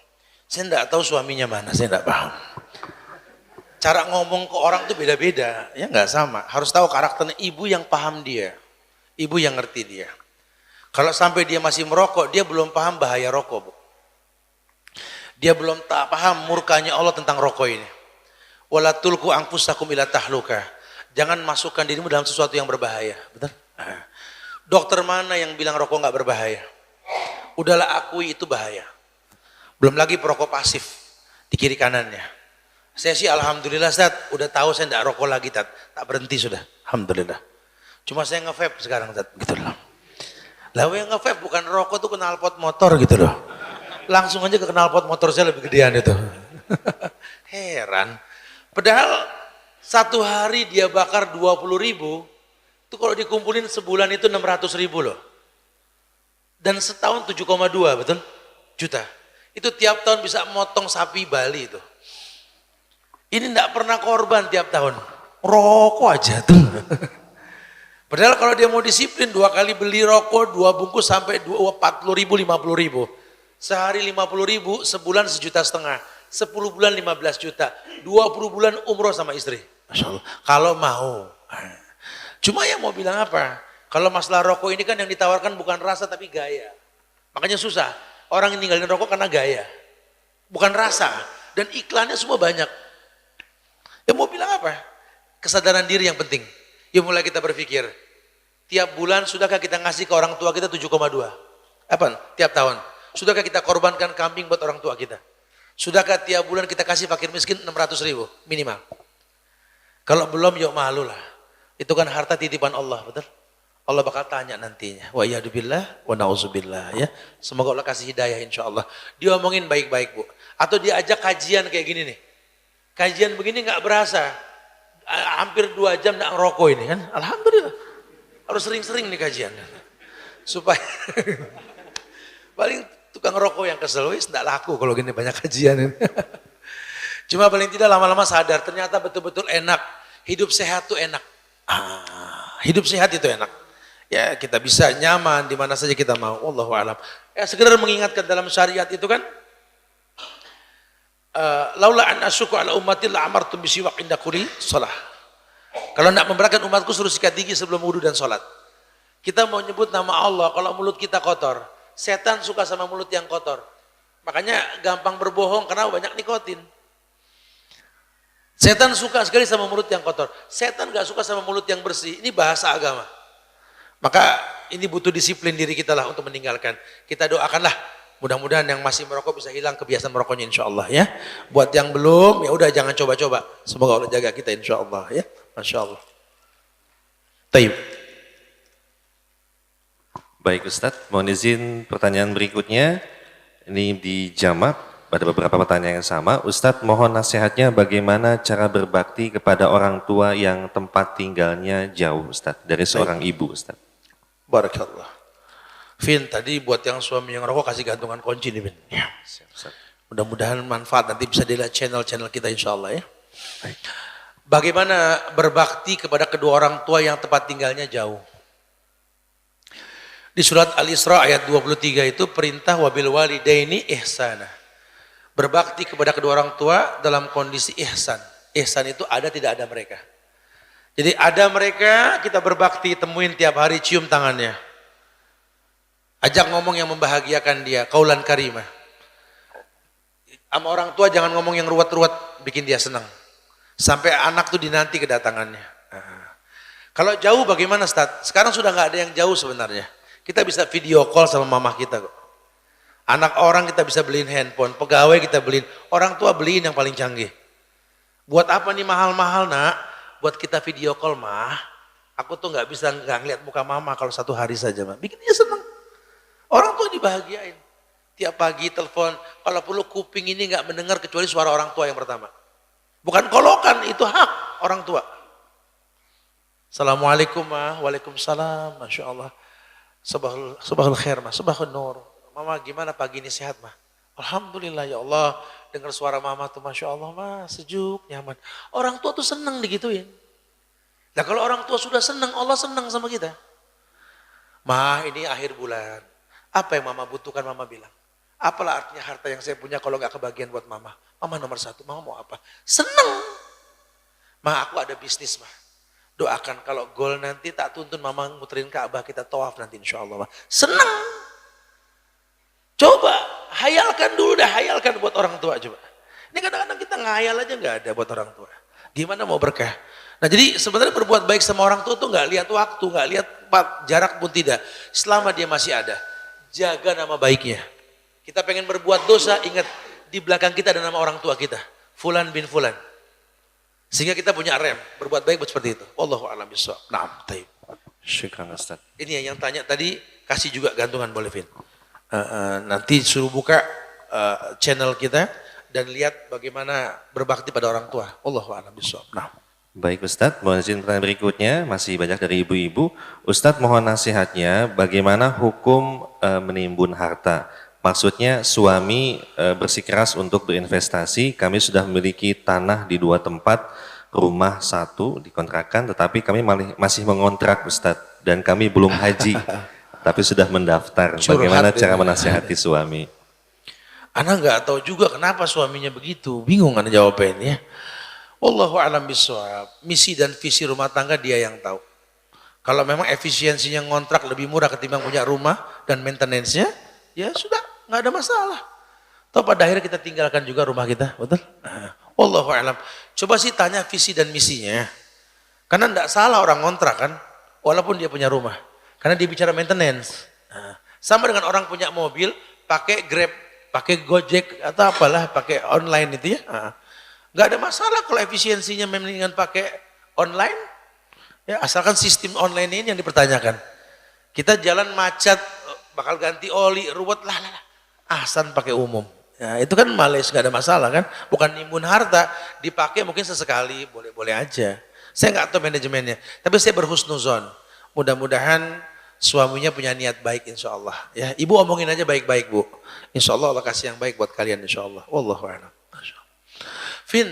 Saya enggak tahu suaminya mana, saya enggak paham. Cara ngomong ke orang tuh beda-beda, ya enggak sama. Harus tahu karakternya ibu yang paham dia, ibu yang ngerti dia. Kalau sampai dia masih merokok, dia belum paham bahaya rokok, Bu. Dia belum tak paham murkanya Allah tentang rokok ini. Wala tulqu anfusakum ila tahluka. Jangan masukkan dirimu dalam sesuatu yang berbahaya. Betul? Dokter mana yang bilang rokok nggak berbahaya? Udahlah akui itu bahaya. Belum lagi perokok pasif di kiri kanannya. Saya sih alhamdulillah Ustaz, udah tahu saya tidak rokok lagi, tak berhenti sudah. Alhamdulillah. Cuma saya nge-vape sekarang Ustaz, gitu loh. Lah yang nge-vape bukan rokok tuh knalpot motor gitu loh. Langsung aja ke knalpot motor saya lebih gedean itu. Heran. Padahal satu hari dia bakar 20.000, itu kalau dikumpulin sebulan itu 600.000 loh. Dan setahun 7,2 betul? Juta. Itu tiap tahun bisa motong sapi Bali itu. Ini enggak pernah korban tiap tahun. Rokok aja tuh. Padahal kalau dia mau disiplin 2 kali beli rokok, 2 bungkus sampai 40.000, 50.000. Sehari 50.000, sebulan 1,5 juta. 10 bulan 15 juta. 20 bulan umroh sama istri. Masya Allah. Kalau mau. Cuma yang mau bilang apa? Kalau masalah rokok ini kan yang ditawarkan bukan rasa tapi gaya. Makanya susah. Orang yang ninggalin rokok karena gaya. Bukan rasa. Dan iklannya semua banyak. Ya mau bilang apa? Kesadaran diri yang penting. Ya mulai kita berpikir. Tiap bulan sudahkah kita ngasih ke orang tua kita 7,2? Apa? Tiap tahun. Sudahkah kita korbankan kambing buat orang tua kita? Sudahkah tiap bulan kita kasih fakir miskin 600.000 minimal? Kalau belum yuk malu lah. Itu kan harta titipan Allah, betul? Allah bakal tanya nantinya. Wa iyyadubillah wa na'udzubillah ya. Semoga Allah kasih hidayah insyaallah. Dia omongin baik-baik, Bu. Atau dia ajak kajian kayak gini nih. Kajian begini nggak berasa. Hampir 2 jam nggak ngerokok ini kan. Alhamdulillah. Harus sering-sering nih kajian. Supaya paling tukang rokok yang kesel wis nggak laku kalau gini banyak kajian ini. Cuma paling tidak lama-lama sadar ternyata betul-betul enak. Hidup sehat tuh enak. Hidup sehat itu enak. Ya kita bisa nyaman di mana saja kita mau. Wallahu a'lam. Ya sekedar mengingatkan dalam syariat itu kan laula an asyqa ala ummati la amartum bisiwak inda kulli shalah. Kalau nak memberatkan umatku suruh sikat gigi sebelum wudu dan sholat. Kita mau nyebut nama Allah kalau mulut kita kotor. Setan suka sama mulut yang kotor. Makanya gampang berbohong karena banyak nikotin. Setan suka sekali sama mulut yang kotor. Setan gak suka sama mulut yang bersih. Ini bahasa agama. Maka ini butuh disiplin diri kita lah untuk meninggalkan. Kita doakanlah mudah-mudahan yang masih merokok bisa hilang kebiasaan merokoknya insya Allah ya. Buat yang belum ya udah jangan coba-coba. Semoga Allah jaga kita insya Allah ya. Masya Allah. Taib. Baik Ustadz, mohon izin pertanyaan berikutnya. Ini dijawab. Pada beberapa pertanyaan yang sama, Ustadz mohon nasihatnya bagaimana cara berbakti kepada orang tua yang tempat tinggalnya jauh Ustadz, dari seorang ibu Ustadz. Barakallah. Vin, tadi buat yang suami yang rokok kasih gantungan kunci nih Vin. Ya. Mudah-mudahan manfaat nanti bisa dilihat channel-channel kita insya Allah ya. Baik. Bagaimana berbakti kepada kedua orang tua yang tempat tinggalnya jauh. Di surat Al-Isra ayat 23 itu perintah wabil walidaini ihsana. Berbakti kepada kedua orang tua dalam kondisi ihsan. Ihsan itu ada tidak ada mereka. Jadi ada mereka kita berbakti, temuin tiap hari, cium tangannya. Ajak ngomong yang membahagiakan dia, kaulan karimah. Sama orang tua jangan ngomong yang ruwet-ruwet, bikin dia senang. Sampai anak tuh dinanti kedatangannya. Kalau jauh bagaimana Ustaz? Sekarang sudah nggak ada yang jauh sebenarnya. Kita bisa video call sama mamah kita kok. Anak orang kita bisa beliin handphone, pegawai kita beliin, orang tua beliin yang paling canggih. Buat apa nih mahal-mahal nak? Buat kita video call mah. Aku tuh nggak bisa nggak ngeliat muka mama kalau 1 hari saja mah. Bikin dia seneng. Orang tua dibahagiain. Tiap pagi telepon, kalau perlu kuping ini nggak mendengar kecuali suara orang tua yang pertama. Bukan kolokan, itu hak orang tua. Assalamualaikum mah, waalaikumsalam, masya Allah. Subahul khair mah, subahul nur. Mama gimana pagi ini sehat mah? Alhamdulillah ya Allah, dengar suara mama tuh masya Allah mah, sejuk, nyaman. Orang tua tuh seneng digituin. Nah kalau orang tua sudah seneng, Allah seneng sama kita. Mah ini akhir bulan, apa yang mama butuhkan mama bilang. Apalah artinya harta yang saya punya kalau gak kebagian buat mama. Mama nomor 1, mama mau apa? Seneng. Mah aku ada bisnis mah. Doakan kalau gol nanti tak tuntun mama muterin Ka'bah, kita tawaf nanti insya Allah. Senang. Coba hayalkan dulu dah, hayalkan buat orang tua coba. Ini kadang-kadang kita ngayal aja nggak ada buat orang tua. Gimana mau berkah? Nah jadi sebenarnya berbuat baik sama orang tua tuh nggak lihat waktu, nggak lihat jarak pun tidak. Selama dia masih ada, jaga nama baiknya. Kita pengen berbuat dosa, ingat di belakang kita ada nama orang tua kita. Fulan bin Fulan. Sehingga kita punya rem, berbuat baik seperti itu. Wallahu a'lam bishawab. Naam, taib. Syukran Ustaz. Ini yang tanya tadi, kasih juga gantungan boleh Vin. Nanti suruh buka channel kita dan lihat bagaimana berbakti pada orang tua. Wallahu a'lam bishawab. Naam. Baik Ustadz, mohon izin pertanyaan berikutnya, masih banyak dari ibu-ibu. Ustadz mohon nasihatnya bagaimana hukum menimbun harta. Maksudnya suami bersikeras untuk berinvestasi, kami sudah memiliki tanah di 2 tempat, rumah 1 dikontrakan, tetapi kami masih mengontrak Ustadz, dan kami belum haji, tapi sudah mendaftar. Bagaimana cara menasihati suami? Ana nggak tahu juga kenapa suaminya begitu, bingung ana jawabannya. Wallahu a'lam bishawab. Misi dan visi rumah tangga dia yang tahu. Kalau memang efisiensinya ngontrak lebih murah ketimbang punya rumah dan maintenance-nya, ya sudah, nggak ada masalah. Toh pada akhirnya kita tinggalkan juga rumah kita, betul? Wallahu a'lam. Coba sih tanya visi dan misinya. Karena enggak salah orang ngontrak kan, walaupun dia punya rumah. Karena dia bicara maintenance. Sama dengan orang punya mobil, pakai Grab, pakai Gojek atau apalah, pakai online itu ya. Nggak ada masalah kalau efisiensinya mendingan pakai online, ya asalkan sistem online ini yang dipertanyakan. Kita jalan macet, bakal ganti oli, ruwet lah. Ahsan pakai umum. Ya, itu kan males, nggak ada masalah kan. Bukan nimbun harta, dipakai mungkin sesekali, boleh-boleh aja. Saya nggak tahu manajemennya, tapi saya berhusnuzon. Mudah-mudahan suaminya punya niat baik insya Allah. Ya, ibu omongin aja baik-baik bu. Insya Allah Allah kasih yang baik buat kalian insya Allah. Wallahu a'lam. Vin,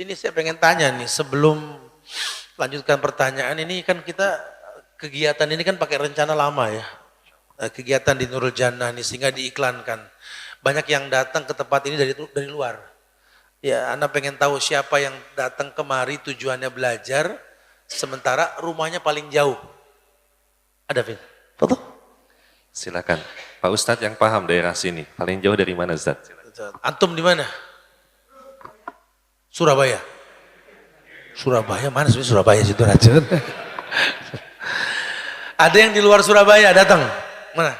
ini saya pengen tanya nih sebelum lanjutkan pertanyaan ini kan kita kegiatan ini kan pakai rencana lama ya. Kegiatan di Nurul Jannah nih sehingga diiklankan. Banyak yang datang ke tempat ini dari luar. Ya, Anda pengen tahu siapa yang datang kemari tujuannya belajar sementara rumahnya paling jauh. Ada Vin? Foto? Silakan. Pak Ustadz yang paham daerah sini, paling jauh dari mana Ustadz? Antum di mana? Surabaya. Surabaya mana sih Surabaya situ racun. Ada yang di luar Surabaya datang. Mana?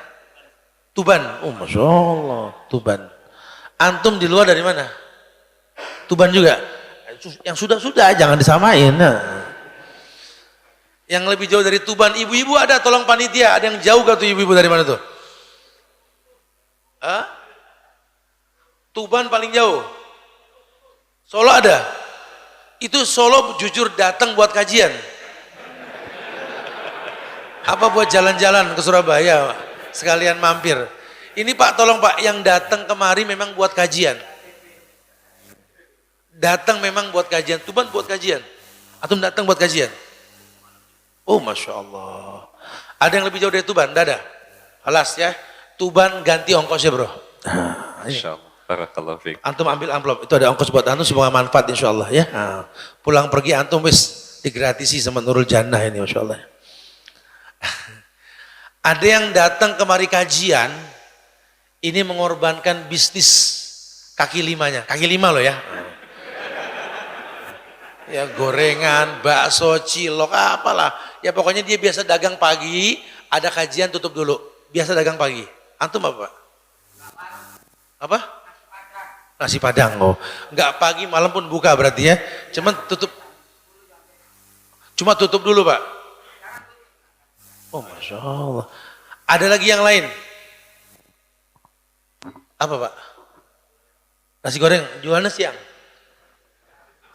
Tuban. Oh Masya Allah. Tuban. Antum di luar dari mana? Tuban juga. Yang sudah-sudah jangan disamain. Nah. Yang lebih jauh dari Tuban. Ibu-ibu ada tolong panitia. Ada yang jauh gak tuh ibu-ibu dari mana tuh? Hah? Tuban paling jauh. Solo ada? Itu Solo jujur datang buat kajian. Apa buat jalan-jalan ke Surabaya? Sekalian mampir. Ini Pak tolong Pak, yang datang kemari memang buat kajian. Datang memang buat kajian. Tuban buat kajian. Atau datang buat kajian? Oh Masya Allah. Ada yang lebih jauh dari Tuban? Tidak ada? Alas ya. Tuban ganti ongkosnya bro. Masya Allah. Barakallahu fiik. Antum ambil amplop, itu ada ongkos buat antum, semoga manfaat insya Allah ya. Nah, pulang pergi antum wis digratisi sama Nurul Jannah ini Masya Allah. Ada yang datang kemari kajian, ini mengorbankan bisnis kaki limanya, kaki lima loh ya. Ya gorengan, bakso, cilok, apalah. Ya pokoknya dia biasa dagang pagi, ada kajian tutup dulu. Biasa dagang pagi. Antum apa? Apa? Nasi Padang, oh. Enggak pagi malam pun buka berarti ya. Cuma tutup dulu Pak. Oh Masya Allah. Ada lagi yang lain? Apa Pak? Nasi goreng, jualnya siang?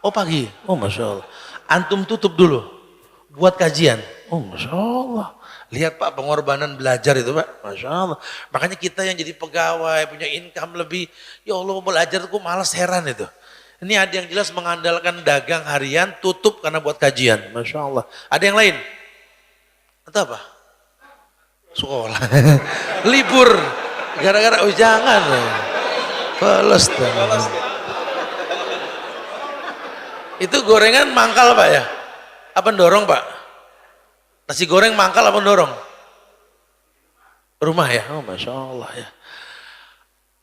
Oh pagi? Oh Masya Allah. Antum tutup dulu, buat kajian? Oh Masya Allah. Lihat Pak pengorbanan belajar itu Pak, Masya Allah. Makanya kita yang jadi pegawai, punya income lebih, ya Allah belajar aku malas heran itu. Ini ada yang jelas mengandalkan dagang harian, tutup karena buat kajian, Masya Allah. Ada yang lain? Atau apa? Sekolah, libur, gara-gara ujangan. Balas Itu gorengan mangkal Pak ya? apa dorong Pak? Nasi goreng mangkal apa dorong? Rumah ya? Oh Masya Allah ya.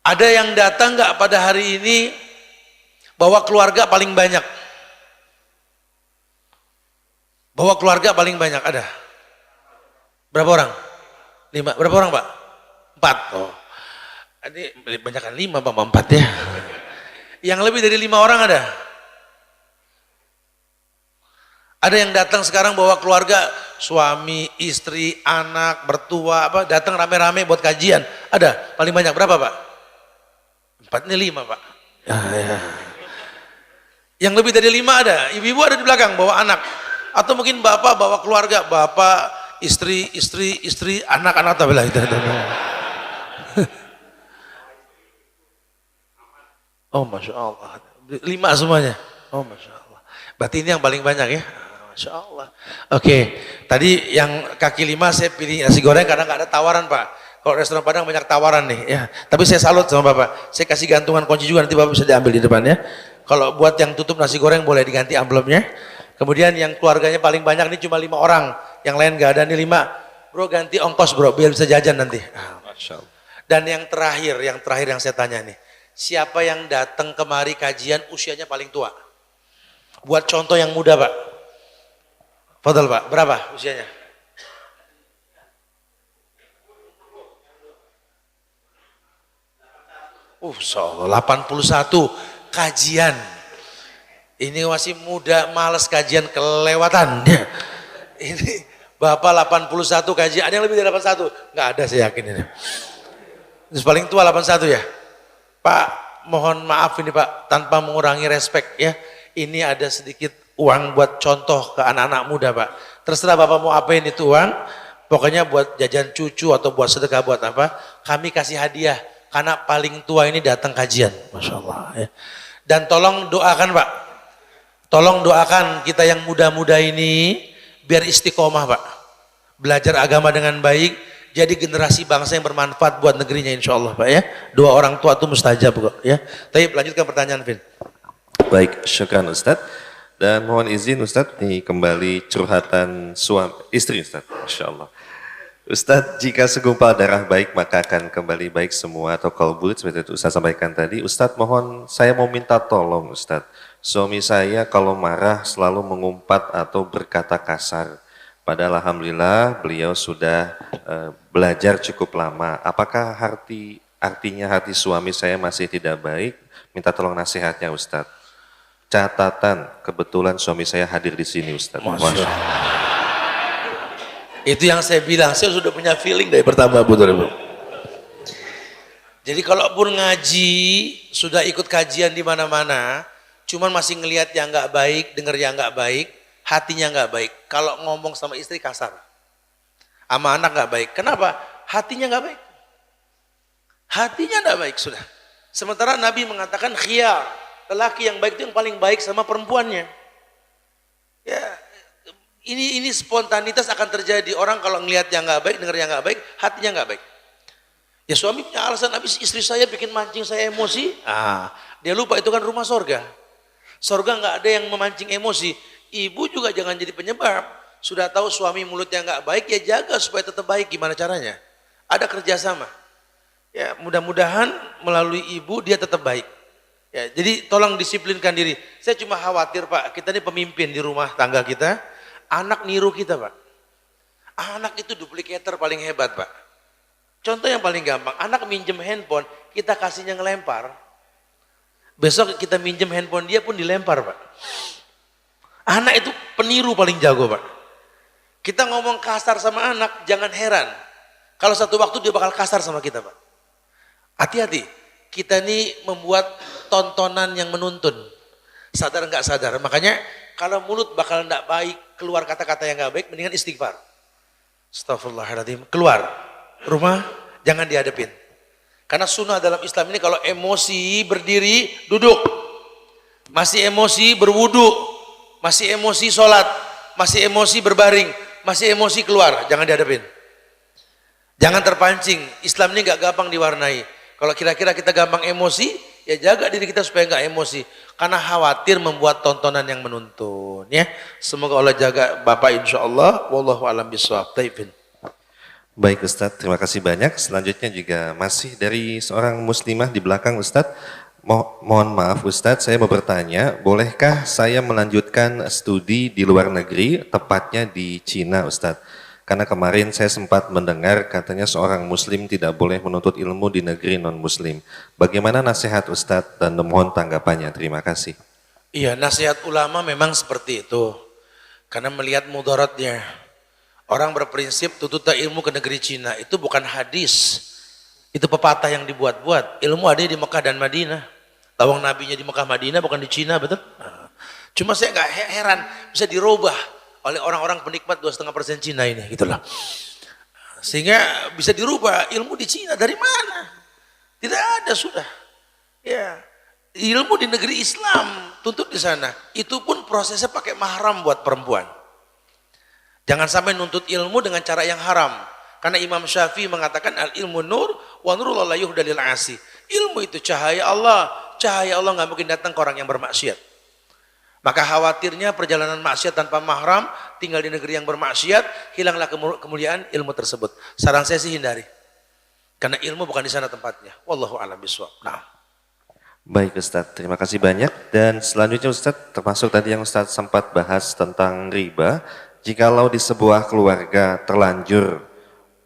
Ada yang datang nggak pada hari ini bawa keluarga paling banyak? Bawa keluarga paling banyak ada? Berapa orang? 5. Berapa orang Pak? 4. Oh. Ini banyakkan 5 Pak, 4 ya. Yang lebih dari 5 orang ada? Ada yang datang sekarang bawa keluarga, suami, istri, anak, mertua, apa datang rame-rame buat kajian. Ada? Paling banyak berapa Pak? 4, ini 5 Pak. Ya. Yang lebih dari 5 ada? Ibu-ibu ada di belakang bawa anak. Atau mungkin bapak bawa keluarga, bapak, istri, anak-anak, tabilah itu. Oh Masya Allah, 5 semuanya. Oh Masya Allah. Berarti ini yang paling banyak ya. Masya Allah. Oke, tadi yang kaki 5 saya pilih nasi goreng karena nggak ada tawaran Pak. Kalau restoran Padang banyak tawaran nih ya. Tapi saya salut sama Bapak. Saya kasih gantungan kunci juga, nanti Bapak bisa diambil di depan ya. Kalau buat yang tutup nasi goreng boleh diganti amplopnya. Kemudian yang keluarganya paling banyak ini cuma 5 orang, yang lain nggak ada nih 5. Bro ganti ongkos bro, biar bisa jajan nanti. Masya Allah. Dan yang terakhir yang saya tanya nih, siapa yang datang kemari kajian usianya paling tua? Buat contoh yang muda Pak. Fadal Pak, berapa usianya? Soal 81 kajian. Ini masih muda, malas kajian kelewatan. Ini Bapak 81 kajian, ada yang lebih dari 81? Nggak ada saya yakin ini. Terus paling tua 81 ya? Pak, mohon maaf ini Pak, tanpa mengurangi respek ya. Ini ada sedikit uang buat contoh ke anak-anak muda Pak. Terserah Bapak mau apain itu uang, pokoknya buat jajan cucu atau buat sedekah buat apa, kami kasih hadiah. Karena paling tua ini datang kajian. Masya Allah ya. Dan tolong doakan Pak. Tolong doakan kita yang muda-muda ini biar istiqomah Pak. Belajar agama dengan baik, jadi generasi bangsa yang bermanfaat buat negerinya insya Allah Pak ya. Doa orang tua itu mustajab kok ya. Tapi lanjutkan pertanyaan Vin. Baik, syukran Ustadz. Dan mohon izin Ustadz, ini kembali curhatan suami istri Ustadz, Masya Allah. Ustadz, jika segumpal darah baik maka akan kembali baik semua atau kalbut seperti itu Ustadz sampaikan tadi. Ustadz saya mau minta tolong Ustadz. Suami saya kalau marah selalu mengumpat atau berkata kasar. Padahal alhamdulillah beliau sudah belajar cukup lama. Apakah artinya hati suami saya masih tidak baik? Minta tolong nasihatnya Ustadz. Catatan, kebetulan suami saya hadir di sini Ustadz. Masya Allah. Itu yang saya bilang, saya sudah punya feeling dari pertama betul. Jadi kalaupun ngaji, sudah ikut kajian di mana-mana, cuman masih ngelihat yang nggak baik, denger yang nggak baik, hatinya nggak baik. Kalau ngomong sama istri kasar, sama anak nggak baik. Kenapa? Hatinya nggak baik. Hatinya nggak baik sudah. Sementara Nabi mengatakan khiyar, lelaki yang baik itu yang paling baik sama perempuannya. Ya. Ini spontanitas akan terjadi. Orang kalau ngelihat yang nggak baik, dengar yang nggak baik, hatinya nggak baik. Ya suami punya alasan, habis istri saya bikin mancing saya emosi. Dia lupa itu kan rumah sorga. Sorga nggak ada yang memancing emosi. Ibu juga jangan jadi penyebab. Sudah tahu suami mulutnya nggak baik, ya jaga supaya tetap baik. Gimana caranya? Ada kerjasama. Ya mudah-mudahan melalui ibu dia tetap baik. Ya, jadi tolong disiplinkan diri. Saya cuma khawatir Pak, kita ini pemimpin di rumah tangga kita. Anak niru kita Pak. Anak itu duplikator paling hebat Pak. Contoh yang paling gampang, anak minjem handphone, kita kasihnya ngelempar. Besok kita minjem handphone dia pun dilempar Pak. Anak itu peniru paling jago Pak. Kita ngomong kasar sama anak, jangan heran. Kalau satu waktu dia bakal kasar sama kita Pak. Hati-hati, kita ini membuat tontonan yang menuntun. Sadar nggak sadar, makanya kalau mulut bakal nggak baik, keluar kata-kata yang nggak baik, mendingan istighfar. Astagfirullahaladzim, keluar rumah jangan dihadapin. Karena sunnah dalam Islam ini kalau emosi berdiri, duduk. Masih emosi berwudu, masih emosi sholat, masih emosi berbaring, masih emosi keluar, jangan dihadapin. Jangan terpancing, Islam ini nggak gampang diwarnai. Kalau kira-kira kita gampang emosi, ya jaga diri kita supaya nggak emosi. Karena khawatir membuat tontonan yang menuntun ya. Semoga Allah jaga Bapak insya Allah. Wallahu a'lam bishawab. Taifin. Baik Ustadz, terima kasih banyak. Selanjutnya juga masih dari seorang muslimah di belakang Ustadz. Mohon maaf Ustadz, saya mau bertanya, bolehkah saya melanjutkan studi di luar negeri, tepatnya di Cina Ustadz? Karena kemarin saya sempat mendengar katanya seorang muslim tidak boleh menuntut ilmu di negeri non-muslim. Bagaimana nasihat Ustadz dan mohon tanggapannya? Terima kasih. Iya, nasihat ulama memang seperti itu. Karena melihat mudaratnya. Orang berprinsip tuntut ilmu ke negeri Cina, itu bukan hadis. Itu pepatah yang dibuat-buat. Ilmu ada di Mekah dan Madinah. Tawang nabinya di Mekah Madinah, bukan di Cina, betul? Cuma saya nggak heran, bisa dirubah oleh orang-orang penikmat 2,5% Cina ini, gitulah. Sehingga bisa dirubah ilmu di Cina dari mana? Tidak ada sudah. Ya, ilmu di negeri Islam tuntut di sana. Itu pun prosesnya pakai mahram buat perempuan. Jangan sampai nuntut ilmu dengan cara yang haram. Karena Imam Syafi'i mengatakan al ilmu nur wa nurul la yuhda lil asi. Ilmu itu cahaya Allah. Cahaya Allah nggak mungkin datang ke orang yang bermaksiat. Maka khawatirnya perjalanan maksiat tanpa mahram, tinggal di negeri yang bermaksiat, hilanglah kemuliaan ilmu tersebut. Saran saya sih hindari. Karena ilmu bukan di sana tempatnya. Wallahu a'lam bishawab. Nah. Baik Ustadz, terima kasih banyak. Dan selanjutnya Ustadz, termasuk tadi yang Ustadz sempat bahas tentang riba, jikalau di sebuah keluarga terlanjur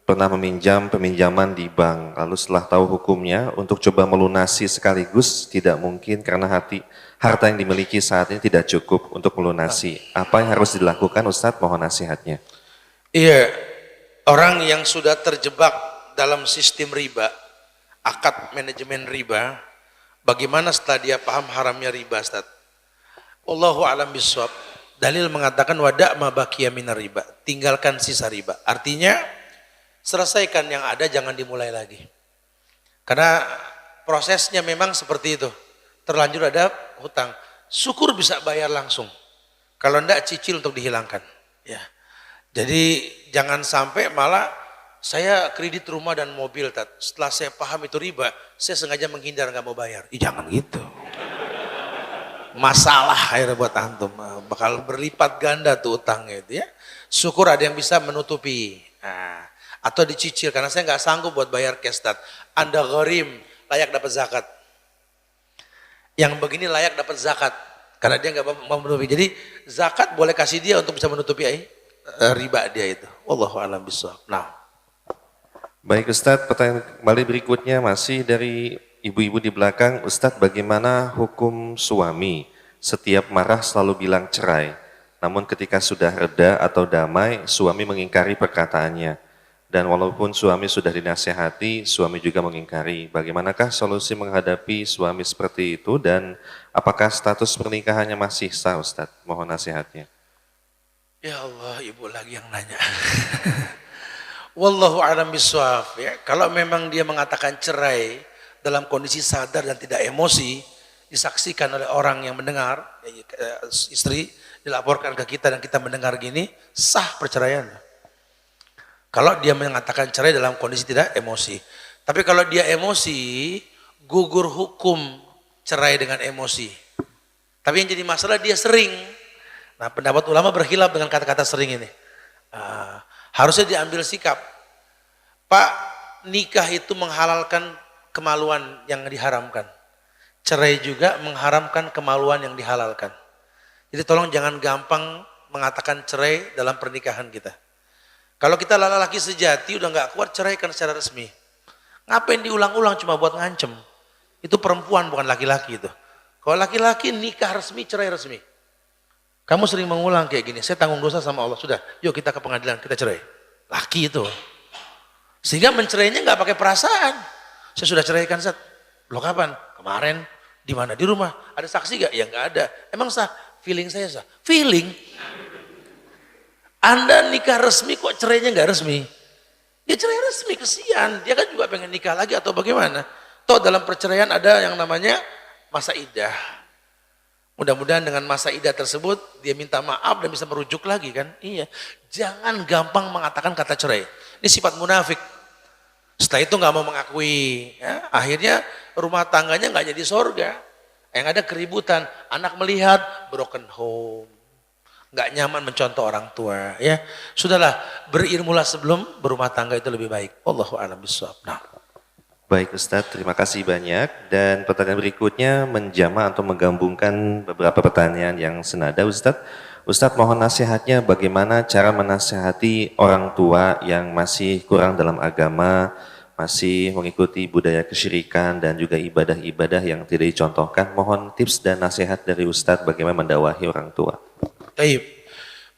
pernah meminjam peminjaman di bank, lalu setelah tahu hukumnya untuk coba melunasi sekaligus tidak mungkin karena harta yang dimiliki saat ini tidak cukup untuk melunasi. Apa yang harus dilakukan Ustadz? Mohon nasihatnya. Iya, orang yang sudah terjebak dalam sistem riba, akad manajemen riba, bagaimana setelah dia paham haramnya riba Ustadz? Wallahu a'lam bishawab. Dalil mengatakan wada' ma baqiya minar riba, tinggalkan sisa riba. Artinya selesaikan yang ada, jangan dimulai lagi. Karena prosesnya memang seperti itu. Terlanjur ada hutang, syukur bisa bayar langsung. Kalau enggak cicil untuk dihilangkan. Ya. Jadi jangan sampai malah saya kredit rumah dan mobil, setelah saya paham itu riba, saya sengaja menghindar nggak mau bayar. Jangan gitu. Masalah akhirnya buat antum, bakal berlipat ganda tuh utangnya itu ya. Syukur ada yang bisa menutupi. Nah, atau dicicil karena saya nggak sanggup buat bayar cash. Anda gharim, layak dapat zakat. Yang begini layak dapat zakat karena dia nggak mau menutupi. Jadi zakat boleh kasih dia untuk bisa menutupi riba dia itu. Wallahu a'lam bishawab. Nah. Baik Ustadz, pertanyaan kembali berikutnya masih dari ibu-ibu di belakang. Ustadz, bagaimana hukum suami setiap marah selalu bilang cerai, namun ketika sudah reda atau damai suami mengingkari perkataannya? Dan walaupun suami sudah dinasihati, suami juga mengingkari. Bagaimanakah solusi menghadapi suami seperti itu dan apakah status pernikahannya masih sah Ustadz? Mohon nasihatnya. Ya Allah, ibu lagi yang nanya. Wallahu a'lam bishawab ya. Kalau memang dia mengatakan cerai dalam kondisi sadar dan tidak emosi, disaksikan oleh orang yang mendengar, istri dilaporkan ke kita dan kita mendengar gini, sah perceraian. Kalau dia mengatakan cerai dalam kondisi tidak emosi. Tapi kalau dia emosi, gugur hukum cerai dengan emosi. Tapi yang jadi masalah dia sering. Nah, pendapat ulama berkhilaf dengan kata-kata sering ini. Harusnya diambil sikap. Pak, nikah itu menghalalkan kemaluan yang diharamkan. Cerai juga mengharamkan kemaluan yang dihalalkan. Jadi tolong jangan gampang mengatakan cerai dalam pernikahan kita. Kalau kita laki sejati udah nggak kuat, ceraikan secara resmi. Ngapain diulang-ulang cuma buat ngancem? Itu perempuan bukan laki-laki itu. Kalau laki-laki nikah resmi, cerai resmi. Kamu sering mengulang kayak gini, saya tanggung dosa sama Allah. Sudah, yuk kita ke pengadilan, kita cerai. Laki itu. Sehingga mencerainya nggak pakai perasaan. Saya sudah ceraikan, Ustaz. Loh kapan? Kemarin. Di mana? Di rumah. Ada saksi gak? Ya nggak ada. Emang sah? Feeling saya sah. Feeling? Anda nikah resmi kok cerainya nggak resmi? Ya cerai resmi, kesian. Dia kan juga pengen nikah lagi atau bagaimana? Toh dalam perceraian ada yang namanya masa iddah. Mudah-mudahan dengan masa iddah tersebut dia minta maaf dan bisa merujuk lagi kan? Iya. Jangan gampang mengatakan kata cerai. Ini sifat munafik. Setelah itu nggak mau mengakui. Ya, akhirnya rumah tangganya nggak jadi surga. Yang ada keributan, anak melihat broken home, nggak nyaman mencontoh orang tua. Ya sudahlah, berilmulah sebelum berumah tangga itu lebih baik. Wallahu a'lam bishawab. Nah. Baik Ustadz, terima kasih banyak. Dan pertanyaan berikutnya menjama atau menggabungkan beberapa pertanyaan yang senada Ustadz. Ustadz mohon nasihatnya bagaimana cara menasihati orang tua yang masih kurang dalam agama, masih mengikuti budaya kesyirikan dan juga ibadah-ibadah yang tidak dicontohkan. Mohon tips dan nasihat dari Ustadz bagaimana mendakwahi orang tua. Baik,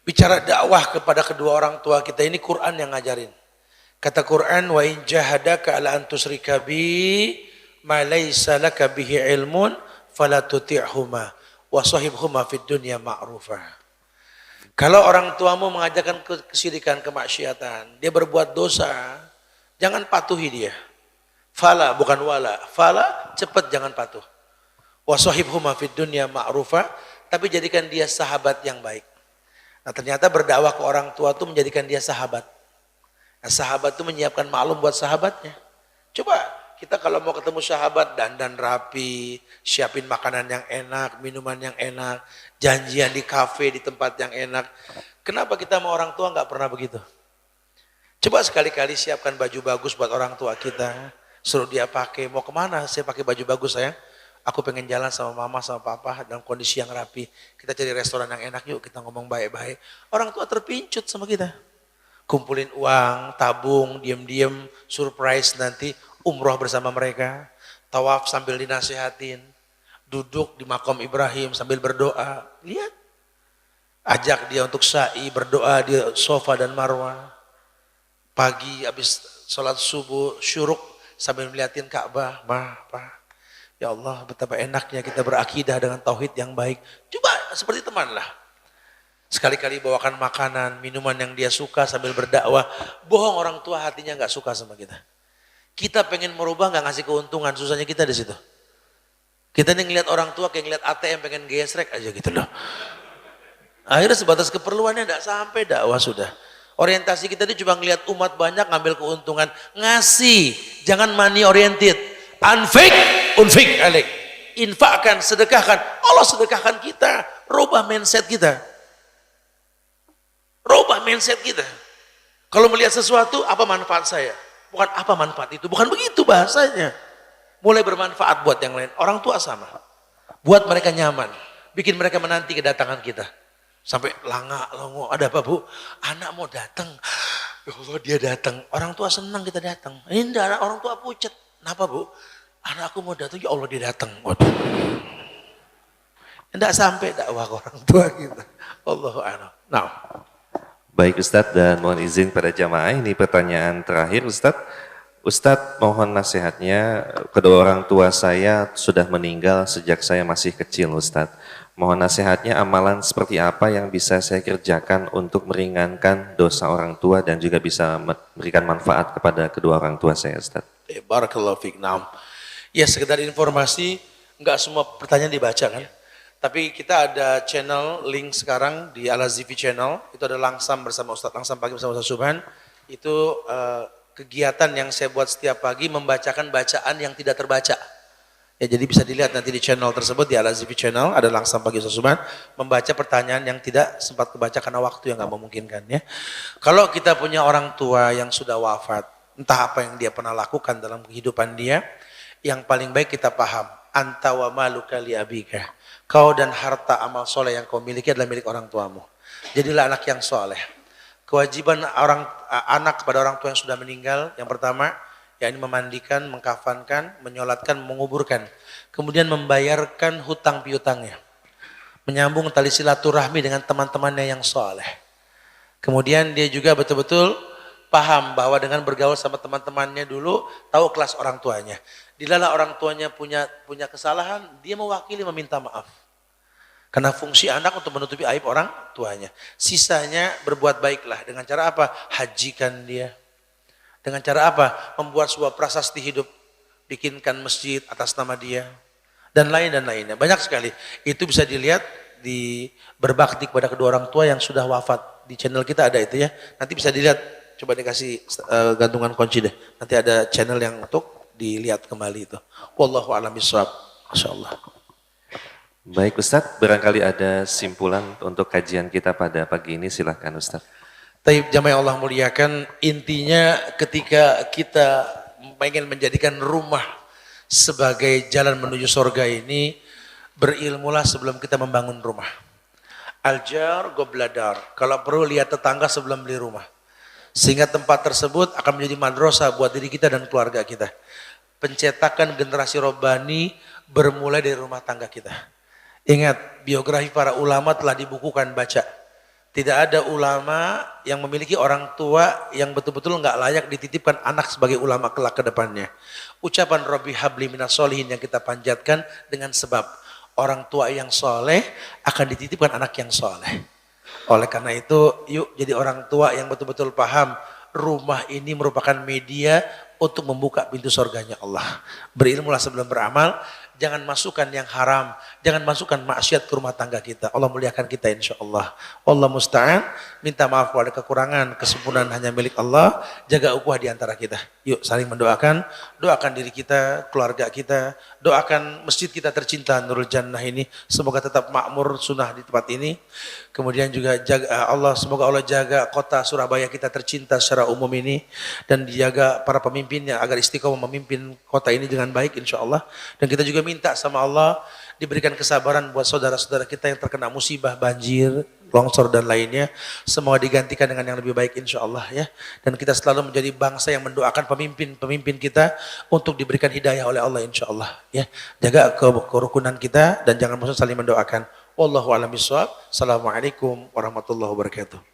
bicara dakwah kepada kedua orang tua kita ini Quran yang ngajarin. Kata Quran, wa in jahadaka ala an tusyrika bi ma laysa laka bihi ilmun fala tuti'huma wa sahibhuma fid dunya ma'rufa. Kalau orang tuamu mengajarkan kesyirikan, kemaksiatan, dia berbuat dosa, jangan patuhi dia. Fala bukan wala, fala cepat jangan patuh. Wa sahibhuma fid dunya ma'rufa, tapi jadikan dia sahabat yang baik. Nah, ternyata berdakwah ke orang tua itu menjadikan dia sahabat. Nah, sahabat itu menyiapkan maklum buat sahabatnya. Coba kita kalau mau ketemu sahabat dandan rapi, siapin makanan yang enak, minuman yang enak, janjian di kafe di tempat yang enak. Kenapa kita mau orang tua nggak pernah begitu? Coba sekali-kali siapkan baju bagus buat orang tua kita, suruh dia pakai. Mau kemana? Saya pakai baju bagus sayang. Aku pengen jalan sama mama sama papa dalam kondisi yang rapi. Kita cari restoran yang enak yuk, kita ngomong baik-baik. Orang tua terpincut sama kita. Kumpulin uang, tabung, diam-diam, surprise nanti umroh bersama mereka, tawaf sambil dinasihatin, duduk di makom Ibrahim sambil berdoa, lihat, ajak dia untuk sa'i, berdoa di sofa dan marwah, pagi habis sholat subuh, syuruk sambil melihatin Ka'bah, ya Allah betapa enaknya kita berakidah dengan tauhid yang baik, coba seperti teman lah. Sekali-kali bawakan makanan, minuman yang dia suka sambil berdakwah. Bohong orang tua hatinya nggak suka sama kita. Kita pengen merubah nggak ngasih keuntungan, susahnya kita di situ. Kita nih ngeliat orang tua kayak ngeliat ATM pengen gesrek aja gitu loh. Akhirnya sebatas keperluannya nggak sampai dakwah sudah. Orientasi kita ini cuma ngeliat umat banyak ngambil keuntungan. Ngasih, jangan money oriented. Unfik alik. Infakkan, sedekahkan. Allah sedekahkan kita. Rubah mindset kita. Rubah mindset kita. Kalau melihat sesuatu, apa manfaat saya? Bukan apa manfaat itu. Bukan begitu bahasanya. Mulai bermanfaat buat yang lain. Orang tua sama. Buat mereka nyaman. Bikin mereka menanti kedatangan kita. Sampai longo. Ada apa bu? Anak mau datang. Ya Allah dia datang. Orang tua senang kita datang. Ini enggak, orang tua pucat. Kenapa bu? Anak aku mau datang. Ya Allah dia datang. Waduh. Tidak sampai dakwah ke orang tua kita. Allahu a'lam. Nah. Baik Ustadz, dan mohon izin pada jamaah, ini pertanyaan terakhir Ustadz. Ustadz mohon nasihatnya, kedua orang tua saya sudah meninggal sejak saya masih kecil Ustadz. Mohon nasihatnya amalan seperti apa yang bisa saya kerjakan untuk meringankan dosa orang tua dan juga bisa memberikan manfaat kepada kedua orang tua saya Ustadz. Barakallahu fiik. Ya sekedar informasi, enggak semua pertanyaan dibaca kan. Tapi kita ada channel link sekarang di Al-Azifi channel, itu ada langsam bersama Ustadz, langsam pagi bersama Ustadz Subhan. Itu kegiatan yang saya buat setiap pagi membacakan bacaan yang tidak terbaca. Ya jadi bisa dilihat nanti di channel tersebut, di Al-Azifi channel, ada langsam pagi Ustadz Subhan, membaca pertanyaan yang tidak sempat kebaca karena waktu yang nggak memungkinkan ya. Kalau kita punya orang tua yang sudah wafat, entah apa yang dia pernah lakukan dalam kehidupan dia, yang paling baik kita paham, anta wa maluka li abika. Kau dan harta amal soleh yang kau miliki adalah milik orang tuamu. Jadilah anak yang soleh. Kewajiban anak kepada orang tua yang sudah meninggal, yang pertama, yakni memandikan, mengkafankan, menyolatkan, menguburkan. Kemudian membayarkan hutang piutangnya. Menyambung tali silaturahmi dengan teman-temannya yang soleh. Kemudian dia juga betul-betul paham bahwa dengan bergaul sama teman-temannya dulu, tahu kelas orang tuanya. Dilala orang tuanya punya kesalahan, dia mewakili meminta maaf. Karena fungsi anak untuk menutupi aib orang tuanya. Sisanya berbuat baiklah. Dengan cara apa? Hajikan dia. Dengan cara apa? Membuat sebuah prasasti hidup. Bikinkan masjid atas nama dia. Dan lainnya. Banyak sekali. Itu bisa dilihat di berbakti kepada kedua orang tua yang sudah wafat. Di channel kita ada itu ya. Nanti bisa dilihat. Coba dikasih gantungan kunci deh. Nanti ada channel yang untuk dilihat kembali itu. Wallahu a'lam bishawab. Masyaallah. Baik Ustadz, barangkali ada simpulan untuk kajian kita pada pagi ini, silahkan Ustadz. Taib jamaah Allah muliakan, intinya ketika kita ingin menjadikan rumah sebagai jalan menuju surga ini, berilmulah sebelum kita membangun rumah. Al-jar gobladar, kalau perlu lihat tetangga sebelum beli rumah. Sehingga tempat tersebut akan menjadi madrasah buat diri kita dan keluarga kita. Pencetakan generasi robbani bermulai dari rumah tangga kita. Ingat, biografi para ulama telah dibukukan, baca. Tidak ada ulama yang memiliki orang tua yang betul-betul nggak layak dititipkan anak sebagai ulama kelak ke depannya. Ucapan Rabbi habli minas solihin yang kita panjatkan dengan sebab orang tua yang soleh akan dititipkan anak yang soleh. Oleh karena itu, yuk jadi orang tua yang betul-betul paham rumah ini merupakan media untuk membuka pintu surganya Allah. Berilmulah sebelum beramal, jangan masukkan yang haram, jangan masukkan maksiat ke rumah tangga kita. Allah muliakan kita insyaAllah. Allah musta'an, minta maaf kalau ada kekurangan, kesempurnaan hanya milik Allah, jaga ukhuwah di antara kita. Yuk saling mendoakan, doakan diri kita, keluarga kita, doakan masjid kita tercinta Nurul Jannah ini, semoga tetap makmur sunnah di tempat ini. Kemudian juga semoga Allah jaga kota Surabaya kita tercinta secara umum ini, dan dijaga para pemimpinnya agar istiqomah memimpin kota ini dengan baik insyaAllah. Dan kita juga minta sama Allah diberikan kesabaran buat saudara-saudara kita yang terkena musibah, banjir, longsor dan lainnya. Semoga digantikan dengan yang lebih baik insyaAllah ya. Dan kita selalu menjadi bangsa yang mendoakan pemimpin kita untuk diberikan hidayah oleh Allah insyaAllah ya. Jaga kerukunan kita dan jangan bosan saling mendoakan. Wallahu a'lam bishawab. Assalamualaikum warahmatullahi wabarakatuh.